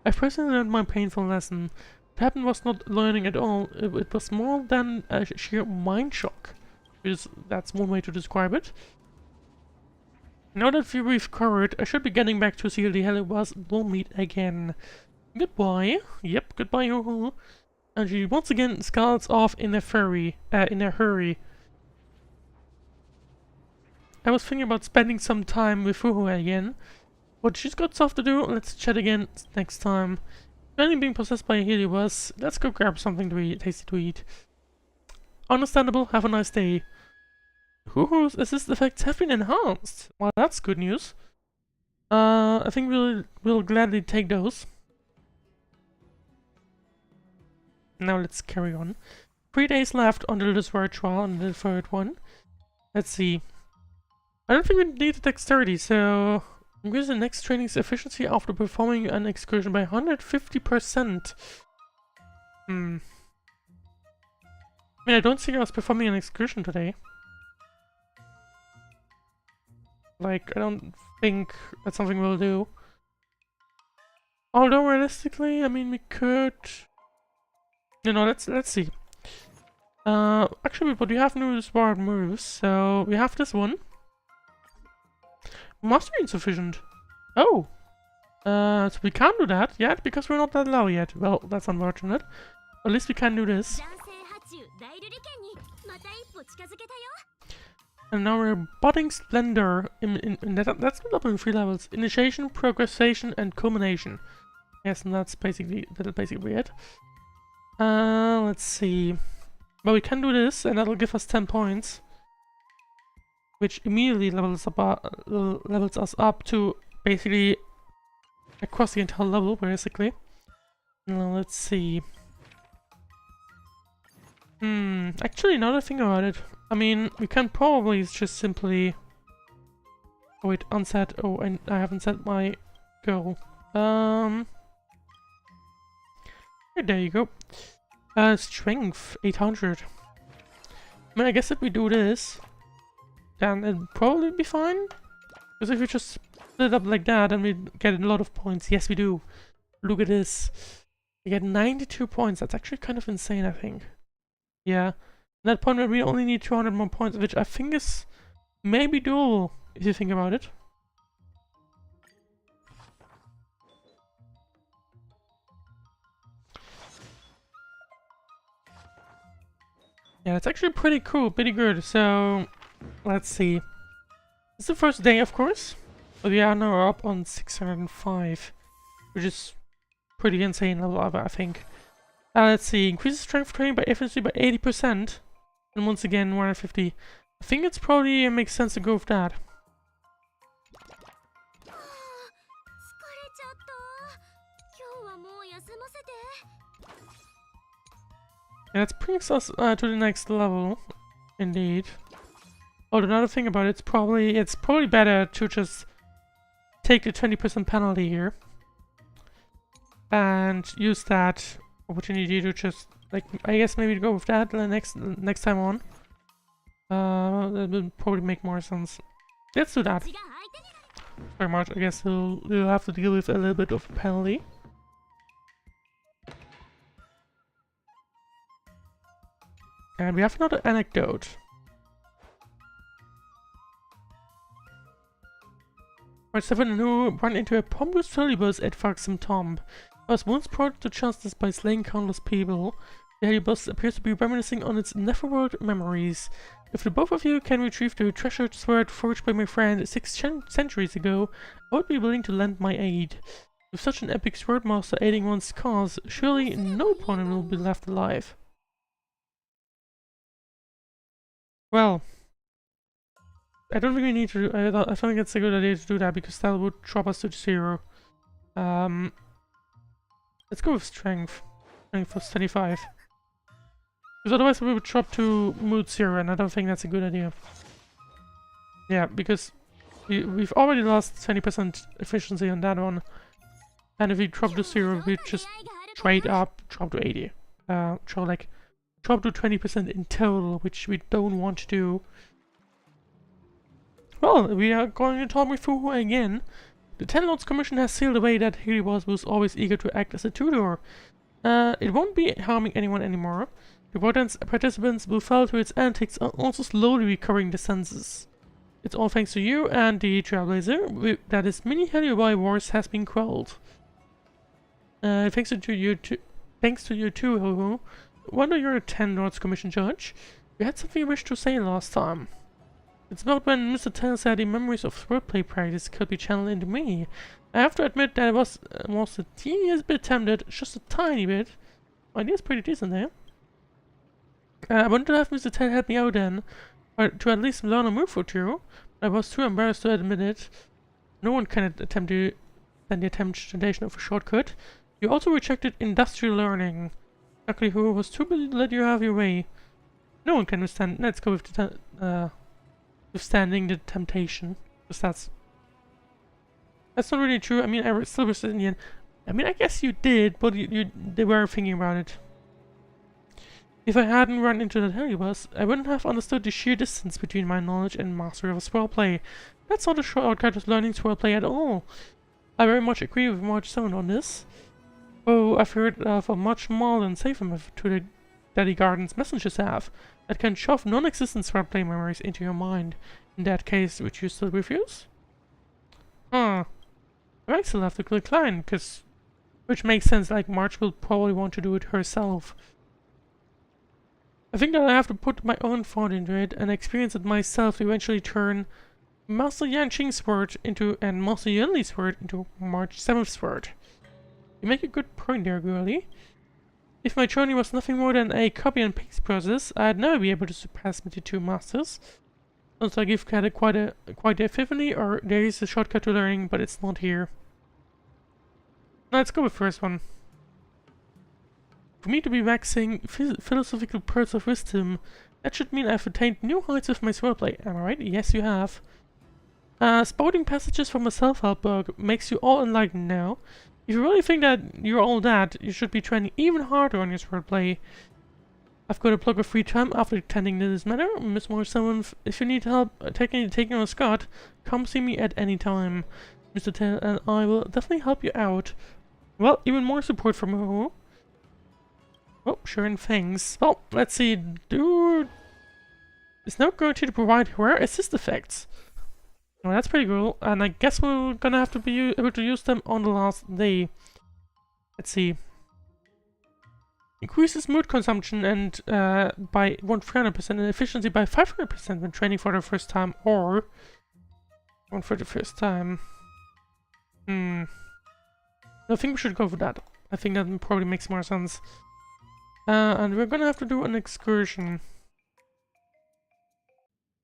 I personally learned my painful lesson. What happened was not learning at all. It was more than a sheer mind shock. That's one way to describe it. Now that we've recovered, I should be getting back to see the Heliobus. We'll meet again. Goodbye. Yep, goodbye, Yoo-hoo. And she once again skulks off in a hurry. I was thinking about spending some time with Hoolay again, but she's got stuff to do. Let's chat again next time. Only being possessed by a Heliobus. Let's go grab something to eat, tasty to eat. Understandable. Have a nice day. Hoo-hoo's assist effects have been enhanced. Well, that's good news. I think we'll gladly take those. Now let's carry on. 3 days left until this word trial and the third one. Let's see. I don't think we need the dexterity, so increase the next training's efficiency after performing an excursion by 150%. I mean, I don't see us performing an excursion today. Like, I don't think that's something we'll do. Although realistically, I mean, we could. You know, let's see. Actually, but we have new smart moves, so we have this one. Must be insufficient. Oh. So we can't do that yet because we're not that low yet. Well, that's unfortunate. At least we can do this. And now we're budding splendor that's split up in 3 levels: initiation, progression, and culmination. Yes, and that'll basically be it. Let's see. Well, we can do this, and that'll give us 10 points, which immediately levels us up to basically across the entire level, basically. Now let's see. Actually, now that I think about it, I mean, we can probably just simply. Oh wait, unset. Oh, and I haven't set my goal. There you go. Strength 800. I mean, I guess if we do this, then it'll probably be fine. Because if we just split it up like that, then we get a lot of points. Yes, we do. Look at this. We get 92 points. That's actually kind of insane, I think. Yeah. At that point, we only need 200 more points, which I think is maybe Duel, if you think about it. Yeah, it's actually pretty cool, pretty good. So, let's see. It's the first day, of course. But we are now up on 605, which is pretty insane level up, I think. Let's see. Increases strength training by efficiency by 80%. And once again, 150. I think it's probably makes sense to go with that. Yeah, that brings us to the next level, indeed. Oh, another thing about it, it's probably better to just take the 20% penalty here and use that opportunity to just, like, I guess maybe go with that the next time on. That will probably make more sense. Let's do that. Very much. I guess we'll have to deal with a little bit of a penalty. And we have another anecdote. Part 7 who run into a pompous trolleybus at Flagship Tomb. I was once brought to justice by slaying countless people. The trolleybus appears to be reminiscing on its neverworld memories. If the both of you can retrieve the treasured sword forged by my friend 6 centuries ago, I would be willing to lend my aid. With such an epic swordmaster aiding one's cause, surely no opponent will be left alive. Well, I don't think we need to. I don't think it's a good idea to do that because that would drop us to 0. Let's go with strength. Strength plus 25. Because otherwise we would drop to mood 0, and I don't think that's a good idea. Yeah, because we've already lost 20% efficiency on that one, and if we drop to 0, we just straight up drop to 80. Drop to 20% in total, which we don't want to do. Well, we are going to talk with Hoolay again. The Ten Lords Commission has sealed away that he was always eager to act as a tutor. It won't be harming anyone anymore. The Warden's participants who fell to its antics are also slowly recovering their senses. It's all thanks to you and the Trailblazer that this mini Hoolay wars has been quelled. Thanks to you too, Ho-Ho. Wonder you're a Ten Lords Commission judge. You had something you wished to say last time. It's about when Mr. Tail said the memories of swordplay practice could be channeled into me. I have to admit that I was a teeniest bit tempted, just a tiny bit. My idea's pretty decent there. I wanted to have Mr. Tail help me out then, or to at least learn a move or two. I was too embarrassed to admit it. No one can attempt the temptation of a shortcut. You also rejected industrial learning. Luckily, who was too busy to let you have your way. No one can withstand. Let's go with withstanding the temptation. Because that's not really true. I mean, I still was in the end. I mean, I guess you did, but they were thinking about it. If I hadn't run into that Heliobus, I wouldn't have understood the sheer distance between my knowledge and mastery of Swordplay. That's not a shortcut of learning Swordplay at all. I very much agree with March 7 on this. Oh, I've heard of a much more than safer method to the Daddy Garden's messengers have, that can shove non-existent Swordplay memories into your mind. In that case, would you still refuse? Huh. I might still have to decline, which makes sense, like March will probably want to do it herself. I think that I have to put my own thought into it and experience it myself to eventually turn Master Yanqing's sword and Master Yunli's sword into March 7th sword. You make a good point there, girlie. If my journey was nothing more than a copy and paste process, I'd never be able to surpass the 2 masters. Sounds like you've had quite the epiphany, or there is a shortcut to learning, but it's not here. Now let's go with the first one. For me to be waxing philosophical pearls of wisdom, that should mean I've attained new heights with my swordplay. Am I right? Yes, you have. Spouting passages from a self-help book makes you all enlightened now. If you really think that you're all that, you should be training even harder on your swordplay. I've got a block of free time after attending this matter, Miss Morrison. If you need help taking on a Scott, come see me at any time. Mr. Tail and I will definitely help you out. Well, even more support from who? Oh, sure and thanks. Well, let's see. is now going to provide rare assist effects. Well, that's pretty cool, and I guess we're gonna have to be able to use them on the last day. Let's see. Increases mood consumption and by 300% and efficiency by 500% when training for the first time, or one for the first time. I think we should go for that. I think that probably makes more sense. And we're gonna have to do an excursion.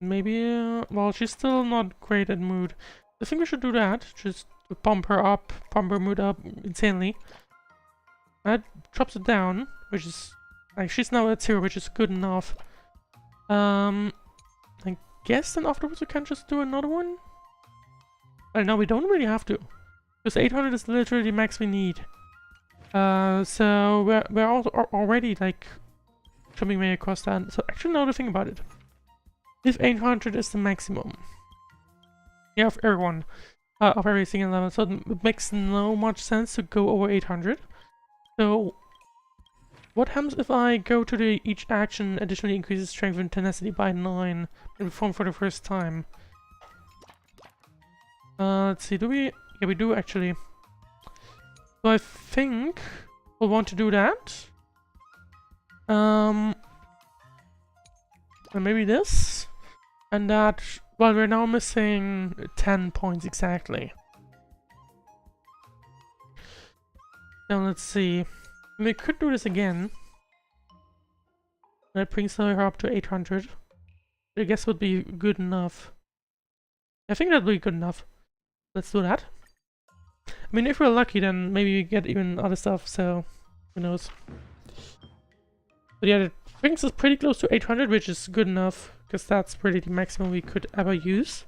Maybe, well, she's still not great at mood. I think we should do that, just to pump her up, pump her mood up insanely. That drops it down, which is, like, she's now at 0, which is good enough. I guess then afterwards we can just do another one? Well, no, we don't really have to. Because 800 is literally the max we need. So we're already, like, jumping way across that. So actually, now to think about it. If 800 is the maximum, yeah, of everyone, of every single level, so it makes no much sense to go over 800. So, what happens if I go to the each action additionally increases strength and tenacity by 9 and perform for the first time? Let's see, do we? Yeah, we do actually. So I think we'll want to do that. And maybe this. And that, well, we're now missing 10 points exactly. Now let's see. We could do this again. That brings her up to 800. I guess would be good enough. I think that would be good enough. Let's do that. I mean, if we're lucky, then maybe we get even other stuff, so who knows. But yeah, it brings us pretty close to 800, which is good enough, because that's pretty the maximum we could ever use.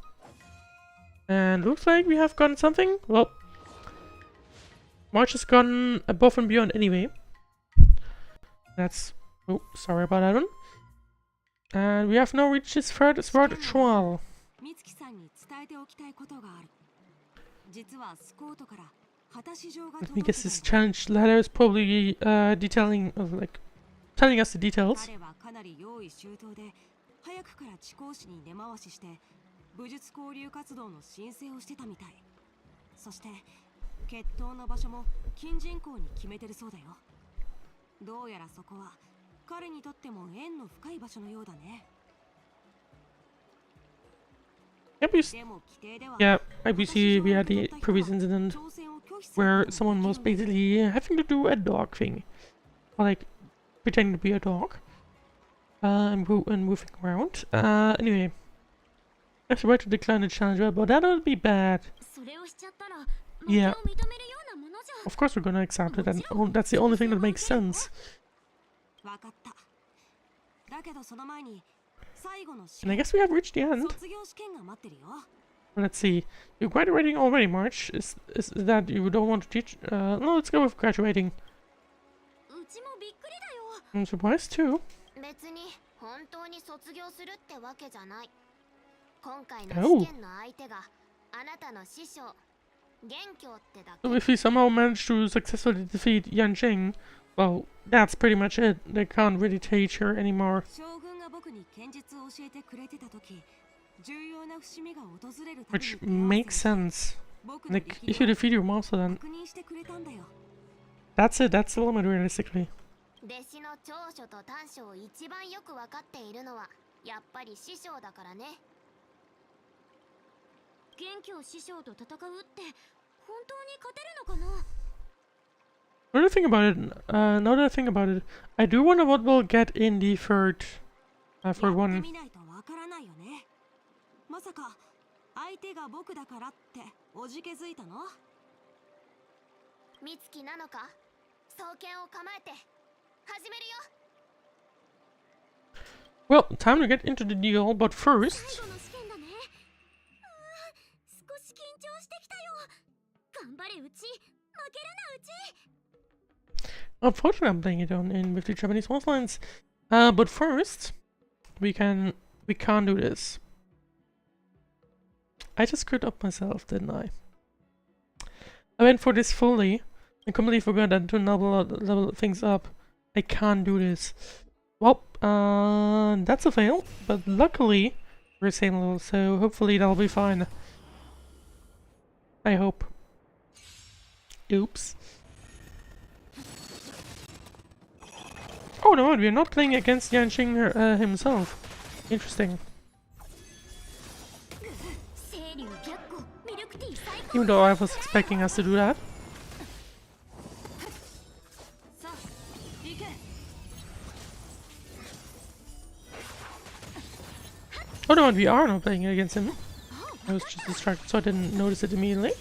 And looks like we have gotten something. Well, March has gone above and beyond anyway. That's... oh, sorry about that one. And we have now reached this third sword trial. I think this challenge letter is probably detailing, like, telling us the details. 早くから地講師に根回しして武術交流活動の申請をしてたみたい。そして決闘の場所も近人校に決めてるそうだよ。どうやらそこは彼にとっても縁の深い場所のようだね。Yeah, IBC, we had the previous incident where someone was basically having to do a dog thing. Or like, pretending to be a dog. And moving around. Anyway. I have to write to decline the challenge, but that would be bad. Yeah. Of course we're gonna accept it, and that's the only thing that makes sense. And I guess we have reached the end. Let's see. You're graduating already, March. Is that you don't want to teach? No, let's go with graduating. I'm surprised too. Oh. So if we somehow manage to successfully defeat Yan Jing, well, that's pretty much it. They can't really teach her anymore. Which makes sense. Like, if you defeat your master, then that's it. That's the limit, realistically. Now that I think about it, I do wonder what we'll get in the third one. Well, time to get into the deal, but first... Unfortunately, I'm playing it with the Japanese voice lines. But first, we can't do this. I just screwed up myself, didn't I? I went for this fully and completely forgot that to level things up. I can't do this. Well, that's a fail, but luckily we're same level, so hopefully that'll be fine. I hope. Oops. Oh no, we're not playing against Yanqing himself. Interesting. Even though I was expecting us to do that. Oh no, we are not playing against him. I was just distracted, so I didn't notice it immediately.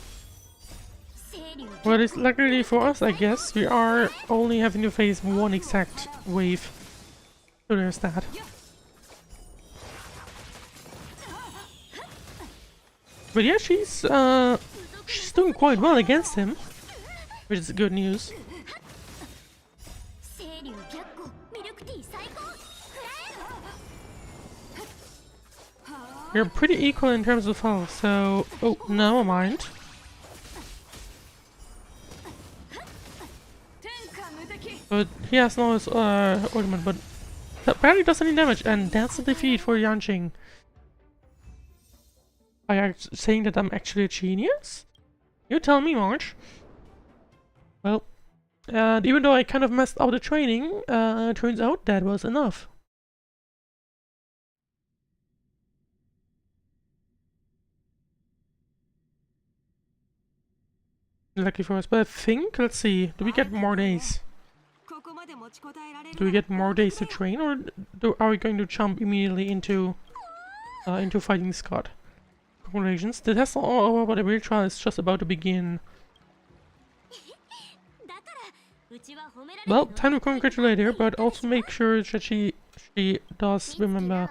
Well, it's luckily for us, I guess, we are only having to face one exact wave. So there's that. But yeah, she's doing quite well against him, which is good news. We're pretty equal in terms of health, so... Oh, never mind. But he has no ornament, but that barely does any damage, and that's a defeat for Yanqing. Are you saying that I'm actually a genius? You tell me, March. Well, even though I kind of messed up the training, turns out that was enough. Lucky for us, but I think, let's see, do we get more days? Do we get more days to train, or are we going to jump immediately into fighting Scott? Congratulations, the test over, but the real trial is just about to begin. Well, time to congratulate her, but also make sure that she does remember.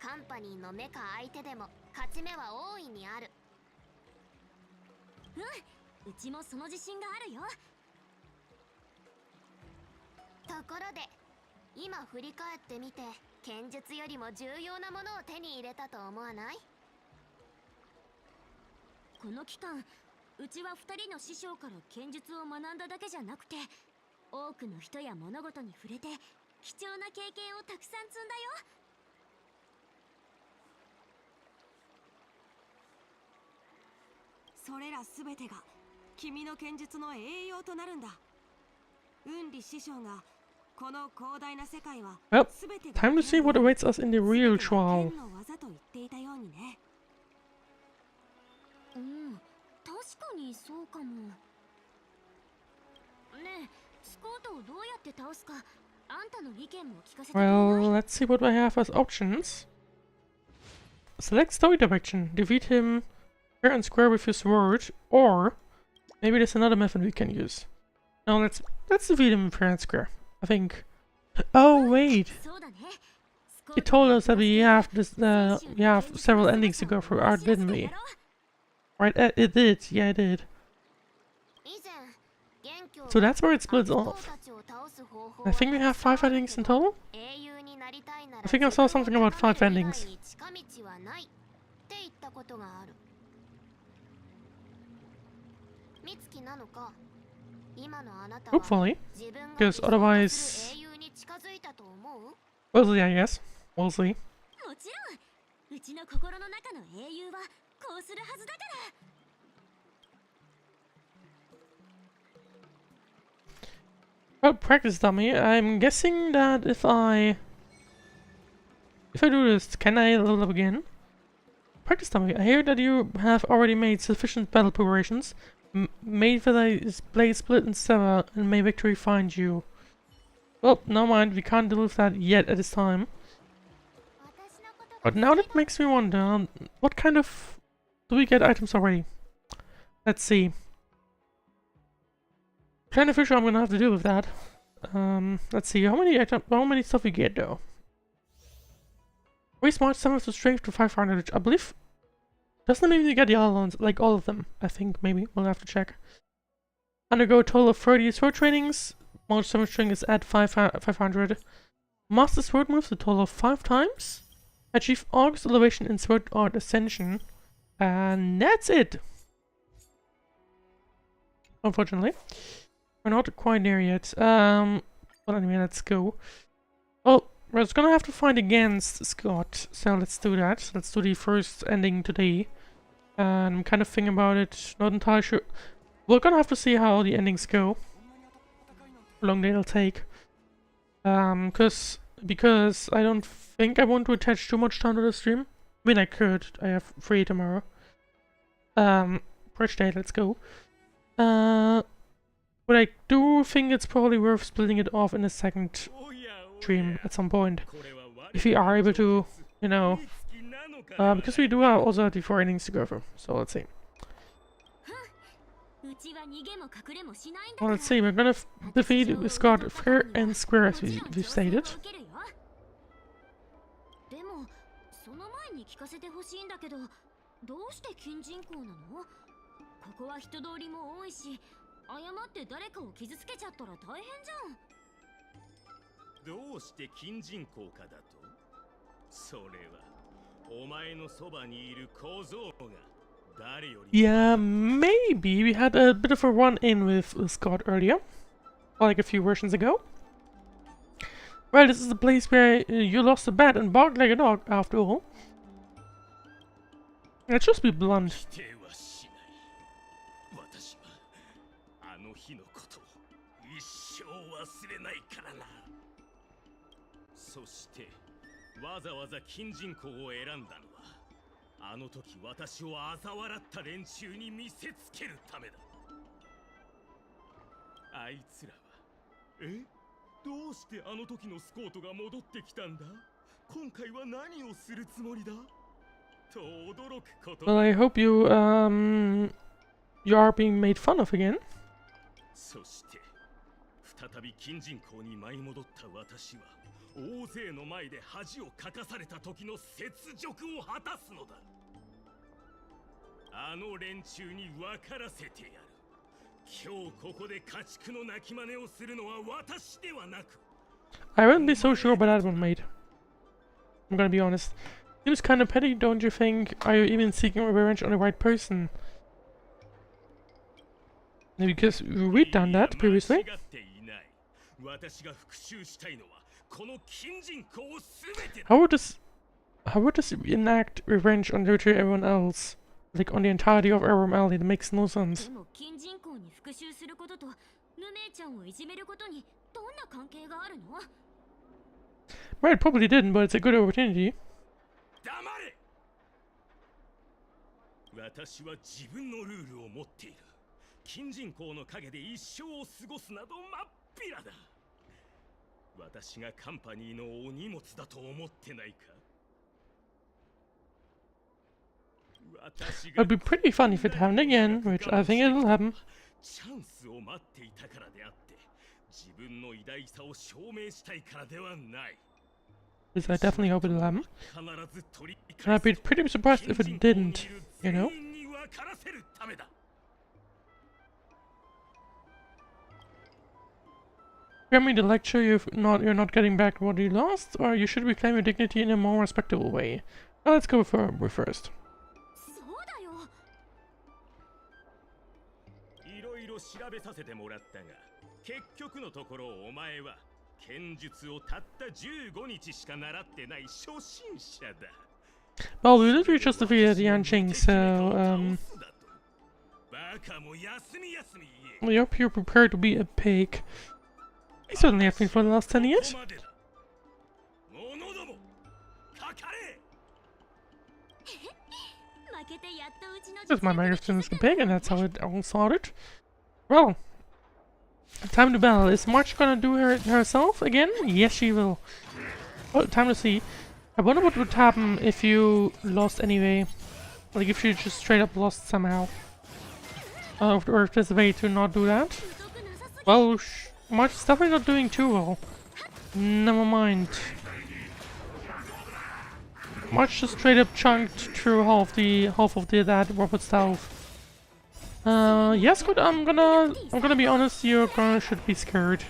カンパニーのメカ相手でも勝ち目は大いにある。うちもその自信があるよ。ところで、今振り返ってみて、剣術よりも重要なものを手に入れたと思わない？この期間、うちは2人の師匠から剣術を学んだだけじゃなくて、多くの人や物事に触れて貴重な経験をたくさん積んだよ。それらすべてが君の剣術の栄養となるんだ。雲理師匠がこの広大な世界は Well, time to see what awaits us in the real trial. 剣の技と言っていたようにね。確かにそうかも。ねえ、スコートをどうやって倒すか、あんたの意見も聞かせてくれない？ Well, let's see what I have as options. Select story direction. Defeat him fair and square with your sword, or maybe there's another method we can use. Now let's defeat him fair and square. I think. Oh wait, it told us that we have this. We have several endings to go through, didn't we? Right, it did. Yeah, it did. So that's where it splits off. I think we have 5 endings in total. I think I saw something about 5 endings. Hopefully, because otherwise, we'll see, I guess. We'll see. Well, practice dummy. I'm guessing that if I do this, can I level up again? Practice dummy. I hear that you have already made sufficient battle preparations. May the blade split and sever, and may victory find you. Well, never mind. We can't deal with that yet at this time. But now that makes me wonder, what kind of... Do we get items already? Let's see. Kind of sure I'm gonna have to deal with that. Let's see. How many stuff we get though? Raise March 7 to strength to 500. I believe. Doesn't mean you get the other ones, like all of them. I think maybe we'll have to check. Undergo a total of 30 sword trainings. March 7 strength is at 500. Master sword moves a total of 5 times. Achieve August elevation in sword art ascension. And that's it. Unfortunately. We're not quite there yet. But anyway, let's go. Oh, we're just gonna have to fight against Scott, so let's do that. Let's do the first ending today. And I'm kind of thinking about it, not entirely sure. We're gonna have to see how the endings go. How long they'll take. Because I don't think I want to attach too much time to the stream. I mean, I could. I have free tomorrow. Fresh day, let's go. But I do think it's probably worth splitting it off in a second stream at some point. If we are able to, you know. Because we do have also have the 4 innings to go through. So let's see. Well, let's see, we're gonna defeat Scott fair and square as we've stated. どうして近人口なの？ここは人通りも多いし、誤って誰かを傷つけちゃったら大変じゃん。どうして近人口かだと？それはお前のそばにいる小僧が誰より。 Yeah, maybe we had a bit of a run-in with Scott earlier, like a few versions ago. Well, this is the place where you lost a bet and barked like a dog, after all. Let's just be blunt. 私はあの日のことを一生忘れないからな。そしてわざわざ近人口を選んだのはあの時私を嘲笑った連中に見せつけるためだ。あいつらはどうしてあの時のスコートが戻ってきたんだ？今回は何をするつもりだ？ Well, I hope you you are being made fun of again. そして再び近人口に舞い戻った私は大勢の前で恥をかかされた時の雪辱を果たすのだ。あの連中に分からせてやる。今日ここで家畜の泣き真似をするのは私ではなく。I wouldn't be so sure about that one, mate. I'm gonna be honest. Seems kind of petty, don't you think? Are you even seeking revenge on the right person? Because we've done that previously. How would this enact revenge on literally everyone else? Like on the entirety of RML? It makes no sense. Right, probably didn't, but it's a good opportunity. 私は自分のルールを持っている。近人口の陰で一生を過ごすなどまっぴらだ。私がカンパニーのお荷物だと思ってないか？ It'd be pretty funny if it happened again, which I think it'll happen. チャンスを待っていたからであって、自分の偉大さを証明したいからではない。 Because I definitely hope it'll happen. And I'd be pretty surprised if it didn't, you know? You want me to lecture you're not getting back what you lost, or you should reclaim your dignity in a more respectable way? Well, let's go for first. いろいろ調べさせてもらったが、結局のところお前は 剣術をたった15日しか習ってない初心者だ。 Well, we literally just defeated the Yanqing, so well, you're prepared to be a pig. You certainly have been for the last 10 years. Because my microphone is a pig, and that's how it all started. Well, time to battle. Is March gonna do herself again? Yes, she will. Oh, time to see. I wonder what would happen if you lost anyway. Like if you just straight up lost somehow. Or if there's a way to not do that. Well, March is definitely not doing too well. Never mind. March just straight up chunked through half of that Robert's health. Yes, good. I'm gonna be honest. You should be scared,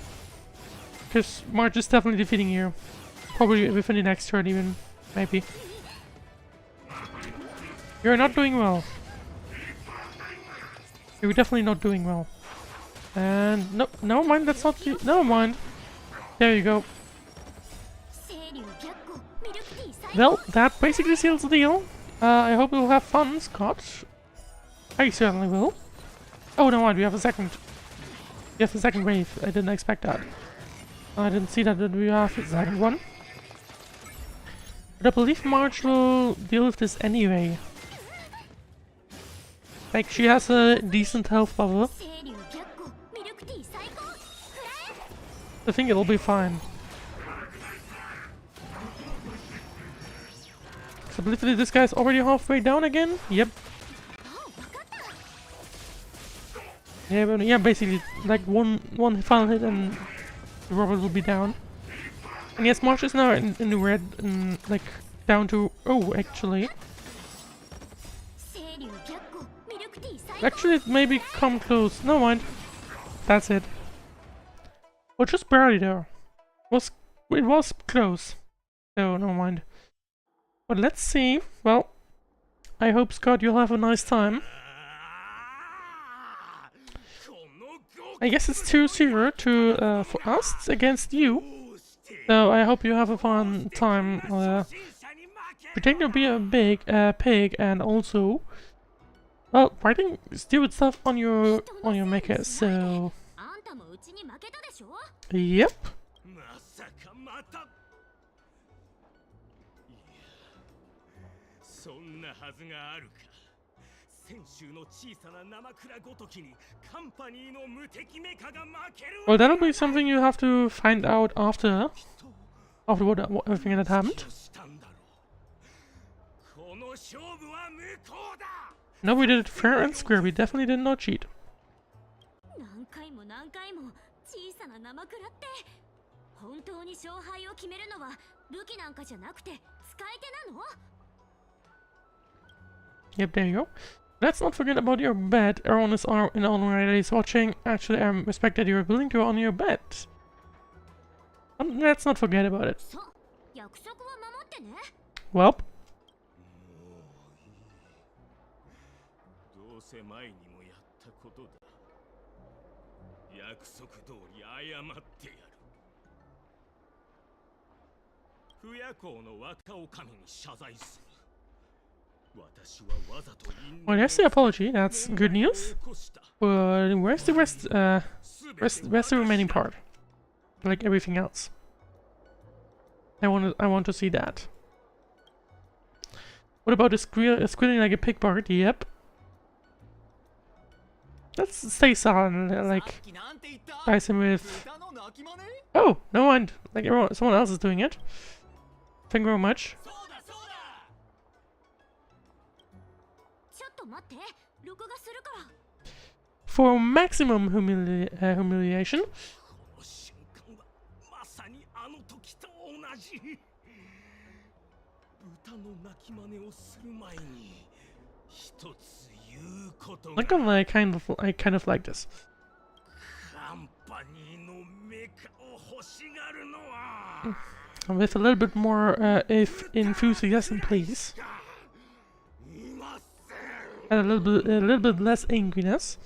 because March is definitely defeating you. Probably within the next turn, even maybe. You're not doing well. You're definitely not doing well. And no, never mind. That's not the. Never mind. There you go. Well, that basically seals the deal. I hope you'll have fun, Scott. I certainly will. Oh, no mind. We have a second. We have a second wave. I didn't expect that. I didn't see that we have a second one. But I believe Marge will deal with this anyway. Like, she has a decent health buffer. I think it'll be fine. So I believe that this guy's already halfway down again? Yep. Yeah, but yeah, basically, like one final hit and the robot will be down. And yes, March is now in the red, and like down to actually. Actually, it maybe come close. No mind. That's it. Well, just barely there. It was close. So no mind. But let's see. Well, I hope, Scott, you'll have a nice time. I guess it's 2-0 to for us against you. So I hope you have a fun time. Pretending to be a big pig, and also, well, writing stupid stuff on your mecha. So, yep. Well, that'll be something you have to find out after what everything that happened. No, we did it fair and square. We definitely did not cheat. Yep, there you go. Let's not forget about your bed. Everyone is already watching. Actually, I respect that you're willing to on your bed. Let's not forget about it. Well. Well, there's the apology. That's good news. But where's the rest? Where's the remaining part? Like everything else. I want to see that. What about the squealing like a pig part? Yep. Let's stay silent. Like, price him with. Oh, no mind. Like someone else is doing it. Thank you very much. For maximum humiliation. Like I kind of like this. With a little bit more enthusiasm, please. And a little bit less angriness.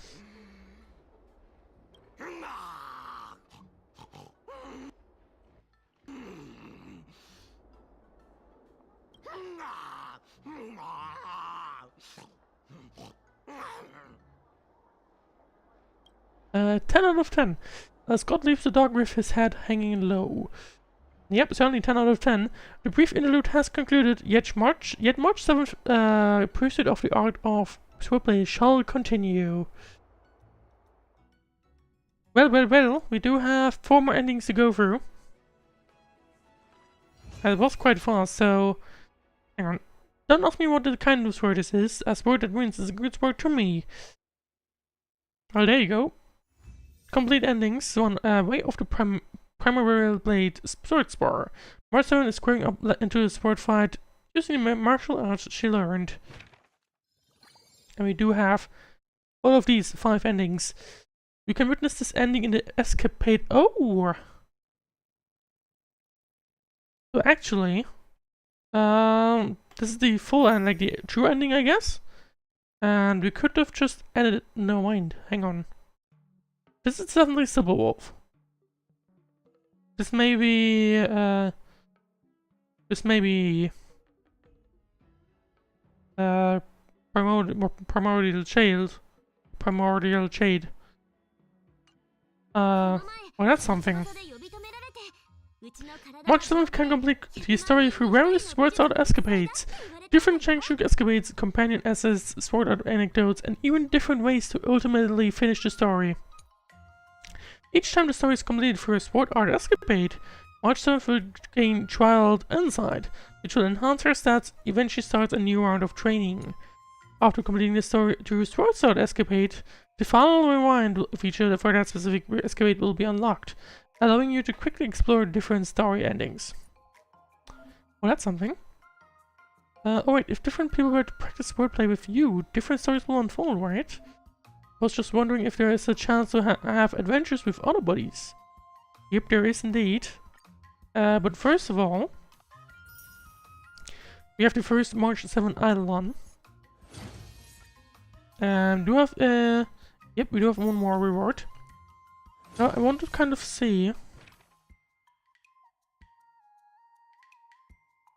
Uh, 10 out of 10. Scott leaves the dog with his head hanging low. Yep, certainly 10 out of 10. The brief interlude has concluded, yet March 7th pursuit of the art of Swordplay shall continue. Well, we do have 4 more endings to go through. It was quite fast, so hang on. Don't ask me what the kind of sword this is. A sword that wins is a good sword to me. Well, there you go. Complete endings. One way of the Primaveral blade sword spar. March 7 is squaring up into the sword fight using the martial arts she learned. And we do have all of these 5 endings. You can witness this ending in the escapade. Oh! So actually, this is the full end, like the true ending, I guess. And we could have just ended it. No mind. Hang on. This is definitely Silverwolf. This may be, Primordial Shade. Well, that's something. March 7th can complete the story through various Sword Art escapades. Different Changshu escapades, companion essays, Sword Art anecdotes, and even different ways to ultimately finish the story. Each time the story is completed through a Sword Art escapade, March 7th will gain Trialed Insight, which will enhance her stats, eventually starts a new round of training. After completing the story through Sword Art escapade, the final rewind feature for that specific escapade will be unlocked, allowing you to quickly explore different story endings. Well, that's something. Oh wait, if different people were to practice Swordplay with you, different stories will unfold, right? I was just wondering if there is a chance to have adventures with other buddies. Yep, there is indeed. But first of all, we have the first March 7 Eidolon. Yep, we do have one more reward. Now, I want to kind of see...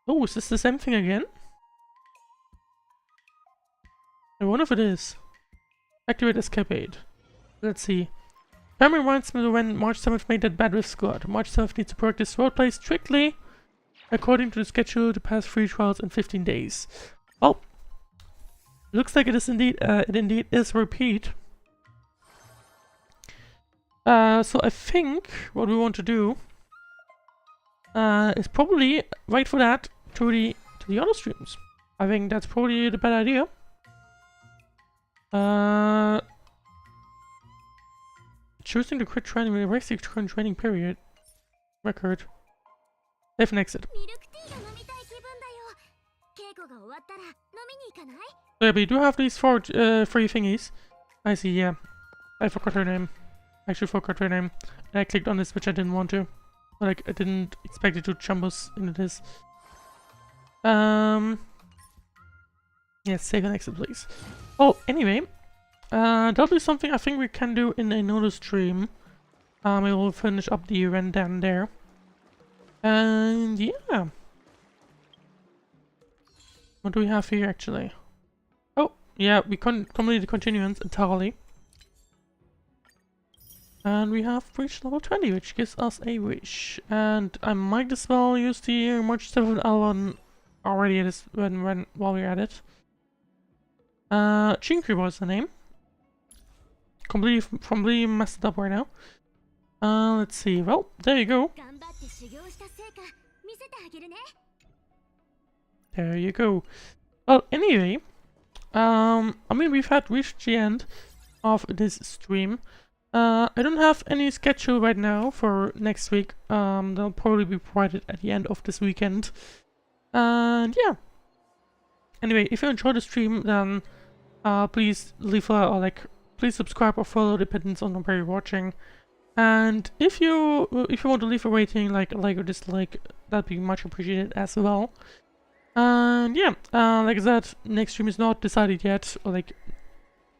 Oh, is this the same thing again? I wonder if it is. Activate escapade. Let's see. Pam reminds me when March 7th made that bad with Squad. March 7th needs to practice Swordplay strictly according to the schedule to pass 3 trials in 15 days. Well, looks like it is indeed, is a repeat. So I think what we want to do is probably wait for that to the other streams. I think that's probably the better idea. Choosing the quit training will erase the current training period record. Save and exit. So yeah, but you do have these 4 free thingies. I see, yeah. I forgot her name. I actually forgot her name. And I clicked on this, which I didn't want to. Like, I didn't expect it to jump us into this. Yeah, save and exit, please. Well, anyway. That'll be something I think we can do in another stream. We will finish up the event down there. And yeah. What do we have here actually? Oh, yeah, we completed the Continuance entirely. And we have reached level 20, which gives us a wish. And I might as well use the March 7th Alon already at this, while we're at it. Chinkri was the name. Completely messed it up right now. Let's see. Well, there you go. There you go. Well, anyway, I mean, we've reached the end of this stream. I don't have any schedule right now for next week. They'll probably be provided at the end of this weekend. And yeah. Anyway, if you enjoyed the stream, then please leave please subscribe or follow, depends on where you're watching. And if you want to leave a rating, like or dislike, that'd be much appreciated as well. And yeah, like I said, next stream is not decided yet, or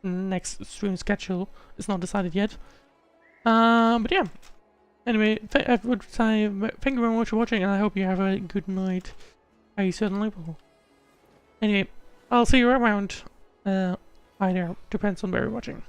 next stream schedule is not decided yet. But yeah. Anyway, I would say thank you very much for watching, and I hope you have a good night. I certainly will. Anyway, I'll see you around. Either depends on where you're watching.